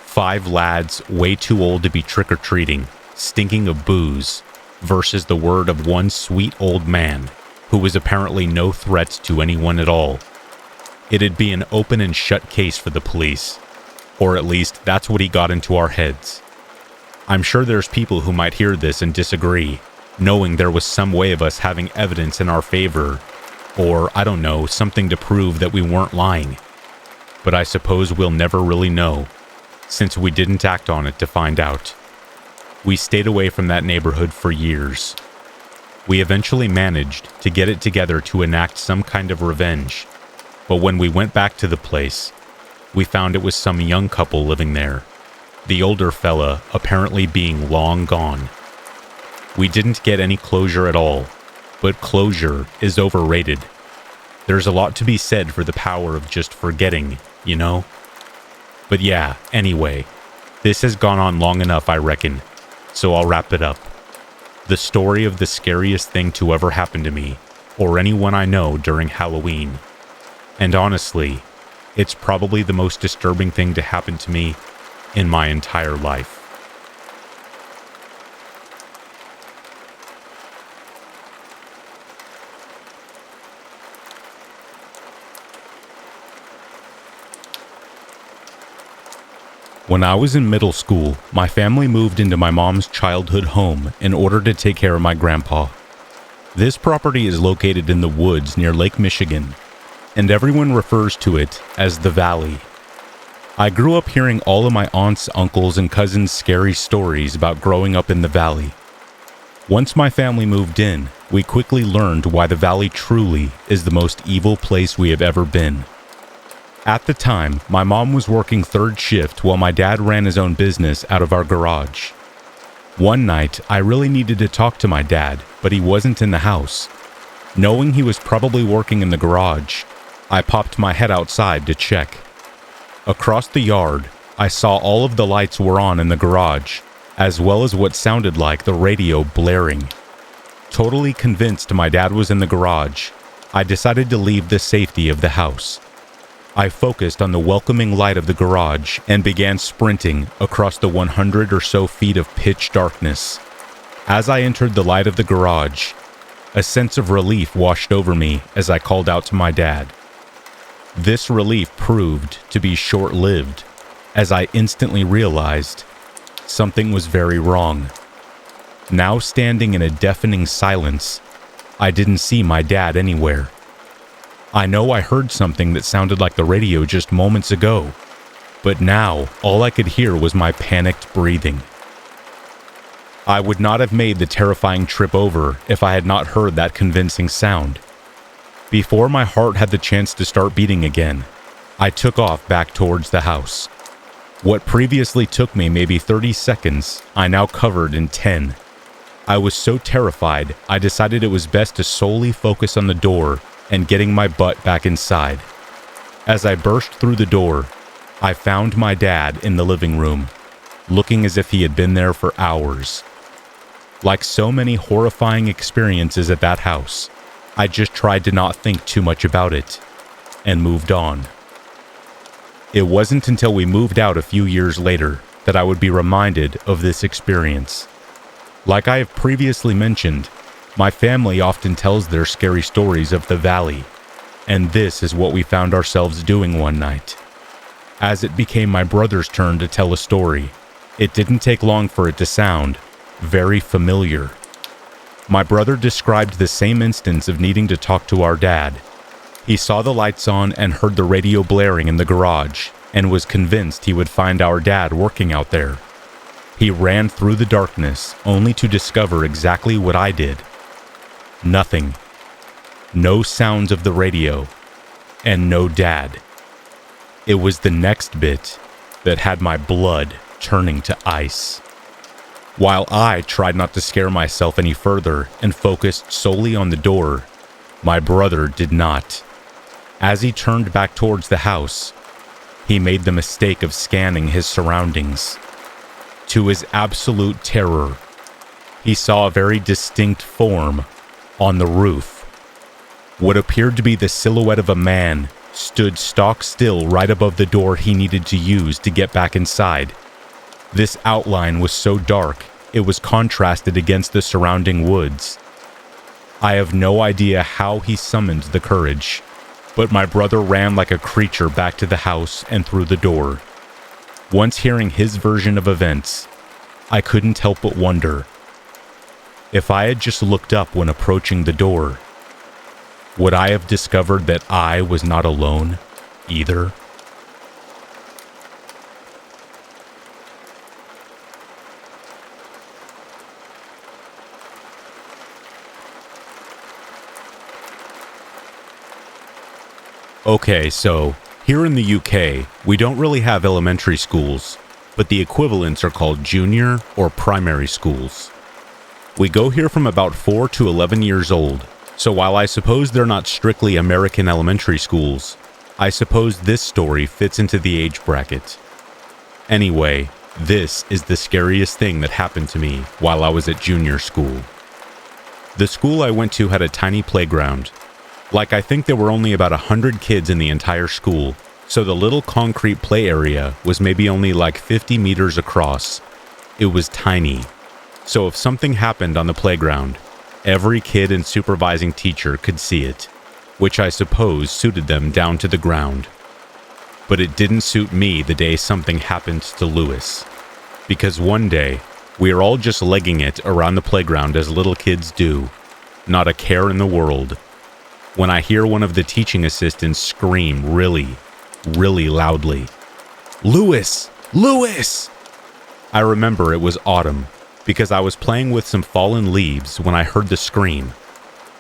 5 lads way too old to be trick-or-treating, stinking of booze, versus the word of one sweet old man, who was apparently no threat to anyone at all. It'd be an open and shut case for the police, or at least that's what he got into our heads. I'm sure there's people who might hear this and disagree, knowing there was some way of us having evidence in our favor, or, I don't know, something to prove that we weren't lying. But I suppose we'll never really know, since we didn't act on it to find out. We stayed away from that neighborhood for years. We eventually managed to get it together to enact some kind of revenge, but when we went back to the place, we found it was some young couple living there, the older fella apparently being long gone. We didn't get any closure at all, but closure is overrated. There's a lot to be said for the power of just forgetting, you know? But yeah, anyway, this has gone on long enough, I reckon, so I'll wrap it up. The story of the scariest thing to ever happen to me, or anyone I know during Halloween. And honestly, it's probably the most disturbing thing to happen to me in my entire life. When I was in middle school, my family moved into my mom's childhood home in order to take care of my grandpa. This property is located in the woods near Lake Michigan, and everyone refers to it as the Valley. I grew up hearing all of my aunts, uncles, and cousins' scary stories about growing up in the Valley. Once my family moved in, we quickly learned why the Valley truly is the most evil place we have ever been. At the time, my mom was working third shift while my dad ran his own business out of our garage. One night, I really needed to talk to my dad, but he wasn't in the house. Knowing he was probably working in the garage, I popped my head outside to check. Across the yard, I saw all of the lights were on in the garage, as well as what sounded like the radio blaring. Totally convinced my dad was in the garage, I decided to leave the safety of the house. I focused on the welcoming light of the garage and began sprinting across the 100 or so feet of pitch darkness. As I entered the light of the garage, a sense of relief washed over me as I called out to my dad. This relief proved to be short-lived, as I instantly realized something was very wrong. Now standing in a deafening silence, I didn't see my dad anywhere. I know I heard something that sounded like the radio just moments ago, but now all I could hear was my panicked breathing. I would not have made the terrifying trip over if I had not heard that convincing sound. Before my heart had the chance to start beating again, I took off back towards the house. What previously took me maybe 30 seconds, I now covered in 10. I was so terrified, I decided it was best to solely focus on the door and getting my butt back inside. As I burst through the door, I found my dad in the living room, looking as if he had been there for hours. Like so many horrifying experiences at that house, I just tried to not think too much about it, and moved on. It wasn't until we moved out a few years later that I would be reminded of this experience. Like I have previously mentioned, my family often tells their scary stories of the Valley, and this is what we found ourselves doing one night. As it became my brother's turn to tell a story, it didn't take long for it to sound very familiar. My brother described the same instance of needing to talk to our dad. He saw the lights on and heard the radio blaring in the garage, and was convinced he would find our dad working out there. He ran through the darkness, only to discover exactly what I did. Nothing. No sounds of the radio, and no dad. It was the next bit that had my blood turning to ice. While I tried not to scare myself any further and focused solely on the door, my brother did not. As he turned back towards the house, he made the mistake of scanning his surroundings. To his absolute terror, he saw a very distinct form on the roof. What appeared to be the silhouette of a man stood stock still right above the door he needed to use to get back inside. This outline was so dark, it was contrasted against the surrounding woods. I have no idea how he summoned the courage, but my brother ran like a creature back to the house and through the door. Once hearing his version of events, I couldn't help but wonder, if I had just looked up when approaching the door, would I have discovered that I was not alone either? Okay, so here in the UK, we don't really have elementary schools, but the equivalents are called junior or primary schools. We go here from about 4 to 11 years old, so while I suppose they're not strictly American elementary schools, I suppose this story fits into the age bracket. Anyway, this is the scariest thing that happened to me while I was at junior school. The school I went to had a tiny playground. I think there were only about 100 kids in the entire school, so the little concrete play area was maybe only 50 meters across. It was tiny. So if something happened on the playground, every kid and supervising teacher could see it, which I suppose suited them down to the ground. But it didn't suit me the day something happened to Lewis. Because one day, we are all just legging it around the playground as little kids do, not a care in the world, when I hear one of the teaching assistants scream really, really loudly, "Lewis! Lewis!" I remember it was autumn, because I was playing with some fallen leaves when I heard the scream.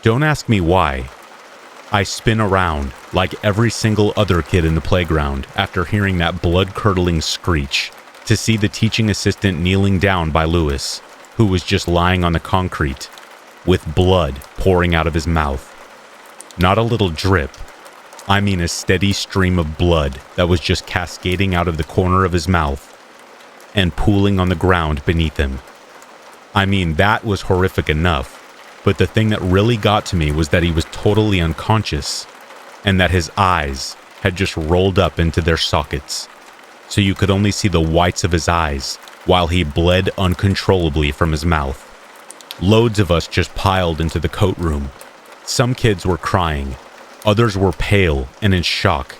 Don't ask me why. I spin around, like every single other kid in the playground, after hearing that blood-curdling screech, to see the teaching assistant kneeling down by Lewis, who was just lying on the concrete, with blood pouring out of his mouth. Not a little drip. I mean a steady stream of blood that was just cascading out of the corner of his mouth and pooling on the ground beneath him. I mean, that was horrific enough. But the thing that really got to me was that he was totally unconscious, and that his eyes had just rolled up into their sockets, so you could only see the whites of his eyes while he bled uncontrollably from his mouth. Loads of us just piled into the coat room. Some kids were crying, others were pale and in shock,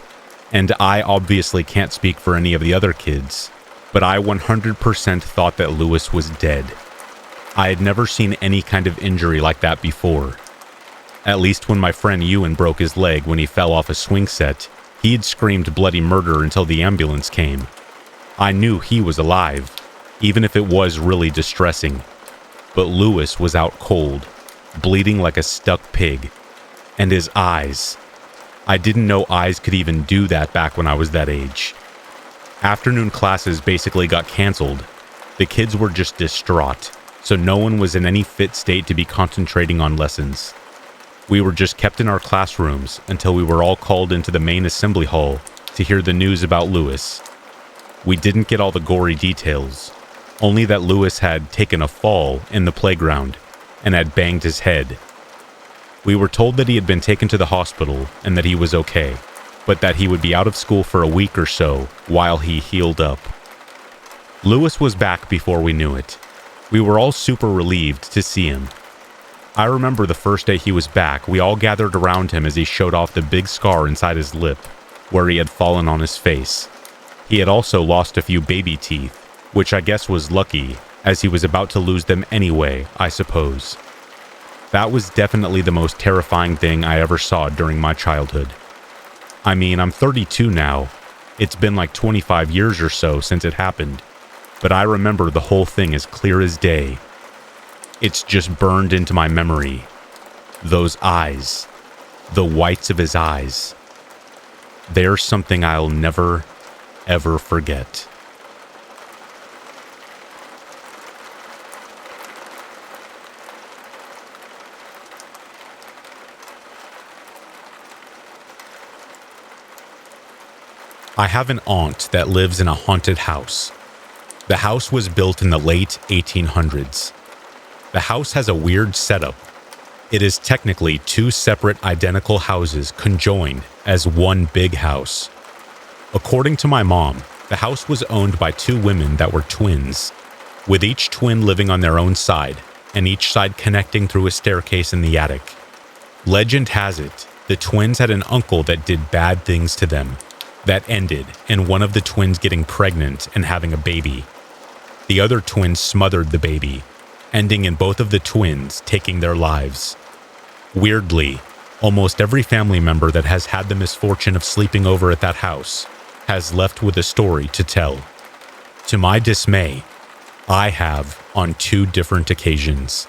and I obviously can't speak for any of the other kids, but I 100% thought that Lewis was dead. I had never seen any kind of injury like that before. At least when my friend Ewan broke his leg when he fell off a swing set, he'd screamed bloody murder until the ambulance came. I knew he was alive, even if it was really distressing. But Lewis was out cold, bleeding like a stuck pig. And his eyes. I didn't know eyes could even do that back when I was that age. Afternoon classes basically got canceled. The kids were just distraught, so no one was in any fit state to be concentrating on lessons. We were just kept in our classrooms until we were all called into the main assembly hall to hear the news about Lewis. We didn't get all the gory details, only that Lewis had taken a fall in the playground and had banged his head. We were told that he had been taken to the hospital and that he was okay, but that he would be out of school for a week or so while he healed up. Lewis was back before we knew it. We were all super relieved to see him. I remember the first day he was back, we all gathered around him as he showed off the big scar inside his lip, where he had fallen on his face. He had also lost a few baby teeth, which I guess was lucky, as he was about to lose them anyway, I suppose. That was definitely the most terrifying thing I ever saw during my childhood. I mean, I'm 32 now. It's been like 25 years or so since it happened. But I remember the whole thing as clear as day. It's just burned into my memory. Those eyes. The whites of his eyes. They're something I'll never, ever forget. I have an aunt that lives in a haunted house. The house was built in the late 1800s. The house has a weird setup. It is technically two separate identical houses conjoined as one big house. According to my mom, the house was owned by two women that were twins, with each twin living on their own side, and each side connecting through a staircase in the attic. Legend has it, the twins had an uncle that did bad things to them, that ended in one of the twins getting pregnant and having a baby. The other twin smothered the baby, ending in both of the twins taking their lives. Weirdly, almost every family member that has had the misfortune of sleeping over at that house has left with a story to tell. To my dismay, I have on two different occasions.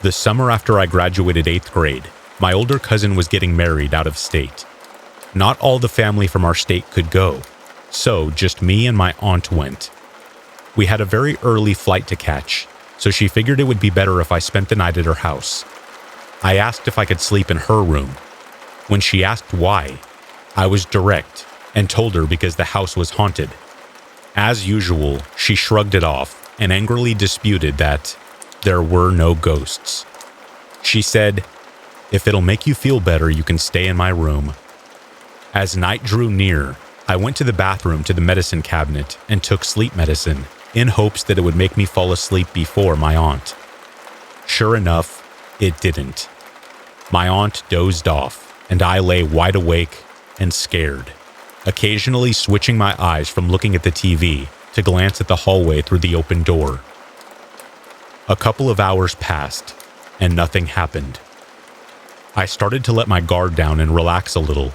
The summer after I graduated 8th grade, my older cousin was getting married out of state. Not all the family from our state could go, so just me and my aunt went. We had a very early flight to catch, so she figured it would be better if I spent the night at her house. I asked if I could sleep in her room. When she asked why, I was direct and told her because the house was haunted. As usual, she shrugged it off and angrily disputed that there were no ghosts. She said, "If it'll make you feel better, you can stay in my room." As night drew near, I went to the bathroom to the medicine cabinet and took sleep medicine in hopes that it would make me fall asleep before my aunt. Sure enough, it didn't. My aunt dozed off, and I lay wide awake and scared. occasionally switching my eyes from looking at the TV to glance at the hallway through the open door. A couple of hours passed, and nothing happened. I started to let my guard down and relax a little.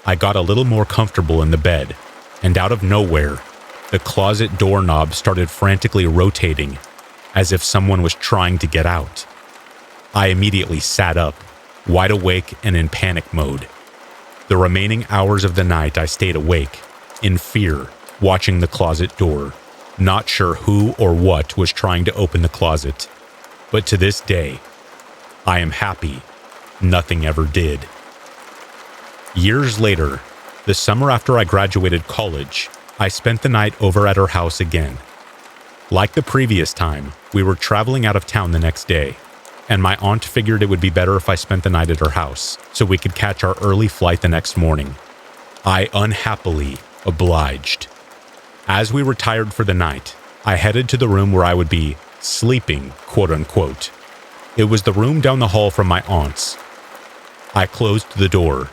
I got a little more comfortable in the bed, and out of nowhere, the closet doorknob started frantically rotating, as if someone was trying to get out. I immediately sat up, wide awake and in panic mode. The remaining hours of the night I stayed awake, in fear, watching the closet door, not sure who or what was trying to open the closet. But to this day, I am happy nothing ever did. Years later, the summer after I graduated college, I spent the night over at her house again. Like the previous time, we were traveling out of town the next day, and my aunt figured it would be better if I spent the night at her house so we could catch our early flight the next morning. I unhappily obliged. As we retired for the night, I headed to the room where I would be sleeping, quote unquote. It was the room down the hall from my aunt's. I closed the door,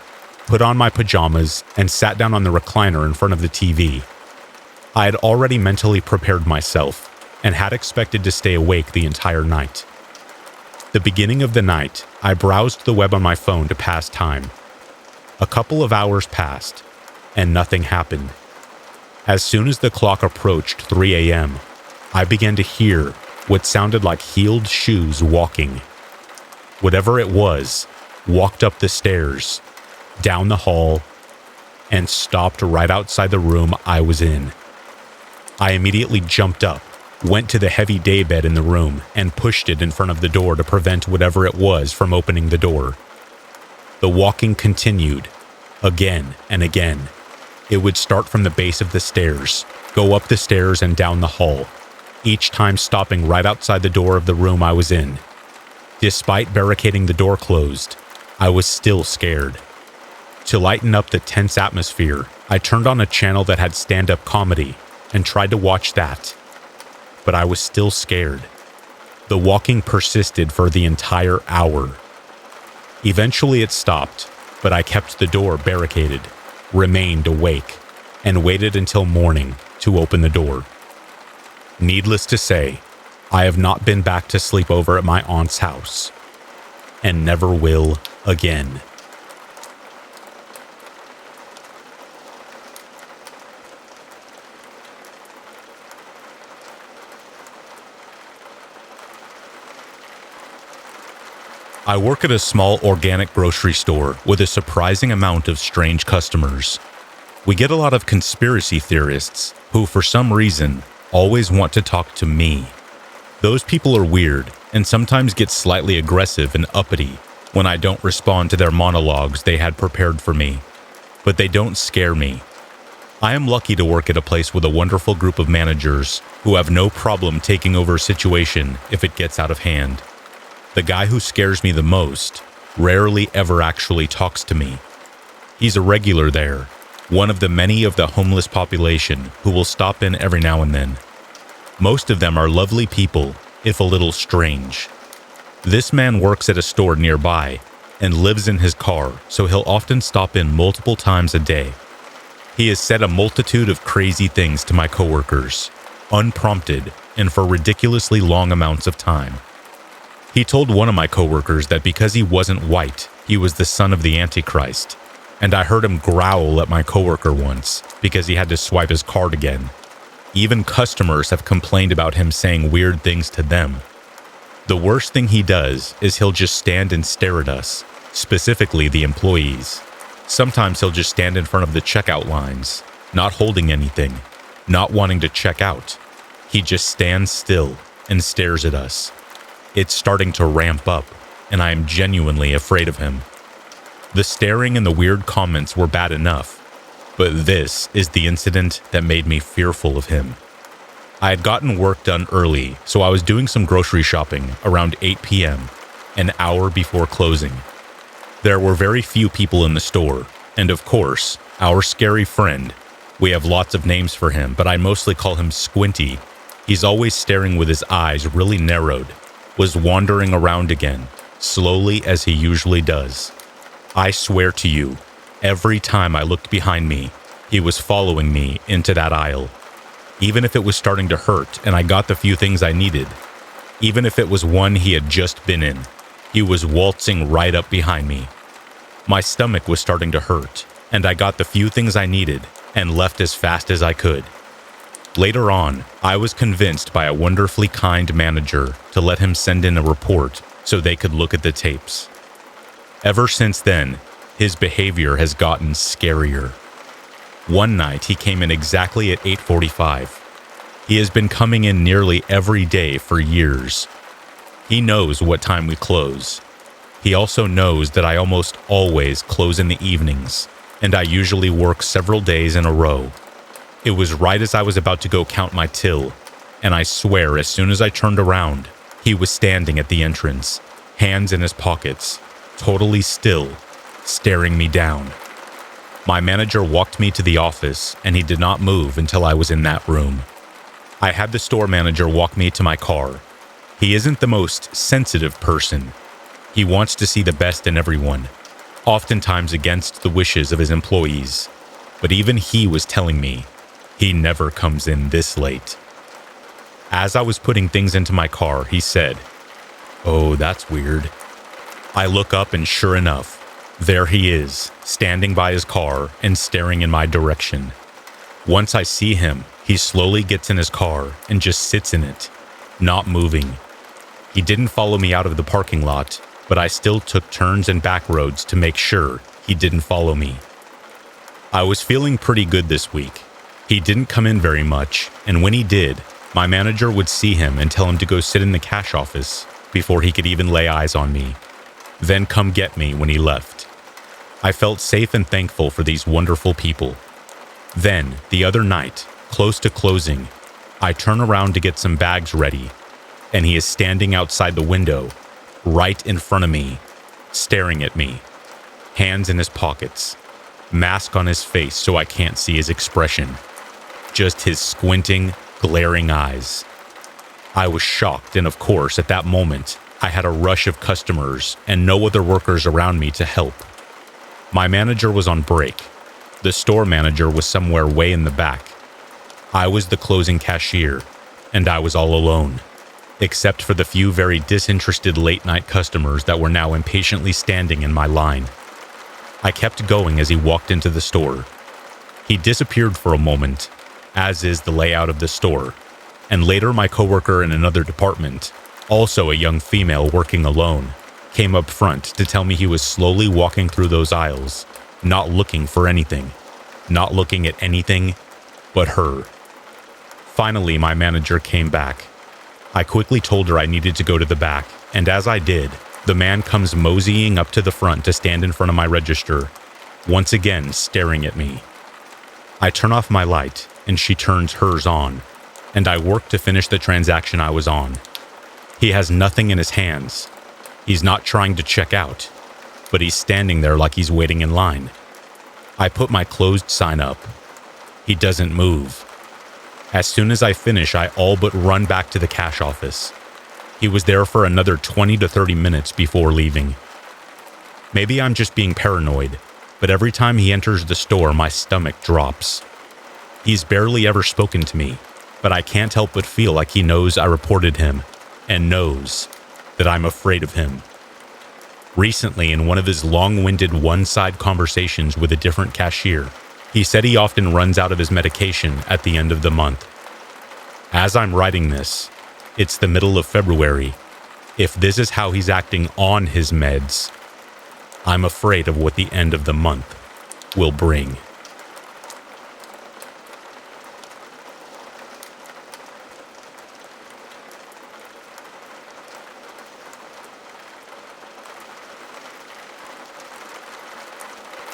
put on my pajamas, and sat down on the recliner in front of the TV. I had already mentally prepared myself and had expected to stay awake the entire night. The beginning of the night, I browsed the web on my phone to pass time. A couple of hours passed, and nothing happened. As soon as the clock approached 3 a.m., I began to hear what sounded like heeled shoes walking. Whatever it was, walked up the stairs, down the hall, and stopped right outside the room I was in. I immediately jumped up, went to the heavy daybed in the room, and pushed it in front of the door to prevent whatever it was from opening the door. The walking continued, again and again. It would start from the base of the stairs, go up the stairs and down the hall, each time stopping right outside the door of the room I was in. Despite barricading the door closed, I was still scared. To lighten up the tense atmosphere, I turned on a channel that had stand-up comedy and tried to watch that. But I was still scared. The walking persisted for the entire hour. Eventually it stopped, but I kept the door barricaded, remained awake, and waited until morning to open the door. Needless to say, I have not been back to sleep over at my aunt's house, and never will again. I work at a small organic grocery store with a surprising amount of strange customers. We get a lot of conspiracy theorists who, for some reason, always want to talk to me. Those people are weird and sometimes get slightly aggressive and uppity when I don't respond to their monologues they had prepared for me. But they don't scare me. I am lucky to work at a place with a wonderful group of managers who have no problem taking over a situation if it gets out of hand. The guy who scares me the most rarely ever actually talks to me. He's a regular there, one of the many of the homeless population who will stop in every now and then. Most of them are lovely people, if a little strange. This man works at a store nearby and lives in his car, so he'll often stop in multiple times a day. He has said a multitude of crazy things to my coworkers, unprompted and for ridiculously long amounts of time. He told one of my coworkers that because he wasn't white, he was the son of the Antichrist, and I heard him growl at my coworker once because he had to swipe his card again. Even customers have complained about him saying weird things to them. The worst thing he does is he'll just stand and stare at us, specifically the employees. Sometimes he'll just stand in front of the checkout lines, not holding anything, not wanting to check out. He just stands still and stares at us. It's starting to ramp up, and I am genuinely afraid of him. The staring and the weird comments were bad enough, but this is the incident that made me fearful of him. I had gotten work done early, so I was doing some grocery shopping around 8 p.m., an hour before closing. There were very few people in the store, and of course, our scary friend, we have lots of names for him, but I mostly call him Squinty. He's always staring with his eyes really narrowed, was wandering around again, slowly as he usually does. I swear to you, every time I looked behind me, He was following me into that aisle. Even if it was starting to hurt and I got the few things I needed, even if it was one he had just been in, he was waltzing right up behind me. My stomach was starting to hurt, and I got the few things I needed and left as fast as I could. Later on, I was convinced by a wonderfully kind manager to let him send in a report so they could look at the tapes. Ever since then, his behavior has gotten scarier. One night, he came in exactly at 8:45. He has been coming in nearly every day for years. He knows what time we close. He also knows that I almost always close in the evenings, and I usually work several days in a row. It was right as I was about to go count my till, and I swear as soon as I turned around, he was standing at the entrance, hands in his pockets, totally still, staring me down. My manager walked me to the office, and he did not move until I was in that room. I had the store manager walk me to my car. He isn't the most sensitive person. He wants to see the best in everyone, oftentimes against the wishes of his employees. But even he was telling me, he never comes in this late. As I was putting things into my car, he said, "Oh, that's weird." I look up and sure enough, there he is, standing by his car and staring in my direction. Once I see him, he slowly gets in his car and just sits in it, not moving. He didn't follow me out of the parking lot, but I still took turns and back roads to make sure he didn't follow me. I was feeling pretty good this week. He didn't come in very much, and when he did, my manager would see him and tell him to go sit in the cash office before he could even lay eyes on me, then come get me when he left. I felt safe and thankful for these wonderful people. Then, the other night, close to closing, I turn around to get some bags ready, and he is standing outside the window, right in front of me, staring at me, hands in his pockets, mask on his face so I can't see his expression, just his squinting, glaring eyes. I was shocked, and of course, at that moment, I had a rush of customers and no other workers around me to help. My manager was on break. The store manager was somewhere way in the back. I was the closing cashier, and I was all alone, except for the few very disinterested late-night customers that were now impatiently standing in my line. I kept going as he walked into the store. He disappeared for a moment, as is the layout of the store, and later my coworker in another department, also a young female working alone, came up front to tell me he was slowly walking through those aisles, not looking for anything, not looking at anything but her. Finally, my manager came back. I quickly told her I needed to go to the back, and as I did, the man comes moseying up to the front to stand in front of my register, once again staring at me. I turn off my light, and she turns hers on, and I work to finish the transaction I was on. He has nothing in his hands. He's not trying to check out, but he's standing there like he's waiting in line. I put my closed sign up. He doesn't move. As soon as I finish, I all but run back to the cash office. He was there for another 20 to 30 minutes before leaving. Maybe I'm just being paranoid, but every time he enters the store, my stomach drops. He's barely ever spoken to me, but I can't help but feel like he knows I reported him and knows that I'm afraid of him. Recently, in one of his long-winded one-side conversations with a different cashier, he said he often runs out of his medication at the end of the month. As I'm writing this, it's the middle of February. If this is how he's acting on his meds, I'm afraid of what the end of the month will bring.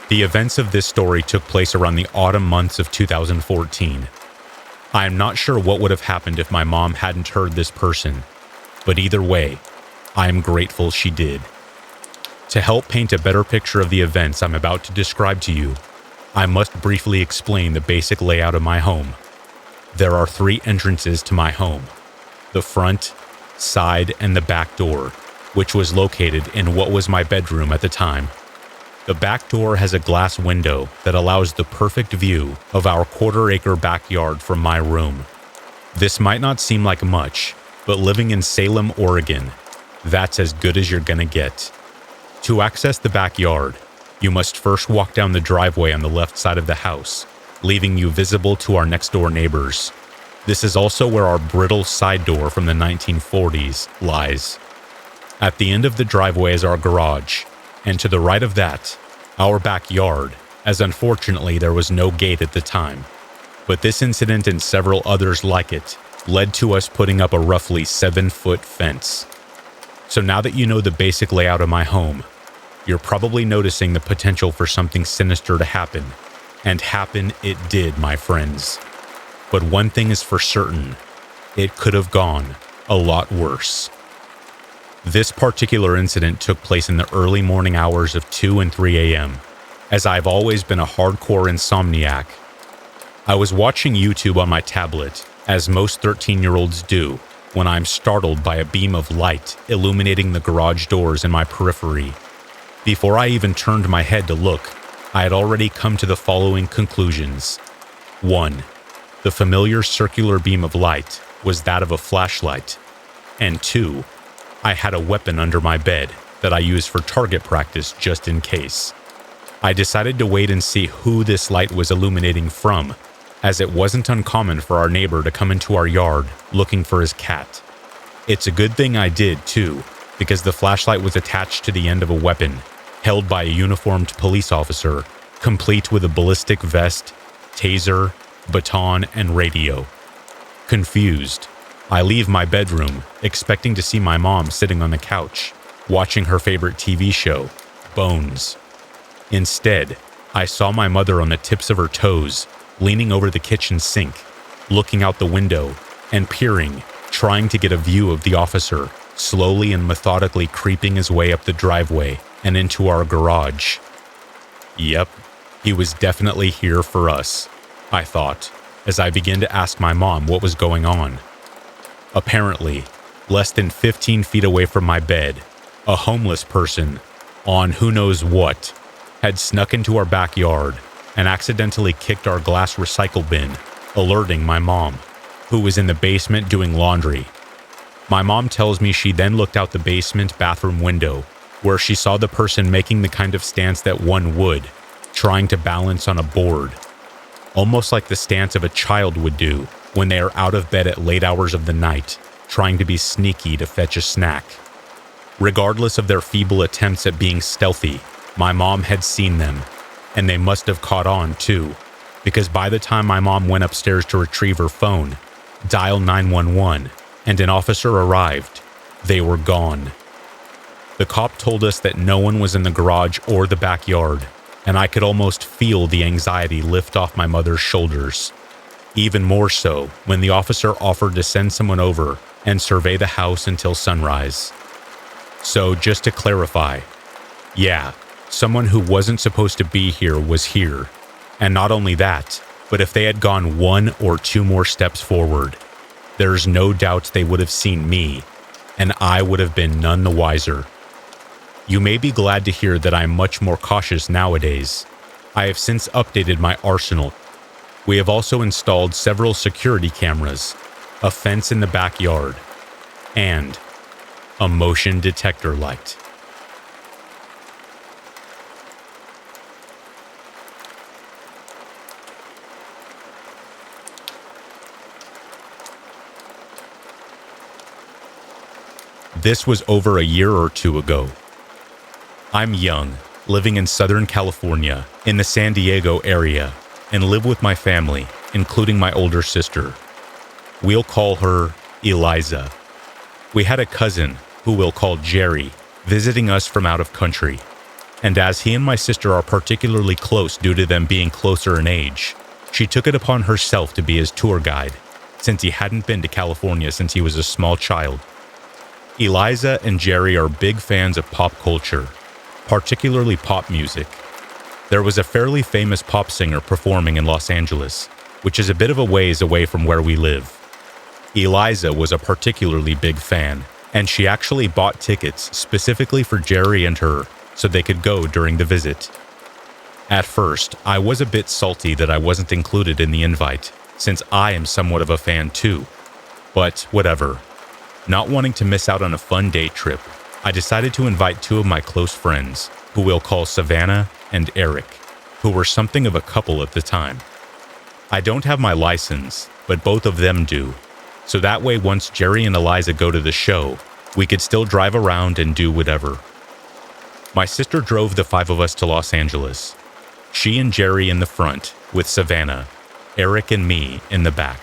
The events of this story took place around the autumn months of 2014. I am not sure what would have happened if my mom hadn't heard this person, but either way, I am grateful she did. To help paint a better picture of the events I'm about to describe to you, I must briefly explain the basic layout of my home. There are 3 entrances to my home: the front, side, and the back door, which was located in what was my bedroom at the time. The back door has a glass window that allows the perfect view of our quarter-acre backyard from my room. This might not seem like much, but living in Salem, Oregon, that's as good as you're gonna get. To access the backyard, you must first walk down the driveway on the left side of the house, leaving you visible to our next-door neighbors. This is also where our brittle side door from the 1940s lies. At the end of the driveway is our garage, and to the right of that, our backyard, as unfortunately there was no gate at the time. But this incident and several others like it led to us putting up a roughly 7-foot fence. So now that you know the basic layout of my home, you're probably noticing the potential for something sinister to happen. And happen it did, my friends. But one thing is for certain, it could have gone a lot worse. This particular incident took place in the early morning hours of 2 and 3 a.m., as I've always been a hardcore insomniac. I was watching YouTube on my tablet, as most 13-year-olds do, when I'm startled by a beam of light illuminating the garage doors in my periphery. Before I even turned my head to look, I had already come to the following conclusions. 1. The familiar circular beam of light was that of a flashlight. And 2. I had a weapon under my bed that I use for target practice just in case. I decided to wait and see who this light was illuminating from, as it wasn't uncommon for our neighbor to come into our yard looking for his cat. It's a good thing I did, too, because the flashlight was attached to the end of a weapon, held by a uniformed police officer, complete with a ballistic vest, taser, baton, and radio. Confused, I leave my bedroom, expecting to see my mom sitting on the couch, watching her favorite TV show, Bones. Instead, I saw my mother on the tips of her toes, leaning over the kitchen sink, looking out the window, and peering, trying to get a view of the officer, slowly and methodically creeping his way up the driveway and into our garage. Yep, he was definitely here for us, I thought, as I began to ask my mom what was going on. Apparently, less than 15 feet away from my bed, a homeless person, on who knows what, had snuck into our backyard and accidentally kicked our glass recycle bin, alerting my mom, who was in the basement doing laundry. My mom tells me she then looked out the basement bathroom window, where she saw the person making the kind of stance that one would, trying to balance on a board, almost like the stance of a child would do when they are out of bed at late hours of the night, trying to be sneaky to fetch a snack. Regardless of their feeble attempts at being stealthy, my mom had seen them, and they must have caught on too, because by the time my mom went upstairs to retrieve her phone, dial 911, and an officer arrived, they were gone. The cop told us that no one was in the garage or the backyard, and I could almost feel the anxiety lift off my mother's shoulders. Even more so when the officer offered to send someone over and survey the house until sunrise. So just to clarify, yeah, someone who wasn't supposed to be here was here. And not only that, but if they had gone 1 or 2 more steps forward, there's no doubt they would have seen me, and I would have been none the wiser. You may be glad to hear that I'm much more cautious nowadays. I have since updated my arsenal. We have also installed several security cameras, a fence in the backyard, and a motion detector light. This was over a year or 2 ago. I'm young, living in Southern California, in the San Diego area, and live with my family, including my older sister. We'll call her Eliza. We had a cousin, who we'll call Jerry, visiting us from out of country. And as he and my sister are particularly close due to them being closer in age, she took it upon herself to be his tour guide, since he hadn't been to California since he was a small child. Eliza and Jerry are big fans of pop culture, particularly pop music. There was a fairly famous pop singer performing in Los Angeles, which is a bit of a ways away from where we live. Eliza was a particularly big fan, and she actually bought tickets specifically for Jerry and her so they could go during the visit. At first, I was a bit salty that I wasn't included in the invite, since I am somewhat of a fan too. But whatever. Not wanting to miss out on a fun day trip, I decided to invite two of my close friends, who we'll call Savannah and Eric, who were something of a couple at the time. I don't have my license, but both of them do, so that way once Jerry and Eliza go to the show, we could still drive around and do whatever. My sister drove the five of us to Los Angeles. She and Jerry in the front, with Savannah, Eric and me in the back.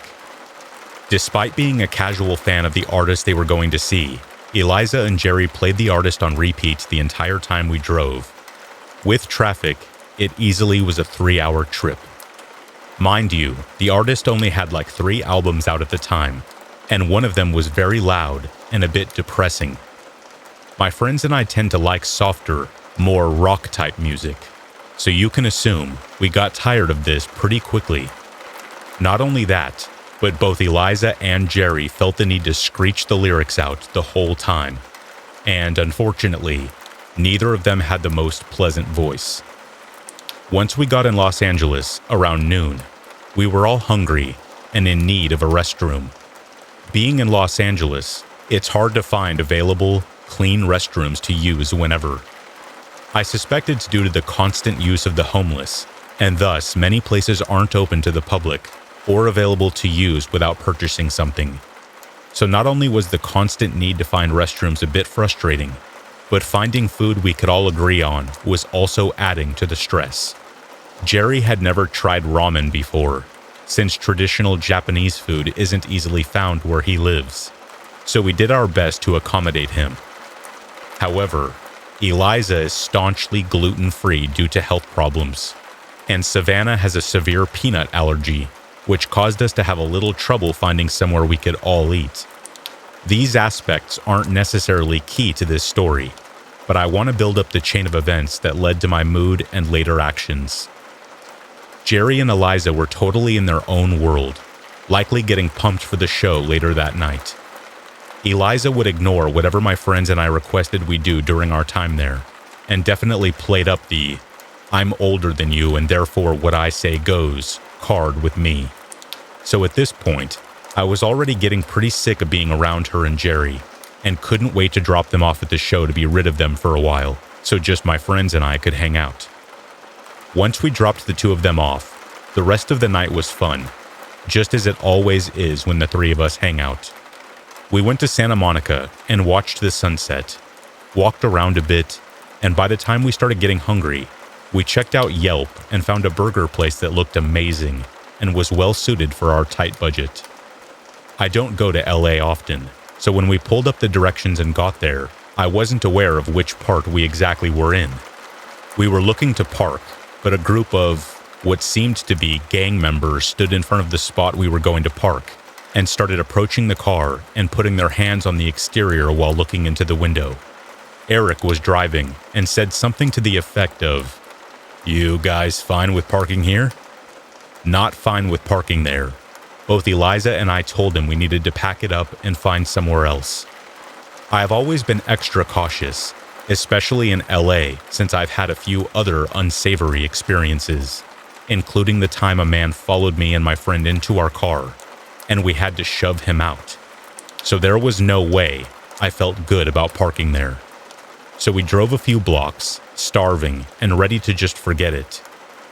Despite being a casual fan of the artist they were going to see, Eliza and Jerry played the artist on repeat the entire time we drove. With traffic, it easily was a 3-hour trip. Mind you, the artist only had like 3 albums out at the time, and one of them was very loud and a bit depressing. My friends and I tend to like softer, more rock-type music, so you can assume we got tired of this pretty quickly. Not only that, but both Eliza and Jerry felt the need to screech the lyrics out the whole time, and unfortunately, neither of them had the most pleasant voice. Once we got in Los Angeles, around noon, we were all hungry and in need of a restroom. Being in Los Angeles, it's hard to find available, clean restrooms to use whenever. I suspect it's due to the constant use of the homeless, and thus many places aren't open to the public or available to use without purchasing something. So not only was the constant need to find restrooms a bit frustrating, but finding food we could all agree on was also adding to the stress. Jerry had never tried ramen before, since traditional Japanese food isn't easily found where he lives, so we did our best to accommodate him. However, Eliza is staunchly gluten-free due to health problems, and Savannah has a severe peanut allergy, which caused us to have a little trouble finding somewhere we could all eat. These aspects aren't necessarily key to this story, but I want to build up the chain of events that led to my mood and later actions. Jerry and Eliza were totally in their own world, likely getting pumped for the show later that night. Eliza would ignore whatever my friends and I requested we do during our time there, and definitely played up the "I'm older than you and therefore what I say goes" card with me. So at this point, I was already getting pretty sick of being around her and Jerry, and couldn't wait to drop them off at the show to be rid of them for a while, so just my friends and I could hang out. Once we dropped the two of them off, the rest of the night was fun, just as it always is when the three of us hang out. We went to Santa Monica and watched the sunset, walked around a bit, and by the time we started getting hungry, we checked out Yelp and found a burger place that looked amazing and was well suited for our tight budget. I don't go to LA often, so when we pulled up the directions and got there, I wasn't aware of which part we exactly were in. We were looking to park, but a group of what seemed to be gang members stood in front of the spot we were going to park and started approaching the car and putting their hands on the exterior while looking into the window. Eric was driving and said something to the effect of, "You guys fine with parking here?" Not fine with parking there. Both Eliza and I told him we needed to pack it up and find somewhere else. I have always been extra cautious, especially in LA, since I've had a few other unsavory experiences, including the time a man followed me and my friend into our car, and we had to shove him out. So there was no way I felt good about parking there. So we drove a few blocks, starving and ready to just forget it,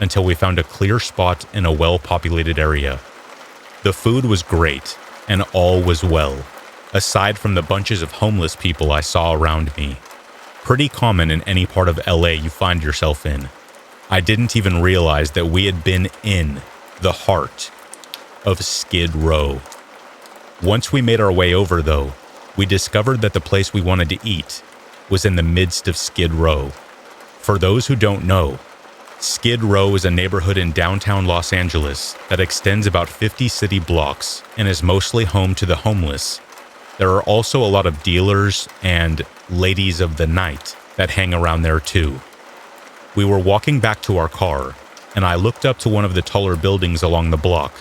until we found a clear spot in a well-populated area. The food was great, and all was well, aside from the bunches of homeless people I saw around me. Pretty common in any part of LA you find yourself in. I didn't even realize that we had been in the heart of Skid Row. Once we made our way over, though, we discovered that the place we wanted to eat was in the midst of Skid Row. For those who don't know, Skid Row is a neighborhood in downtown Los Angeles that extends about 50 city blocks and is mostly home to the homeless. There are also a lot of dealers and ladies of the night that hang around there too. We were walking back to our car, and I looked up to one of the taller buildings along the block,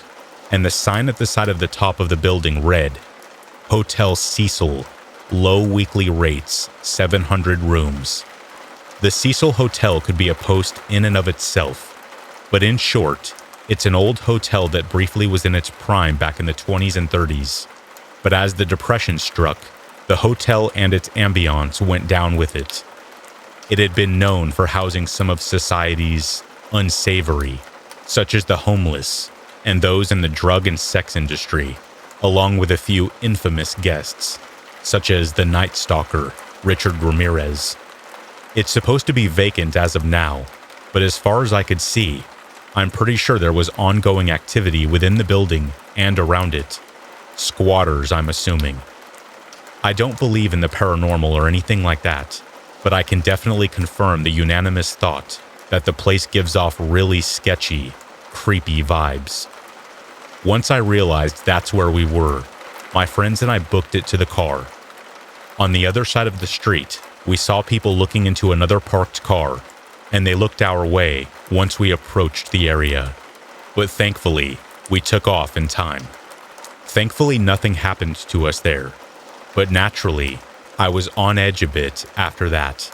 and the sign at the side of the top of the building read, "Hotel Cecil, low weekly rates, 700 rooms." The Cecil Hotel could be a post in and of itself, but in short, it's an old hotel that briefly was in its prime back in the 20s and 30s. But as the Depression struck, the hotel and its ambiance went down with it. It had been known for housing some of society's unsavory, such as the homeless and those in the drug and sex industry, along with a few infamous guests, such as the Night Stalker, Richard Ramirez. It's supposed to be vacant as of now, but as far as I could see, I'm pretty sure there was ongoing activity within the building and around it. Squatters, I'm assuming. I don't believe in the paranormal or anything like that, but I can definitely confirm the unanimous thought that the place gives off really sketchy, creepy vibes. Once I realized that's where we were, my friends and I booked it to the car. On the other side of the street, we saw people looking into another parked car, and they looked our way once we approached the area. But thankfully, we took off in time. Thankfully, nothing happened to us there, but naturally, I was on edge a bit after that.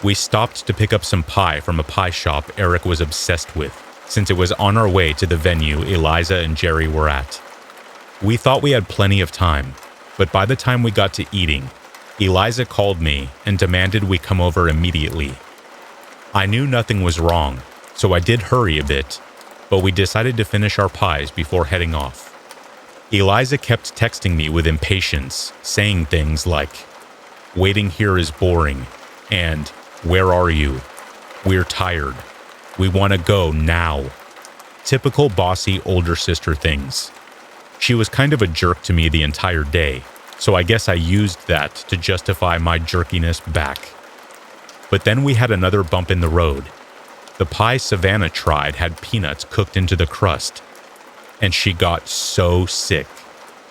We stopped to pick up some pie from a pie shop Eric was obsessed with, since it was on our way to the venue Eliza and Jerry were at. We thought we had plenty of time, but by the time we got to eating, Eliza called me and demanded we come over immediately. I knew nothing was wrong, so I did hurry a bit, but we decided to finish our pies before heading off. Eliza kept texting me with impatience, saying things like, "Waiting here is boring," and "Where are you? We're tired. We want to go now." Typical bossy older sister things. She was kind of a jerk to me the entire day, so I guess I used that to justify my jerkiness back. But then we had another bump in the road. The pie Savannah tried had peanuts cooked into the crust, and she got so sick.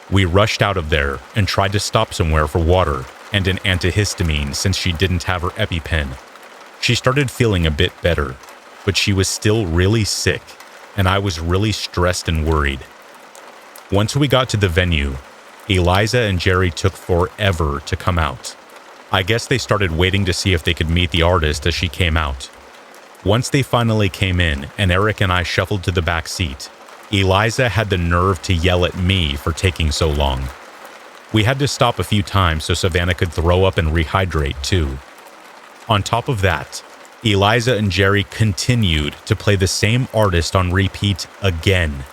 We rushed out of there and tried to stop somewhere for water and an antihistamine since she didn't have her EpiPen. She started feeling a bit better, but she was still really sick, and I was really stressed and worried. Once we got to the venue, Eliza and Jerry took forever to come out. I guess they started waiting to see if they could meet the artist as she came out. Once they finally came in and Eric and I shuffled to the back seat, Eliza had the nerve to yell at me for taking so long. We had to stop a few times so Savannah could throw up and rehydrate too. On top of that, Eliza and Jerry continued to play the same artist on repeat again,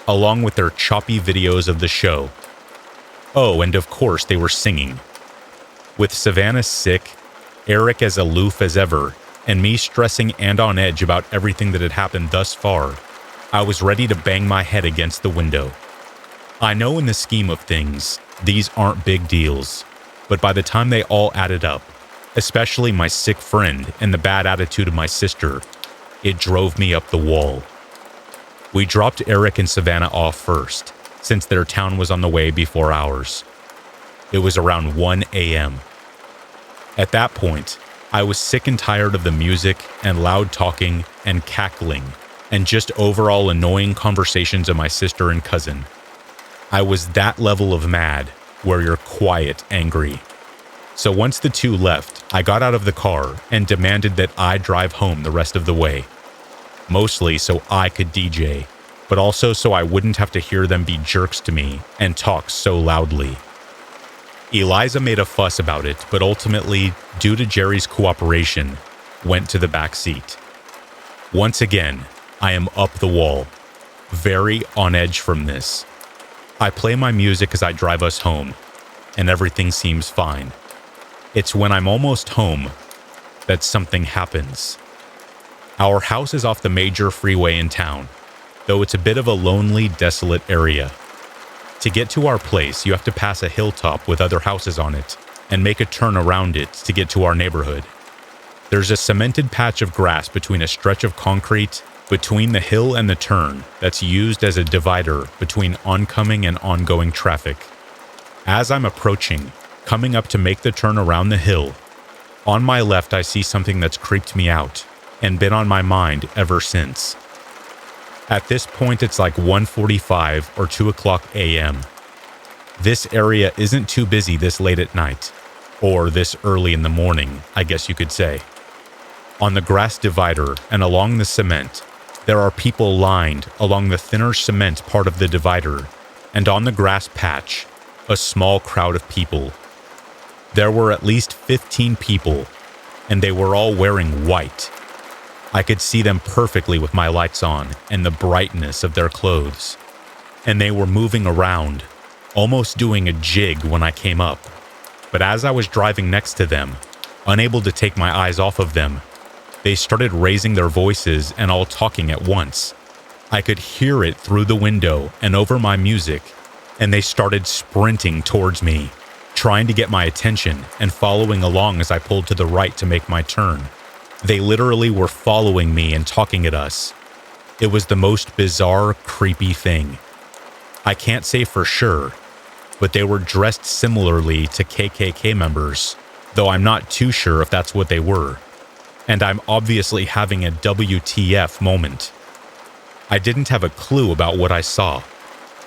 along with their choppy videos of the show. Oh, and of course they were singing. With Savannah sick, Eric as aloof as ever, and me stressing and on edge about everything that had happened thus far, I was ready to bang my head against the window. I know in the scheme of things, these aren't big deals, but by the time they all added up, especially my sick friend and the bad attitude of my sister, it drove me up the wall. We dropped Eric and Savannah off first, since their town was on the way before ours. It was around 1 a.m. At that point, I was sick and tired of the music and loud talking and cackling and just overall annoying conversations of my sister and cousin. I was that level of mad where you're quiet angry. So once the two left, I got out of the car and demanded that I drive home the rest of the way. Mostly so I could DJ, but also so I wouldn't have to hear them be jerks to me and talk so loudly. Eliza made a fuss about it, but ultimately, due to Jerry's cooperation, went to the back seat. Once again, I am up the wall, very on edge from this. I play my music as I drive us home, and everything seems fine. It's when I'm almost home that something happens. Our house is off the major freeway in town, though it's a bit of a lonely, desolate area. To get to our place, you have to pass a hilltop with other houses on it and make a turn around it to get to our neighborhood. There's a cemented patch of grass between a stretch of concrete between the hill and the turn that's used as a divider between oncoming and ongoing traffic. As I'm approaching, coming up to make the turn around the hill, on my left I see something that's creeped me out and been on my mind ever since. At this point, it's like 1:45 or 2 o'clock a.m. This area isn't too busy this late at night, or this early in the morning, I guess you could say. On the grass divider and along the cement, there are people lined along the thinner cement part of the divider, and on the grass patch, a small crowd of people. There were at least 15 people, and they were all wearing white. I could see them perfectly with my lights on and the brightness of their clothes. And they were moving around, almost doing a jig when I came up. But as I was driving next to them, unable to take my eyes off of them, they started raising their voices and all talking at once. I could hear it through the window and over my music, and they started sprinting towards me, trying to get my attention and following along as I pulled to the right to make my turn. They literally were following me and talking at us. It was the most bizarre, creepy thing. I can't say for sure, but they were dressed similarly to KKK members, though I'm not too sure if that's what they were. And I'm obviously having a WTF moment. I didn't have a clue about what I saw,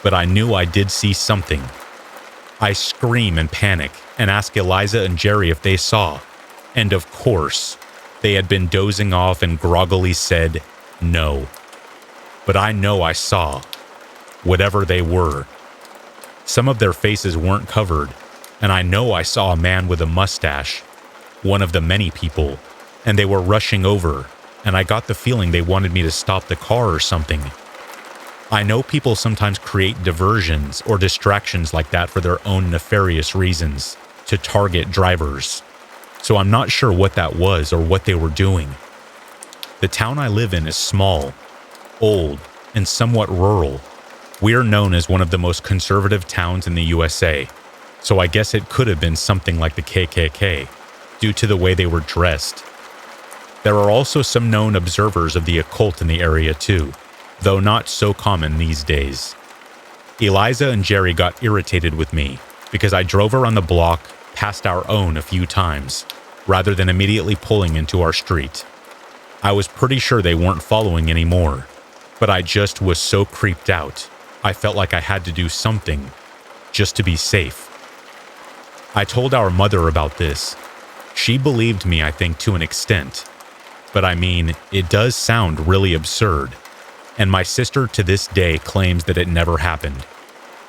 but I knew I did see something. I scream and panic and ask Eliza and Jerry if they saw, and of course, they had been dozing off and groggily said, no. But I know I saw, whatever they were. Some of their faces weren't covered, and I know I saw a man with a mustache, one of the many people, and they were rushing over, and I got the feeling they wanted me to stop the car or something. I know people sometimes create diversions or distractions like that for their own nefarious reasons, to target drivers. So I'm not sure what that was or what they were doing. The town I live in is small, old, and somewhat rural. We are known as one of the most conservative towns in the USA, so I guess it could have been something like the KKK, due to the way they were dressed. There are also some known observers of the occult in the area too, though not so common these days. Eliza and Jerry got irritated with me because I drove around the block past our own a few times, rather than immediately pulling into our street. I was pretty sure they weren't following anymore, but I just was so creeped out, I felt like I had to do something, just to be safe. I told our mother about this. She believed me, I think, to an extent, but I mean, it does sound really absurd, and my sister to this day claims that it never happened.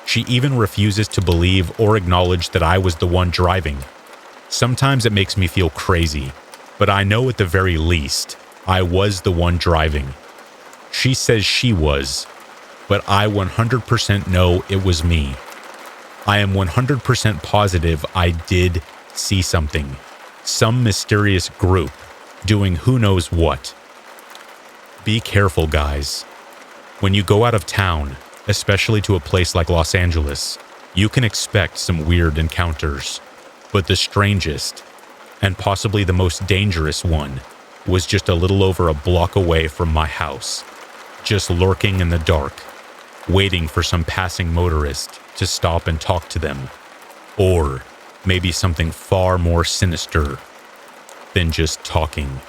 She even refuses to believe or acknowledge that I was the one driving. Sometimes it makes me feel crazy, but I know at the very least, I was the one driving. She says she was, but I 100% know it was me. I am 100% positive I did see something. Some mysterious group doing who knows what. Be careful, guys. When you go out of town, especially to a place like Los Angeles, you can expect some weird encounters. But the strangest, and possibly the most dangerous one, was just a little over a block away from my house, just lurking in the dark, waiting for some passing motorist to stop and talk to them. Or maybe something far more sinister than just talking.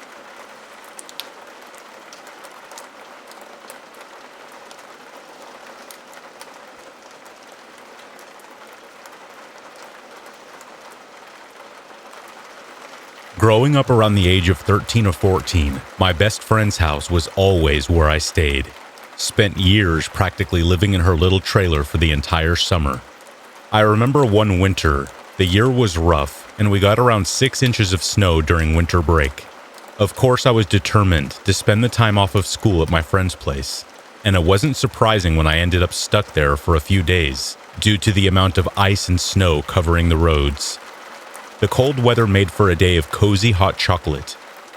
Growing up around the age of 13 or 14, my best friend's house was always where I stayed. Spent years practically living in her little trailer for the entire summer. I remember one winter, the year was rough, and we got around 6 inches of snow during winter break. Of course, I was determined to spend the time off of school at my friend's place, and it wasn't surprising when I ended up stuck there for a few days, due to the amount of ice and snow covering the roads. The cold weather made for a day of cozy hot chocolate,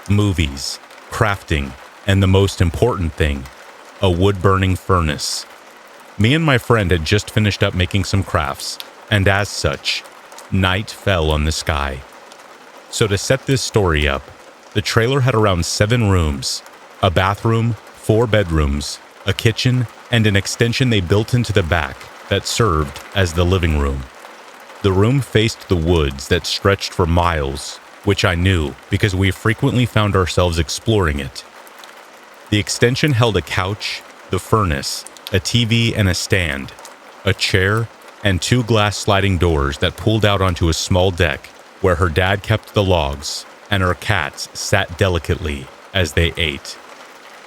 movies, crafting, and the most important thing, a wood-burning furnace. Me and my friend had just finished up making some crafts, and as such, night fell on the sky. So to set this story up, the trailer had around 7 rooms, a bathroom, 4 bedrooms, a kitchen, and an extension they built into the back that served as the living room. The room faced the woods that stretched for miles, which I knew because we frequently found ourselves exploring it. The extension held a couch, the furnace, a TV and a stand, a chair, and 2 glass sliding doors that pulled out onto a small deck where her dad kept the logs, and her cats sat delicately as they ate.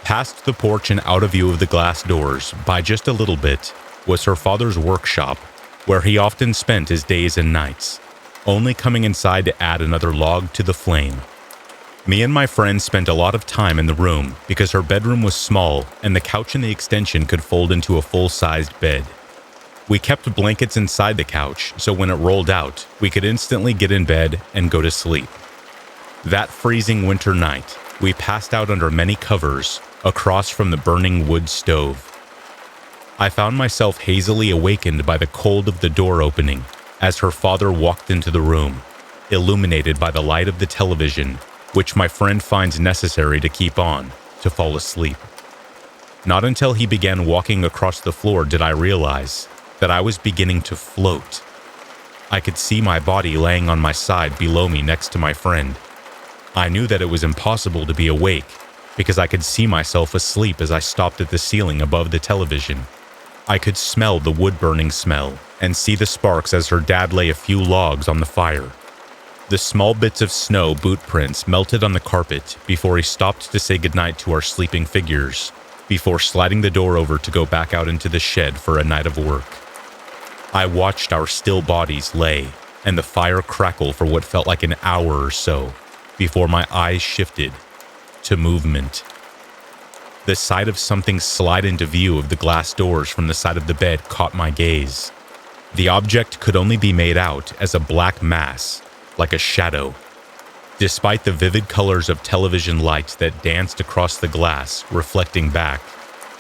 Past the porch and out of view of the glass doors, by just a little bit, was her father's workshop, where he often spent his days and nights, only coming inside to add another log to the flame. Me and my friend spent a lot of time in the room because her bedroom was small and the couch in the extension could fold into a full-sized bed. We kept blankets inside the couch, so when it rolled out, we could instantly get in bed and go to sleep. That freezing winter night, we passed out under many covers across from the burning wood stove. I found myself hazily awakened by the cold of the door opening as her father walked into the room, illuminated by the light of the television, which my friend finds necessary to keep on to fall asleep. Not until he began walking across the floor did I realize that I was beginning to float. I could see my body laying on my side below me next to my friend. I knew that it was impossible to be awake because I could see myself asleep as I stopped at the ceiling above the television. I could smell the wood-burning smell and see the sparks as her dad lay a few logs on the fire. The small bits of snow boot prints melted on the carpet before he stopped to say goodnight to our sleeping figures, before sliding the door over to go back out into the shed for a night of work. I watched our still bodies lay and the fire crackle for what felt like an hour or so before my eyes shifted to movement. The sight of something slide into view of the glass doors from the side of the bed caught my gaze. The object could only be made out as a black mass, like a shadow. Despite the vivid colors of television light that danced across the glass, reflecting back,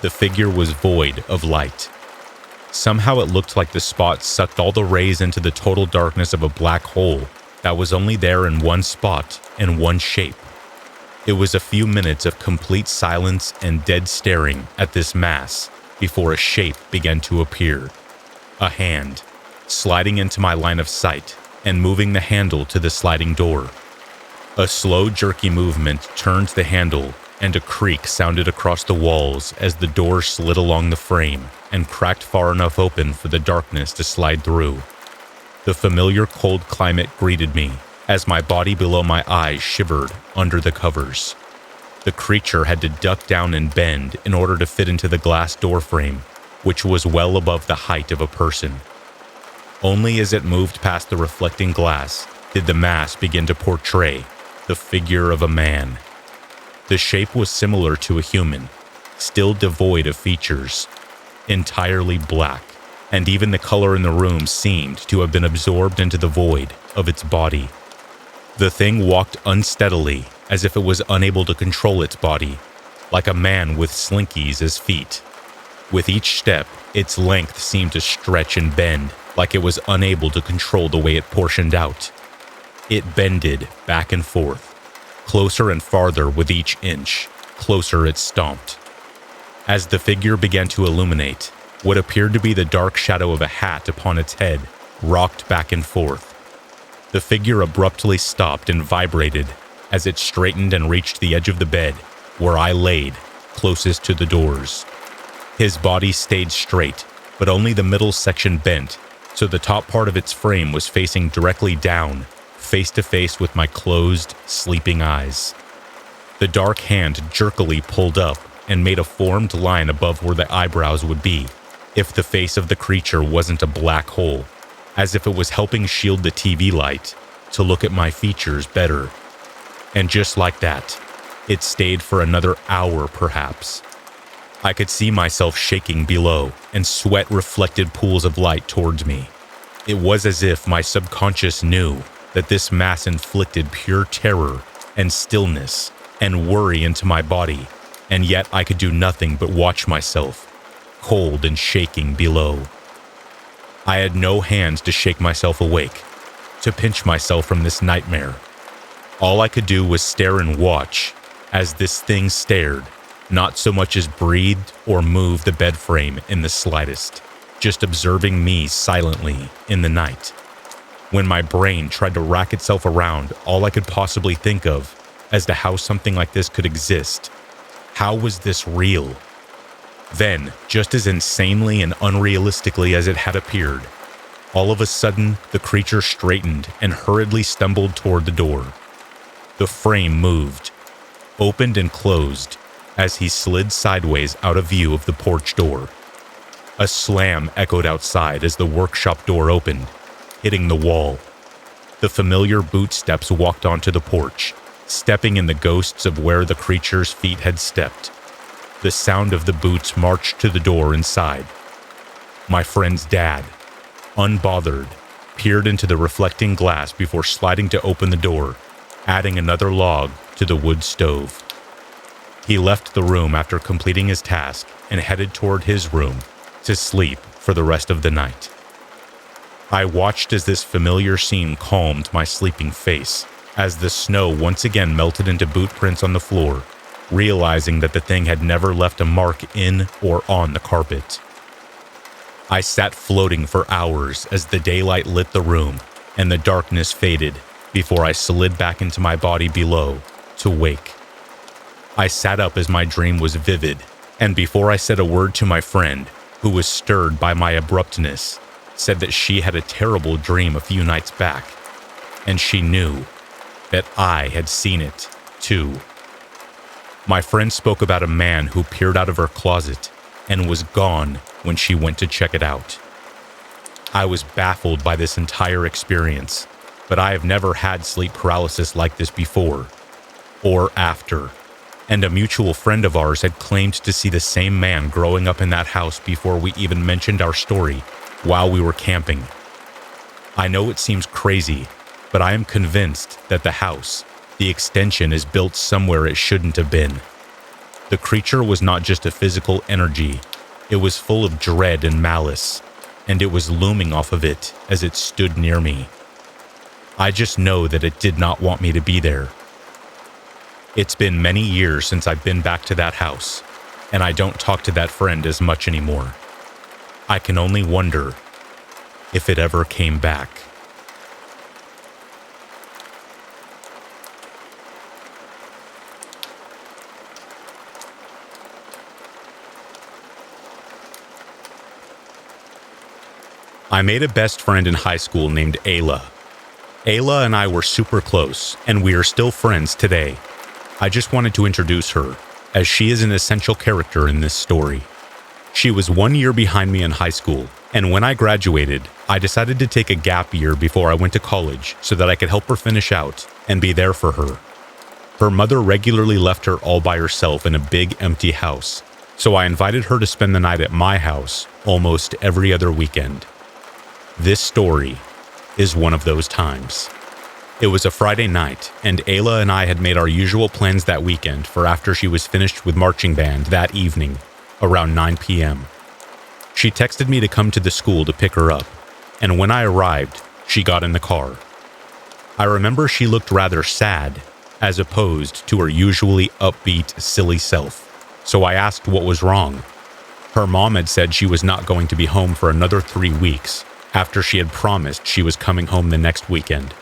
the figure was void of light. Somehow it looked like the spot sucked all the rays into the total darkness of a black hole that was only there in one spot and one shape. It was a few minutes of complete silence and dead staring at this mass before a shape began to appear. A hand, sliding into my line of sight and moving the handle to the sliding door. A slow, jerky movement turned the handle, and a creak sounded across the walls as the door slid along the frame and cracked far enough open for the darkness to slide through. The familiar cold climate greeted me as my body below my eyes shivered under the covers. The creature had to duck down and bend in order to fit into the glass door frame, which was well above the height of a person. Only as it moved past the reflecting glass did the mass begin to portray the figure of a man. The shape was similar to a human, still devoid of features, entirely black, and even the color in the room seemed to have been absorbed into the void of its body. The thing walked unsteadily, as if it was unable to control its body, like a man with slinkies as feet. With each step, its length seemed to stretch and bend, like it was unable to control the way it portioned out. It bended back and forth, closer and farther with each inch, closer it stomped. As the figure began to illuminate, what appeared to be the dark shadow of a hat upon its head rocked back and forth. The figure abruptly stopped and vibrated as it straightened and reached the edge of the bed, where I laid, closest to the doors. His body stayed straight, but only the middle section bent, so the top part of its frame was facing directly down, face to face with my closed, sleeping eyes. The dark hand jerkily pulled up and made a formed line above where the eyebrows would be, if the face of the creature wasn't a black hole, as if it was helping shield the TV light to look at my features better. And just like that, it stayed for another hour perhaps. I could see myself shaking below, and sweat reflected pools of light towards me. It was as if my subconscious knew that this mass inflicted pure terror and stillness and worry into my body, and yet I could do nothing but watch myself, cold and shaking below. I had no hands to shake myself awake, to pinch myself from this nightmare. All I could do was stare and watch as this thing stared, not so much as breathed or moved the bed frame in the slightest, just observing me silently in the night. When my brain tried to rack itself around all I could possibly think of as to how something like this could exist, how was this real? Then, just as insanely and unrealistically as it had appeared, all of a sudden the creature straightened and hurriedly stumbled toward the door. The frame moved, opened and closed, as he slid sideways out of view of the porch door. A slam echoed outside as the workshop door opened, hitting the wall. The familiar boot steps walked onto the porch, stepping in the ghosts of where the creature's feet had stepped. The sound of the boots marched to the door inside. My friend's dad, unbothered, peered into the reflecting glass before sliding to open the door, adding another log to the wood stove. He left the room after completing his task and headed toward his room to sleep for the rest of the night. I watched as this familiar scene calmed my sleeping face, as the snow once again melted into boot prints on the floor, realizing that the thing had never left a mark in or on the carpet. I sat floating for hours as the daylight lit the room and the darkness faded before I slid back into my body below to wake. I sat up as my dream was vivid, and before I said a word to my friend, who was stirred by my abruptness, said that she had a terrible dream a few nights back, and she knew that I had seen it too. My friend spoke about a man who peered out of her closet and was gone when she went to check it out. I was baffled by this entire experience, but I have never had sleep paralysis like this before or after, and a mutual friend of ours had claimed to see the same man growing up in that house before we even mentioned our story while we were camping. I know it seems crazy, but I am convinced that the house, the extension, is built somewhere it shouldn't have been. The creature was not just a physical energy, it was full of dread and malice, and it was looming off of it as it stood near me. I just know that it did not want me to be there. It's been many years since I've been back to that house, and I don't talk to that friend as much anymore. I can only wonder if it ever came back. I made a best friend in high school named Ayla. Ayla and I were super close, and we are still friends today. I just wanted to introduce her, as she is an essential character in this story. She was 1 year behind me in high school, and when I graduated, I decided to take a gap year before I went to college so that I could help her finish out and be there for her. Her mother regularly left her all by herself in a big empty house, so I invited her to spend the night at my house almost every other weekend. This story is one of those times. It was a Friday night, and Ayla and I had made our usual plans that weekend for after she was finished with marching band that evening, around 9 p.m. She texted me to come to the school to pick her up, and when I arrived, she got in the car. I remember she looked rather sad, as opposed to her usually upbeat, silly self, so I asked what was wrong. Her mom had said she was not going to be home for another 3 weeks, after she had promised she was coming home the next weekend.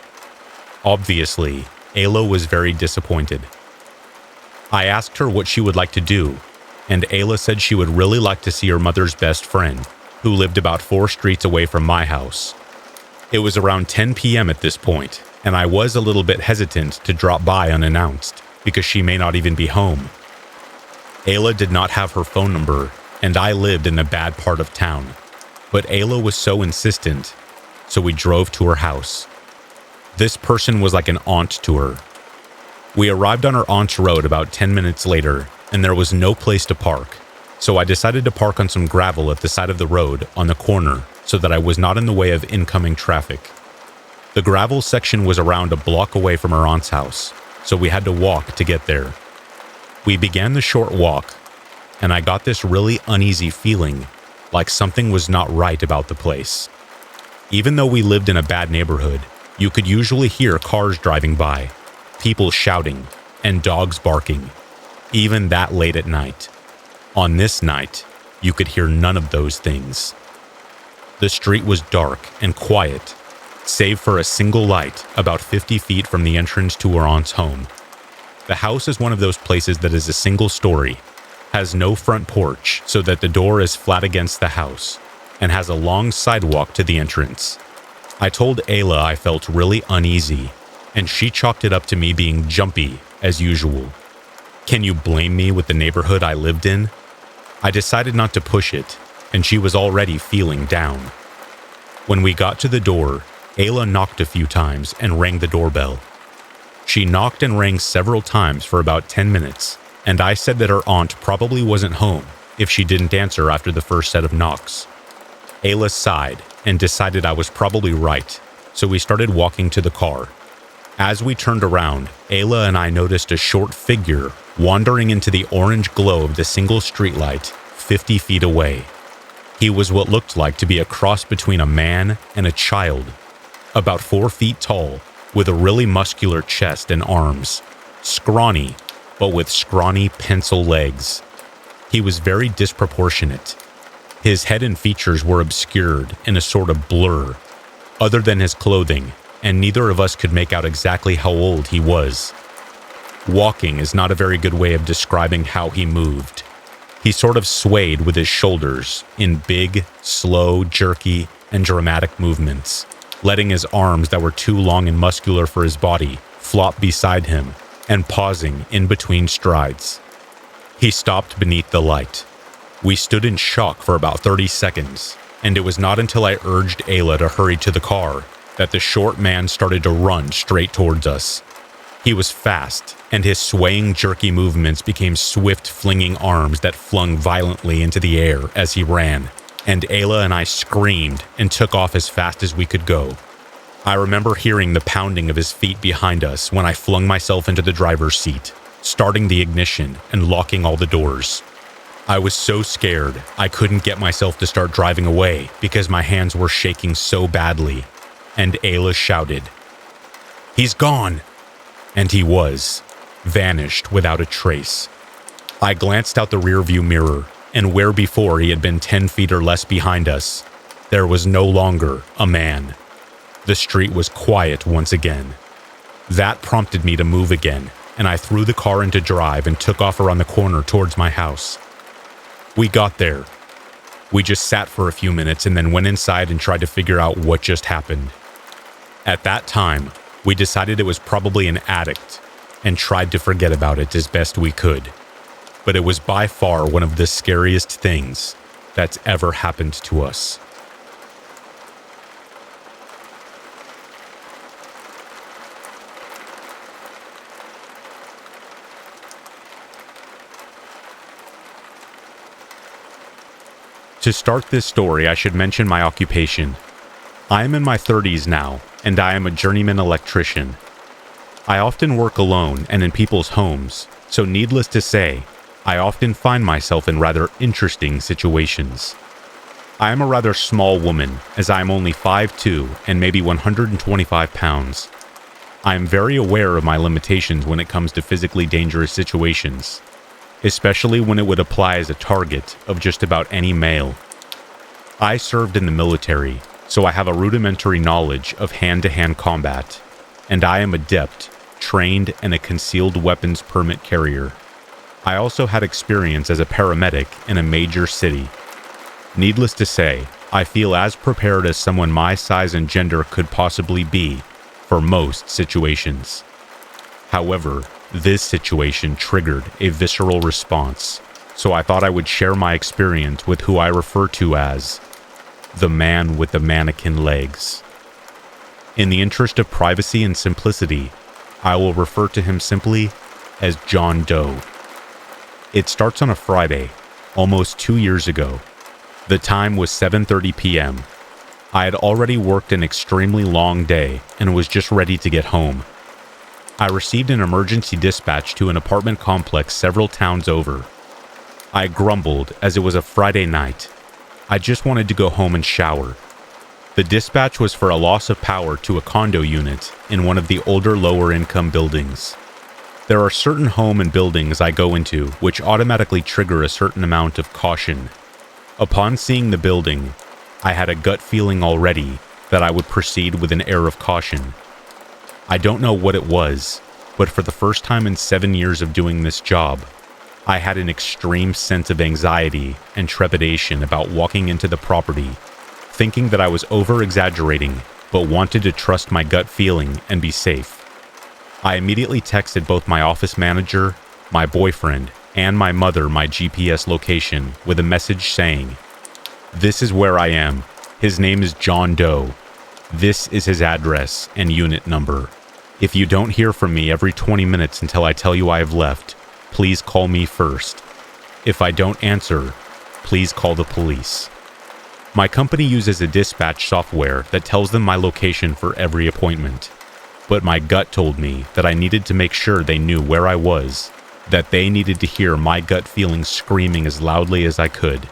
Obviously, Ayla was very disappointed. I asked her what she would like to do, and Ayla said she would really like to see her mother's best friend, who lived about 4 streets away from my house. It was around 10 p.m. at this point, and I was a little bit hesitant to drop by unannounced, because she may not even be home. Ayla did not have her phone number, and I lived in a bad part of town. But Ayla was so insistent, so we drove to her house. This person was like an aunt to her. We arrived on her aunt's road about 10 minutes later, and there was no place to park, so I decided to park on some gravel at the side of the road on the corner so that I was not in the way of incoming traffic. The gravel section was around a block away from her aunt's house, so we had to walk to get there. We began the short walk, and I got this really uneasy feeling, like something was not right about the place. Even though we lived in a bad neighborhood, you could usually hear cars driving by, people shouting, and dogs barking, even that late at night. On this night, you could hear none of those things. The street was dark and quiet, save for a single light about 50 feet from the entrance to her aunt's home. The house is one of those places that is a single story, has no front porch so that the door is flat against the house, and has a long sidewalk to the entrance. I told Ayla I felt really uneasy, and she chalked it up to me being jumpy, as usual. Can you blame me with the neighborhood I lived in? I decided not to push it, and she was already feeling down. When we got to the door, Ayla knocked a few times and rang the doorbell. She knocked and rang several times for about 10 minutes, and I said that her aunt probably wasn't home if she didn't answer after the first set of knocks. Ayla sighed and decided I was probably right, so we started walking to the car. As we turned around, Ayla and I noticed a short figure wandering into the orange glow of the single streetlight 50 feet away. He was what looked like to be a cross between a man and a child, about 4 feet tall, with a really muscular chest and arms, scrawny, but with scrawny pencil legs. He was very disproportionate. His head and features were obscured in a sort of blur, other than his clothing, and neither of us could make out exactly how old he was. Walking is not a very good way of describing how he moved. He sort of swayed with his shoulders in big, slow, jerky, and dramatic movements, letting his arms that were too long and muscular for his body flop beside him and pausing in between strides. He stopped beneath the light. We stood in shock for about 30 seconds, and it was not until I urged Ayla to hurry to the car that the short man started to run straight towards us. He was fast, and his swaying, jerky movements became swift, flinging arms that flung violently into the air as he ran, and Ayla and I screamed and took off as fast as we could go. I remember hearing the pounding of his feet behind us when I flung myself into the driver's seat, starting the ignition and locking all the doors. I was so scared I couldn't get myself to start driving away because my hands were shaking so badly, and Ayla shouted, "He's gone!" And he was, vanished without a trace. I glanced out the rearview mirror, and where before he had been 10 feet or less behind us, there was no longer a man. The street was quiet once again. That prompted me to move again, and I threw the car into drive and took off around the corner towards my house. We got there. We just sat for a few minutes and then went inside and tried to figure out what just happened. At that time, we decided it was probably an addict and tried to forget about it as best we could. But it was by far one of the scariest things that's ever happened to us. To start this story, I should mention my occupation. I am in my 30s now, and I am a journeyman electrician. I often work alone and in people's homes, so needless to say, I often find myself in rather interesting situations. I am a rather small woman, as I am only 5'2" and maybe 125 pounds. I am very aware of my limitations when it comes to physically dangerous situations, especially when it would apply as a target of just about any male. I served in the military, so I have a rudimentary knowledge of hand-to-hand combat, and I am adept, trained, and a concealed weapons permit carrier. I also had experience as a paramedic in a major city. Needless to say, I feel as prepared as someone my size and gender could possibly be for most situations. However, this situation triggered a visceral response, so I thought I would share my experience with who I refer to as the man with the mannequin legs. In the interest of privacy and simplicity, I will refer to him simply as John Doe. It starts on a Friday, almost 2 years ago. The time was 7:30 p.m. I had already worked an extremely long day and was just ready to get home. I received an emergency dispatch to an apartment complex several towns over. I grumbled as it was a Friday night. I just wanted to go home and shower. The dispatch was for a loss of power to a condo unit in one of the older lower-income buildings. There are certain home and buildings I go into which automatically trigger a certain amount of caution. Upon seeing the building, I had a gut feeling already that I would proceed with an air of caution. I don't know what it was, but for the first time in 7 years of doing this job, I had an extreme sense of anxiety and trepidation about walking into the property, thinking that I was over-exaggerating, but wanted to trust my gut feeling and be safe. I immediately texted both my office manager, my boyfriend, and my mother my GPS location with a message saying, "This is where I am. His name is John Doe. This is his address and unit number. If you don't hear from me every 20 minutes until I tell you I have left, please call me first. If I don't answer, please call the police." My company uses a dispatch software that tells them my location for every appointment. But my gut told me that I needed to make sure they knew where I was, that they needed to hear my gut feelings screaming as loudly as I could.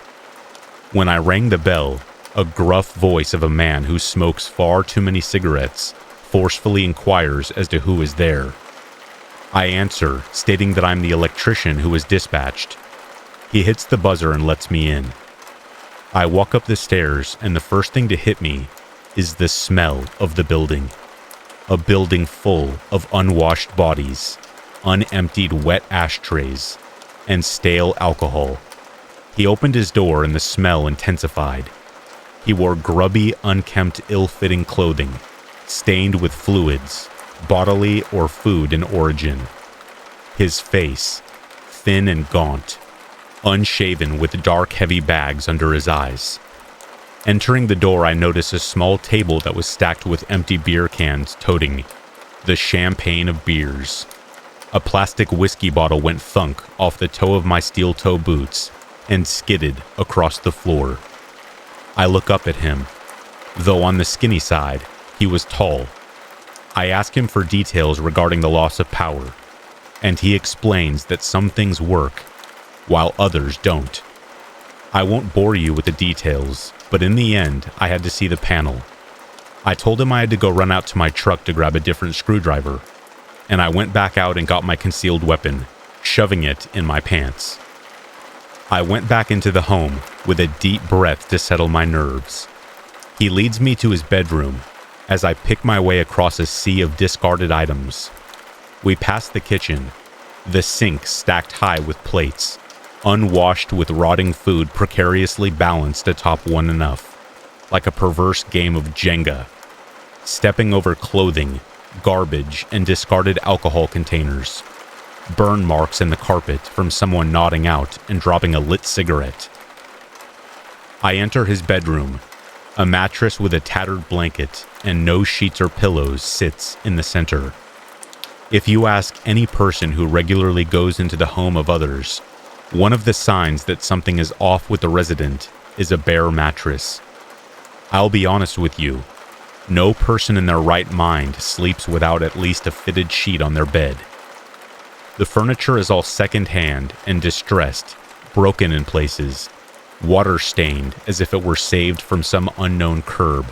When I rang the bell, a gruff voice of a man who smokes far too many cigarettes forcefully inquires as to who is there. I answer, stating that I'm the electrician who was dispatched. He hits the buzzer and lets me in. I walk up the stairs, and the first thing to hit me is the smell of the building. A building full of unwashed bodies, unemptied wet ashtrays, and stale alcohol. He opened his door and the smell intensified. He wore grubby, unkempt, ill-fitting clothing, stained with fluids, bodily or food in origin. His face, thin and gaunt, unshaven with dark, heavy bags under his eyes. Entering the door, I noticed a small table that was stacked with empty beer cans toting the champagne of beers. A plastic whiskey bottle went thunk off the toe of my steel-toe boots and skidded across the floor. I look up at him. Though on the skinny side, he was tall. I ask him for details regarding the loss of power, and he explains that some things work, while others don't. I won't bore you with the details, but in the end, I had to see the panel. I told him I had to go run out to my truck to grab a different screwdriver, and I went back out and got my concealed weapon, shoving it in my pants. I went back into the home with a deep breath to settle my nerves. He leads me to his bedroom as I pick my way across a sea of discarded items. We pass the kitchen, the sink stacked high with plates, unwashed with rotting food precariously balanced atop one enough, like a perverse game of Jenga. Stepping over clothing, garbage, and discarded alcohol containers. Burn marks in the carpet from someone nodding out and dropping a lit cigarette. I enter his bedroom. A mattress with a tattered blanket and no sheets or pillows sits in the center. If you ask any person who regularly goes into the home of others, one of the signs that something is off with the resident is a bare mattress. I'll be honest with you, no person in their right mind sleeps without at least a fitted sheet on their bed. The furniture is all second-hand and distressed, broken in places, water-stained as if it were saved from some unknown curb,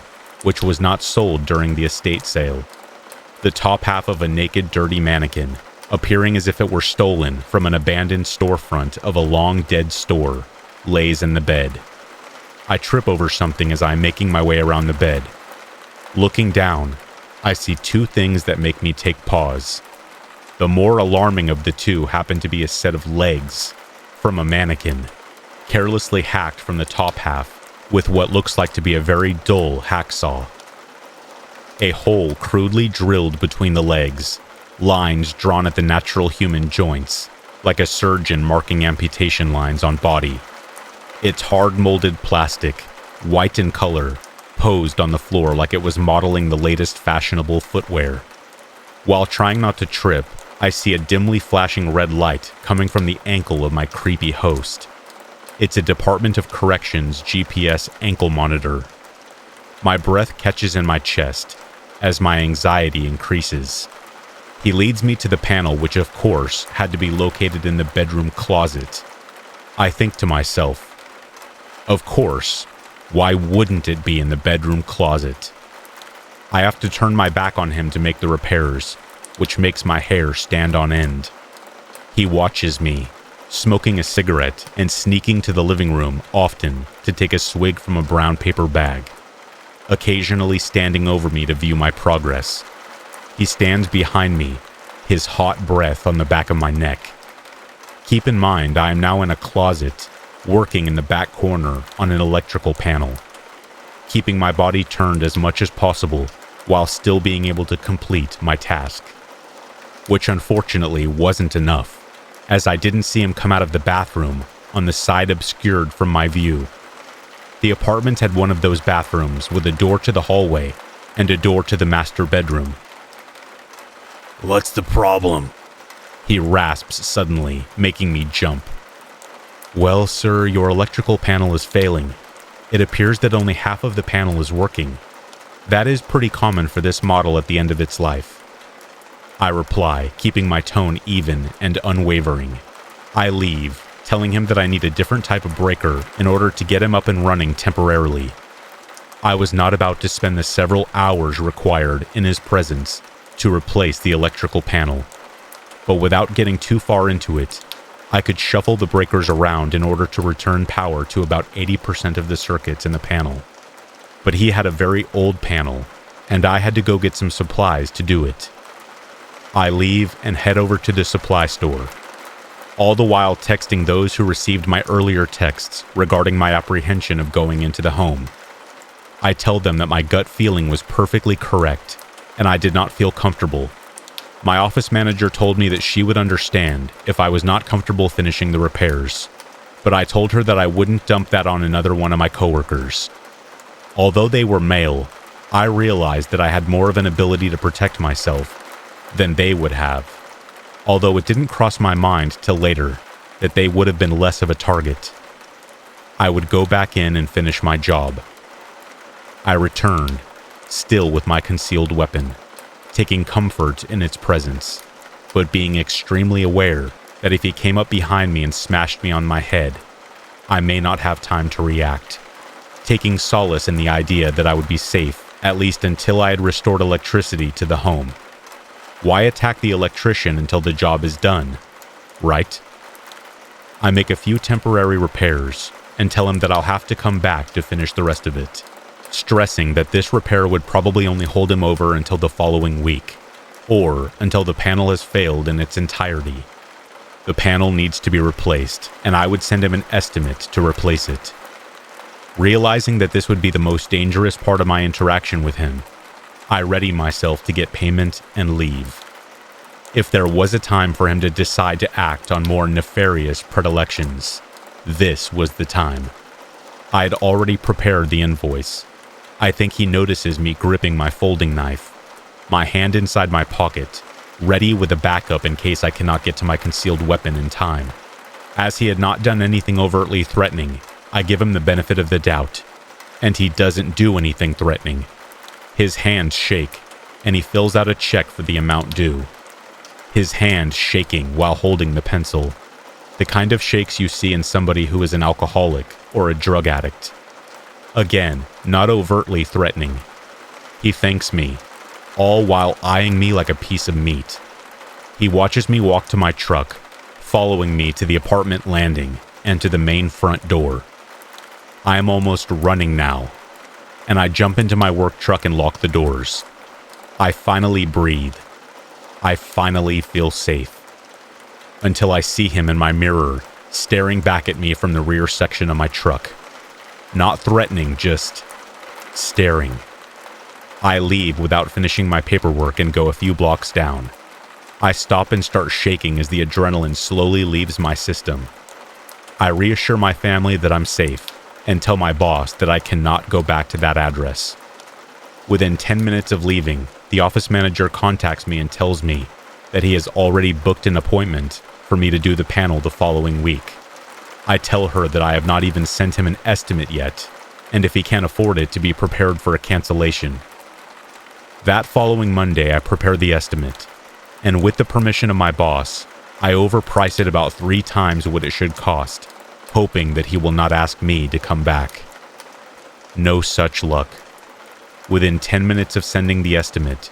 which was not sold during the estate sale. The top half of a naked, dirty mannequin, appearing as if it were stolen from an abandoned storefront of a long-dead store, lays in the bed. I trip over something as I'm making my way around the bed. Looking down, I see two things that make me take pause. The more alarming of the two happen to be a set of legs from a mannequin, carelessly hacked from the top half with what looks like to be a very dull hacksaw. A hole crudely drilled between the legs, lines drawn at the natural human joints, like a surgeon marking amputation lines on body. Its hard-molded plastic, white in color, posed on the floor like it was modeling the latest fashionable footwear. While trying not to trip, I see a dimly flashing red light coming from the ankle of my creepy host. It's a Department of Corrections GPS ankle monitor. My breath catches in my chest as my anxiety increases. He leads me to the panel, which of course had to be located in the bedroom closet. I think to myself, of course, why wouldn't it be in the bedroom closet? I have to turn my back on him to make the repairs, which makes my hair stand on end. He watches me, smoking a cigarette and sneaking to the living room often to take a swig from a brown paper bag, occasionally standing over me to view my progress. He stands behind me, his hot breath on the back of my neck. Keep in mind, I am now in a closet, working in the back corner on an electrical panel, keeping my body turned as much as possible while still being able to complete my task. which unfortunately wasn't enough, as I didn't see him come out of the bathroom on the side obscured from my view. The apartment had one of those bathrooms with a door to the hallway and a door to the master bedroom.
"What's the problem?"
He rasps suddenly, making me jump. "Well, sir, your electrical panel is failing. It appears that only half of the panel is working. That is pretty common for this model at the end of its life." I reply, keeping my tone even and unwavering. I leave, telling him that I need a different type of breaker in order to get him up and running temporarily. I was not about to spend the several hours required in his presence to replace the electrical panel. But without getting too far into it, I could shuffle the breakers around in order to return power to about 80% of the circuits in the panel. But he had a very old panel, and I had to go get some supplies to do it. I leave and head over to the supply store, all the while texting those who received my earlier texts regarding my apprehension of going into the home. I tell them that my gut feeling was perfectly correct, and I did not feel comfortable. My office manager told me that she would understand if I was not comfortable finishing the repairs, but I told her that I wouldn't dump that on another one of my coworkers. Although they were male, I realized that I had more of an ability to protect myself than they would have, although it didn't cross my mind till later that they would have been less of a target. I would go back in and finish my job. I returned, still with my concealed weapon, taking comfort in its presence, but being extremely aware that if he came up behind me and smashed me on my head, I may not have time to react, taking solace in the idea that I would be safe, at least until I had restored electricity to the home. Why attack the electrician until the job is done, right? I make a few temporary repairs and tell him that I'll have to come back to finish the rest of it, stressing that this repair would probably only hold him over until the following week, or until the panel has failed in its entirety. The panel needs to be replaced, and I would send him an estimate to replace it. Realizing that this would be the most dangerous part of my interaction with him, I ready myself to get payment and leave. If there was a time for him to decide to act on more nefarious predilections, this was the time. I had already prepared the invoice. I think he notices me gripping my folding knife, my hand inside my pocket, ready with a backup in case I cannot get to my concealed weapon in time. As he had not done anything overtly threatening, I give him the benefit of the doubt, and he doesn't do anything threatening. His hands shake, and he fills out a check for the amount due. His hand shaking while holding the pencil, the kind of shakes you see in somebody who is an alcoholic or a drug addict. Again, not overtly threatening. He thanks me, all while eyeing me like a piece of meat. He watches me walk to my truck, following me to the apartment landing and to the main front door. I am almost running now, and I jump into my work truck and lock the doors. I finally breathe. I finally feel safe. Until I see him in my mirror, staring back at me from the rear section of my truck. Not threatening, just staring. I leave without finishing my paperwork and go a few blocks down. I stop and start shaking as the adrenaline slowly leaves my system. I reassure my family that I'm safe and tell my boss that I cannot go back to that address. Within 10 minutes of leaving, the office manager contacts me and tells me that he has already booked an appointment for me to do the panel the following week. I tell her that I have not even sent him an estimate yet, and if he can't afford it, to be prepared for a cancellation. That following Monday, I prepare the estimate, and with the permission of my boss, I overprice it about 3 times what it should cost, hoping that he will not ask me to come back. No such luck. Within 10 minutes of sending the estimate,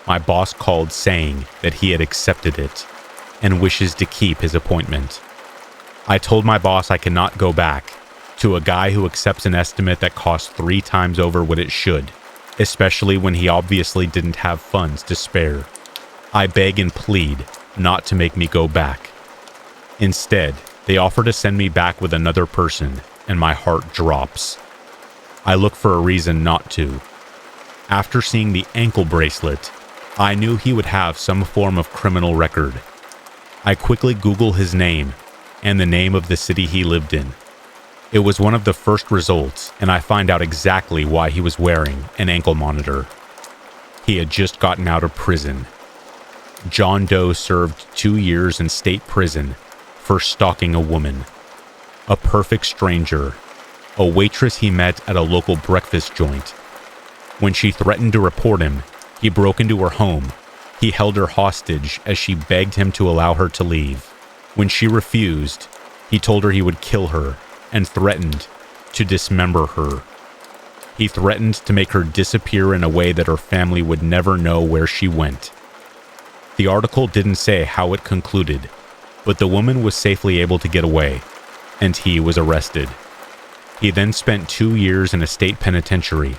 my boss called saying that he had accepted it and wishes to keep his appointment. I told my boss I cannot go back to a guy who accepts an estimate that costs 3 times over what it should, especially when he obviously didn't have funds to spare. I beg and plead not to make me go back. Instead, they offer to send me back with another person, and my heart drops. I look for a reason not to. After seeing the ankle bracelet, I knew he would have some form of criminal record. I quickly Googled his name and the name of the city he lived in. It was one of the first results, and I find out exactly why he was wearing an ankle monitor. He had just gotten out of prison. John Doe served 2 years in state prison for stalking a woman, a perfect stranger, a waitress he met at a local breakfast joint. When she threatened to report him, he broke into her home. He held her hostage as she begged him to allow her to leave. When she refused, he told her he would kill her and threatened to dismember her. He threatened to make her disappear in a way that her family would never know where she went. The article didn't say how it concluded, but the woman was safely able to get away, and he was arrested. He then spent 2 years in a state penitentiary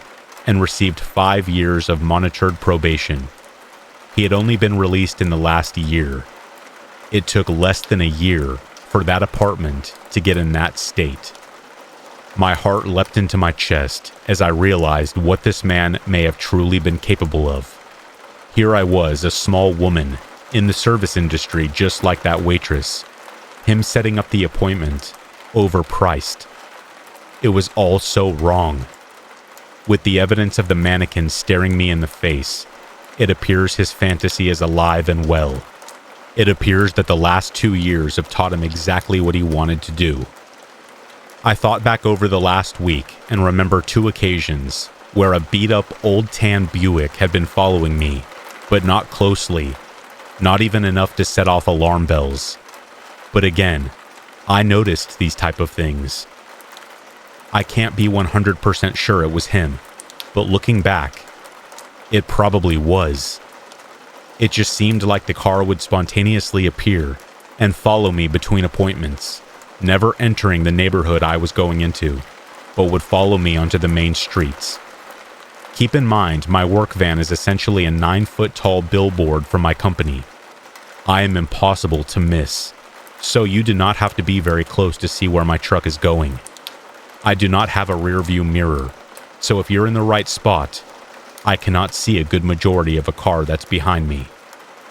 and received 5 years of monitored probation. He had only been released in the last year. It took less than a year for that apartment to get in that state. My heart leapt into my chest as I realized what this man may have truly been capable of. Here I was, a small woman, in the service industry just like that waitress. Him setting up the appointment, overpriced. It was all so wrong. With the evidence of the mannequin staring me in the face, it appears his fantasy is alive and well. It appears that the last 2 years have taught him exactly what he wanted to do. I thought back over the last week and remember 2 occasions where a beat-up old tan Buick had been following me, but not closely, not even enough to set off alarm bells. But again, I noticed these type of things. I can't be 100% sure it was him, but looking back, it probably was. It just seemed like the car would spontaneously appear and follow me between appointments, never entering the neighborhood I was going into, but would follow me onto the main streets. Keep in mind, my work van is essentially a 9-foot-tall billboard for my company. I am impossible to miss, so you do not have to be very close to see where my truck is going. I do not have a rear-view mirror, so if you're in the right spot, I cannot see a good majority of a car that's behind me.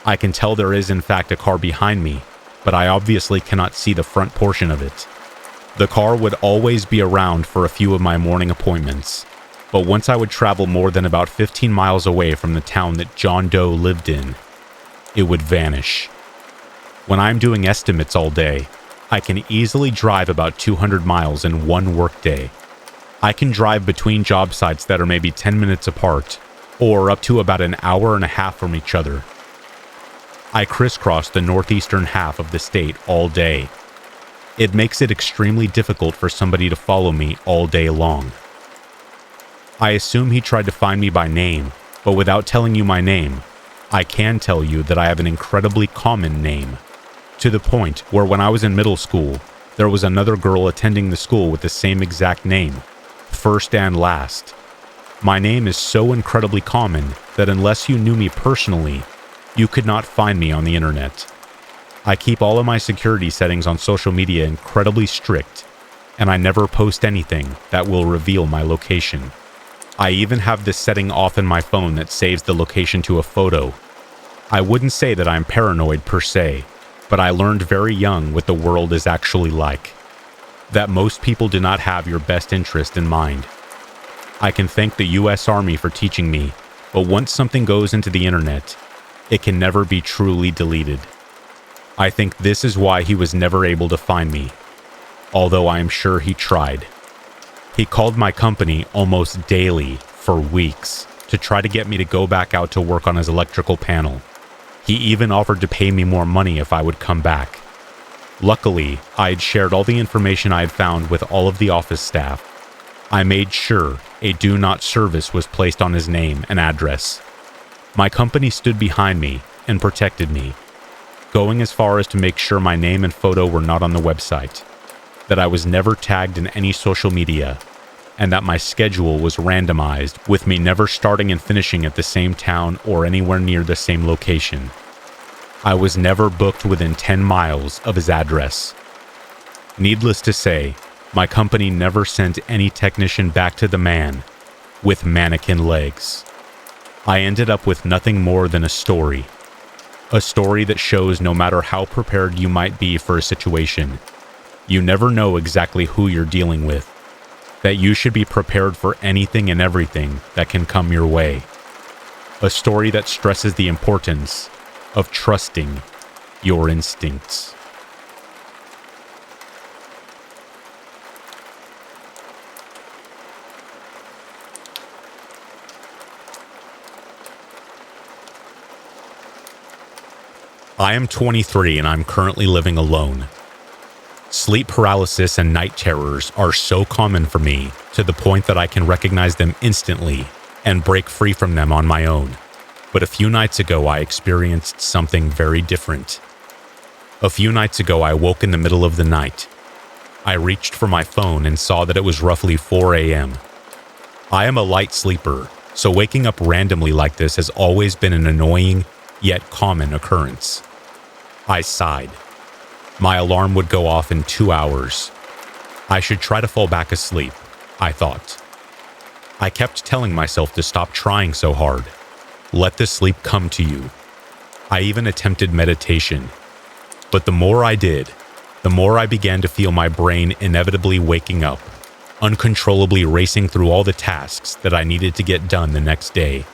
I can tell there is in fact a car behind me, but I obviously cannot see the front portion of it. The car would always be around for a few of my morning appointments, but once I would travel more than about 15 miles away from the town that John Doe lived in, it would vanish. When I'm doing estimates all day, I can easily drive about 200 miles in one workday. I can drive between job sites that are maybe 10 minutes apart, or up to about an hour and a half from each other. I crisscross the northeastern half of the state all day. It makes it extremely difficult for somebody to follow me all day long. I assume he tried to find me by name, but without telling you my name, I can tell you that I have an incredibly common name, to the point where when I was in middle school, there was another girl attending the school with the same exact name, first and last. My name is so incredibly common that unless you knew me personally, you could not find me on the internet. I keep all of my security settings on social media incredibly strict, and I never post anything that will reveal my location. I even have this setting off in my phone that saves the location to a photo. I wouldn't say that I'm paranoid per se, but I learned very young what the world is actually like. That most people do not have your best interest in mind. I can thank the US Army for teaching me, but once something goes into the internet, it can never be truly deleted. I think this is why he was never able to find me, although I am sure he tried. He called my company almost daily for weeks to try to get me to go back out to work on his electrical panel. He even offered to pay me more money if I would come back. Luckily, I had shared all the information I had found with all of the office staff. I made sure a do not service was placed on his name and address. My company stood behind me and protected me, going as far as to make sure my name and photo were not on the website, that I was never tagged in any social media, and that my schedule was randomized with me never starting and finishing at the same town or anywhere near the same location. I was never booked within 10 miles of his address. Needless to say, my company never sent any technician back to the man with mannequin legs. I ended up with nothing more than a story. A story that shows no matter how prepared you might be for a situation, you never know exactly who you're dealing with, that you should be prepared for anything and everything that can come your way. A story that stresses the importance of trusting your instincts. I am 23 and I'm currently living alone. Sleep paralysis and night terrors are so common for me to the point that I can recognize them instantly and break free from them on my own. But a few nights ago, I experienced something very different. A few nights ago, I woke in the middle of the night. I reached for my phone and saw that it was roughly 4 a.m. I am a light sleeper, so waking up randomly like this has always been an annoying, yet common occurrence. I sighed. My alarm would go off in 2 hours. I should try to fall back asleep, I thought. I kept telling myself to stop trying so hard. Let the sleep come to you. I even attempted meditation. But the more I did, the more I began to feel my brain inevitably waking up, uncontrollably racing through all the tasks that I needed to get done the next day.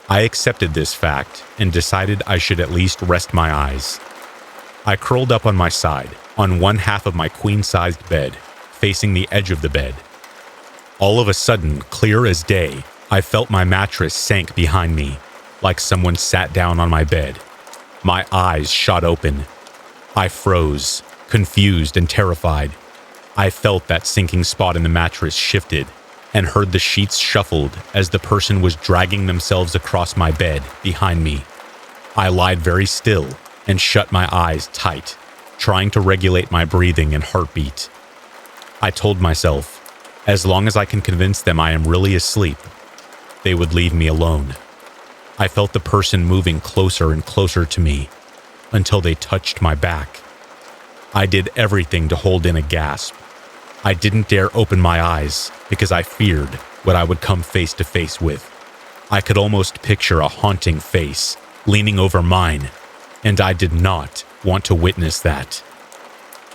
I accepted this fact and decided I should at least rest my eyes. I curled up on my side, on one half of my queen-sized bed, facing the edge of the bed. All of a sudden, clear as day, I felt my mattress sank behind me, like someone sat down on my bed. My eyes shot open. I froze, confused and terrified. I felt that sinking spot in the mattress shifted and heard the sheets shuffled as the person was dragging themselves across my bed behind me. I lied very still and shut my eyes tight, trying to regulate my breathing and heartbeat. I told myself, as long as I can convince them I am really asleep, they would leave me alone. I felt the person moving closer and closer to me until they touched my back. I did everything to hold in a gasp. I didn't dare open my eyes because I feared what I would come face to face with. I could almost picture a haunting face leaning over mine, and I did not want to witness that.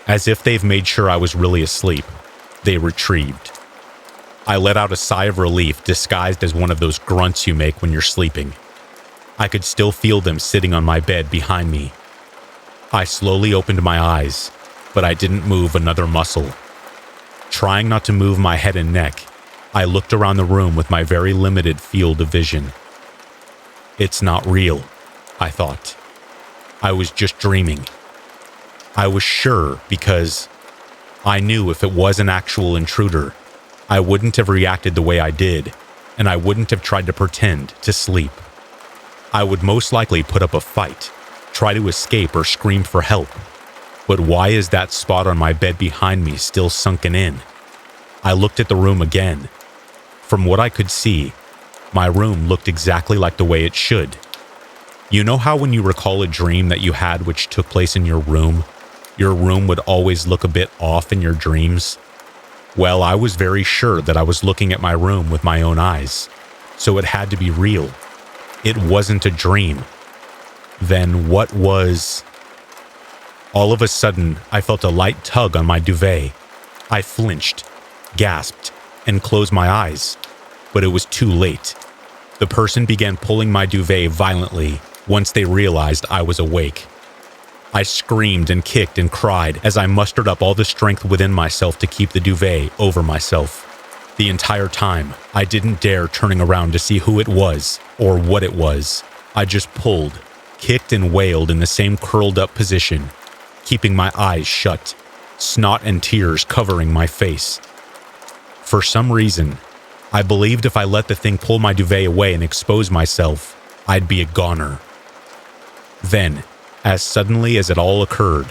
As if they've made sure I was really asleep, they retrieved. I let out a sigh of relief disguised as one of those grunts you make when you're sleeping. I could still feel them sitting on my bed behind me. I slowly opened my eyes, but I didn't move another muscle. Trying not to move my head and neck, I looked around the room with my very limited field of vision. It's not real, I thought. I was just dreaming. I was sure because I knew if it was an actual intruder, I wouldn't have reacted the way I did, and I wouldn't have tried to pretend to sleep. I would most likely put up a fight, try to escape or scream for help. But why is that spot on my bed behind me still sunken in? I looked at the room again. From what I could see, my room looked exactly like the way it should. You know how when you recall a dream that you had which took place in your room would always look a bit off in your dreams? Well, I was very sure that I was looking at my room with my own eyes, so it had to be real. It wasn't a dream. Then what was... All of a sudden, I felt a light tug on my duvet. I flinched, gasped, and closed my eyes. But it was too late. The person began pulling my duvet violently once they realized I was awake. I screamed and kicked and cried as I mustered up all the strength within myself to keep the duvet over myself. The entire time, I didn't dare turning around to see who it was or what it was. I just pulled, kicked and wailed in the same curled up position, keeping my eyes shut, snot and tears covering my face. For some reason, I believed if I let the thing pull my duvet away and expose myself, I'd be a goner. Then, as suddenly as it all occurred,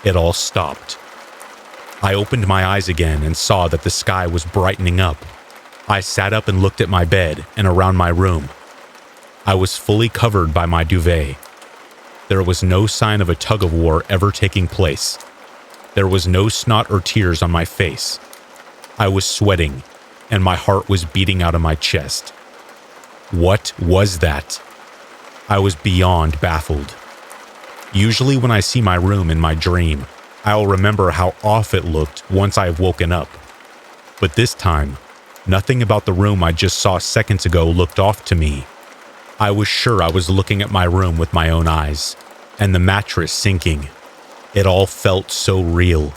it all stopped. I opened my eyes again and saw that the sky was brightening up. I sat up and looked at my bed and around my room. I was fully covered by my duvet. There was no sign of a tug-of-war ever taking place. There was no snot or tears on my face. I was sweating, and my heart was beating out of my chest. What was that? I was beyond baffled. Usually when I see my room in my dream, I'll remember how off it looked once I have woken up. But this time, nothing about the room I just saw seconds ago looked off to me. I was sure I was looking at my room with my own eyes, and the mattress sinking. It all felt so real.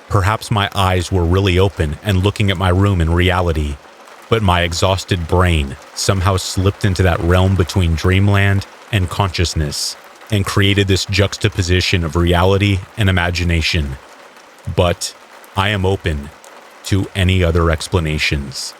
Perhaps my eyes were really open and looking at my room in reality, but my exhausted brain somehow slipped into that realm between dreamland and consciousness and created this juxtaposition of reality and imagination. But I am open to any other explanations.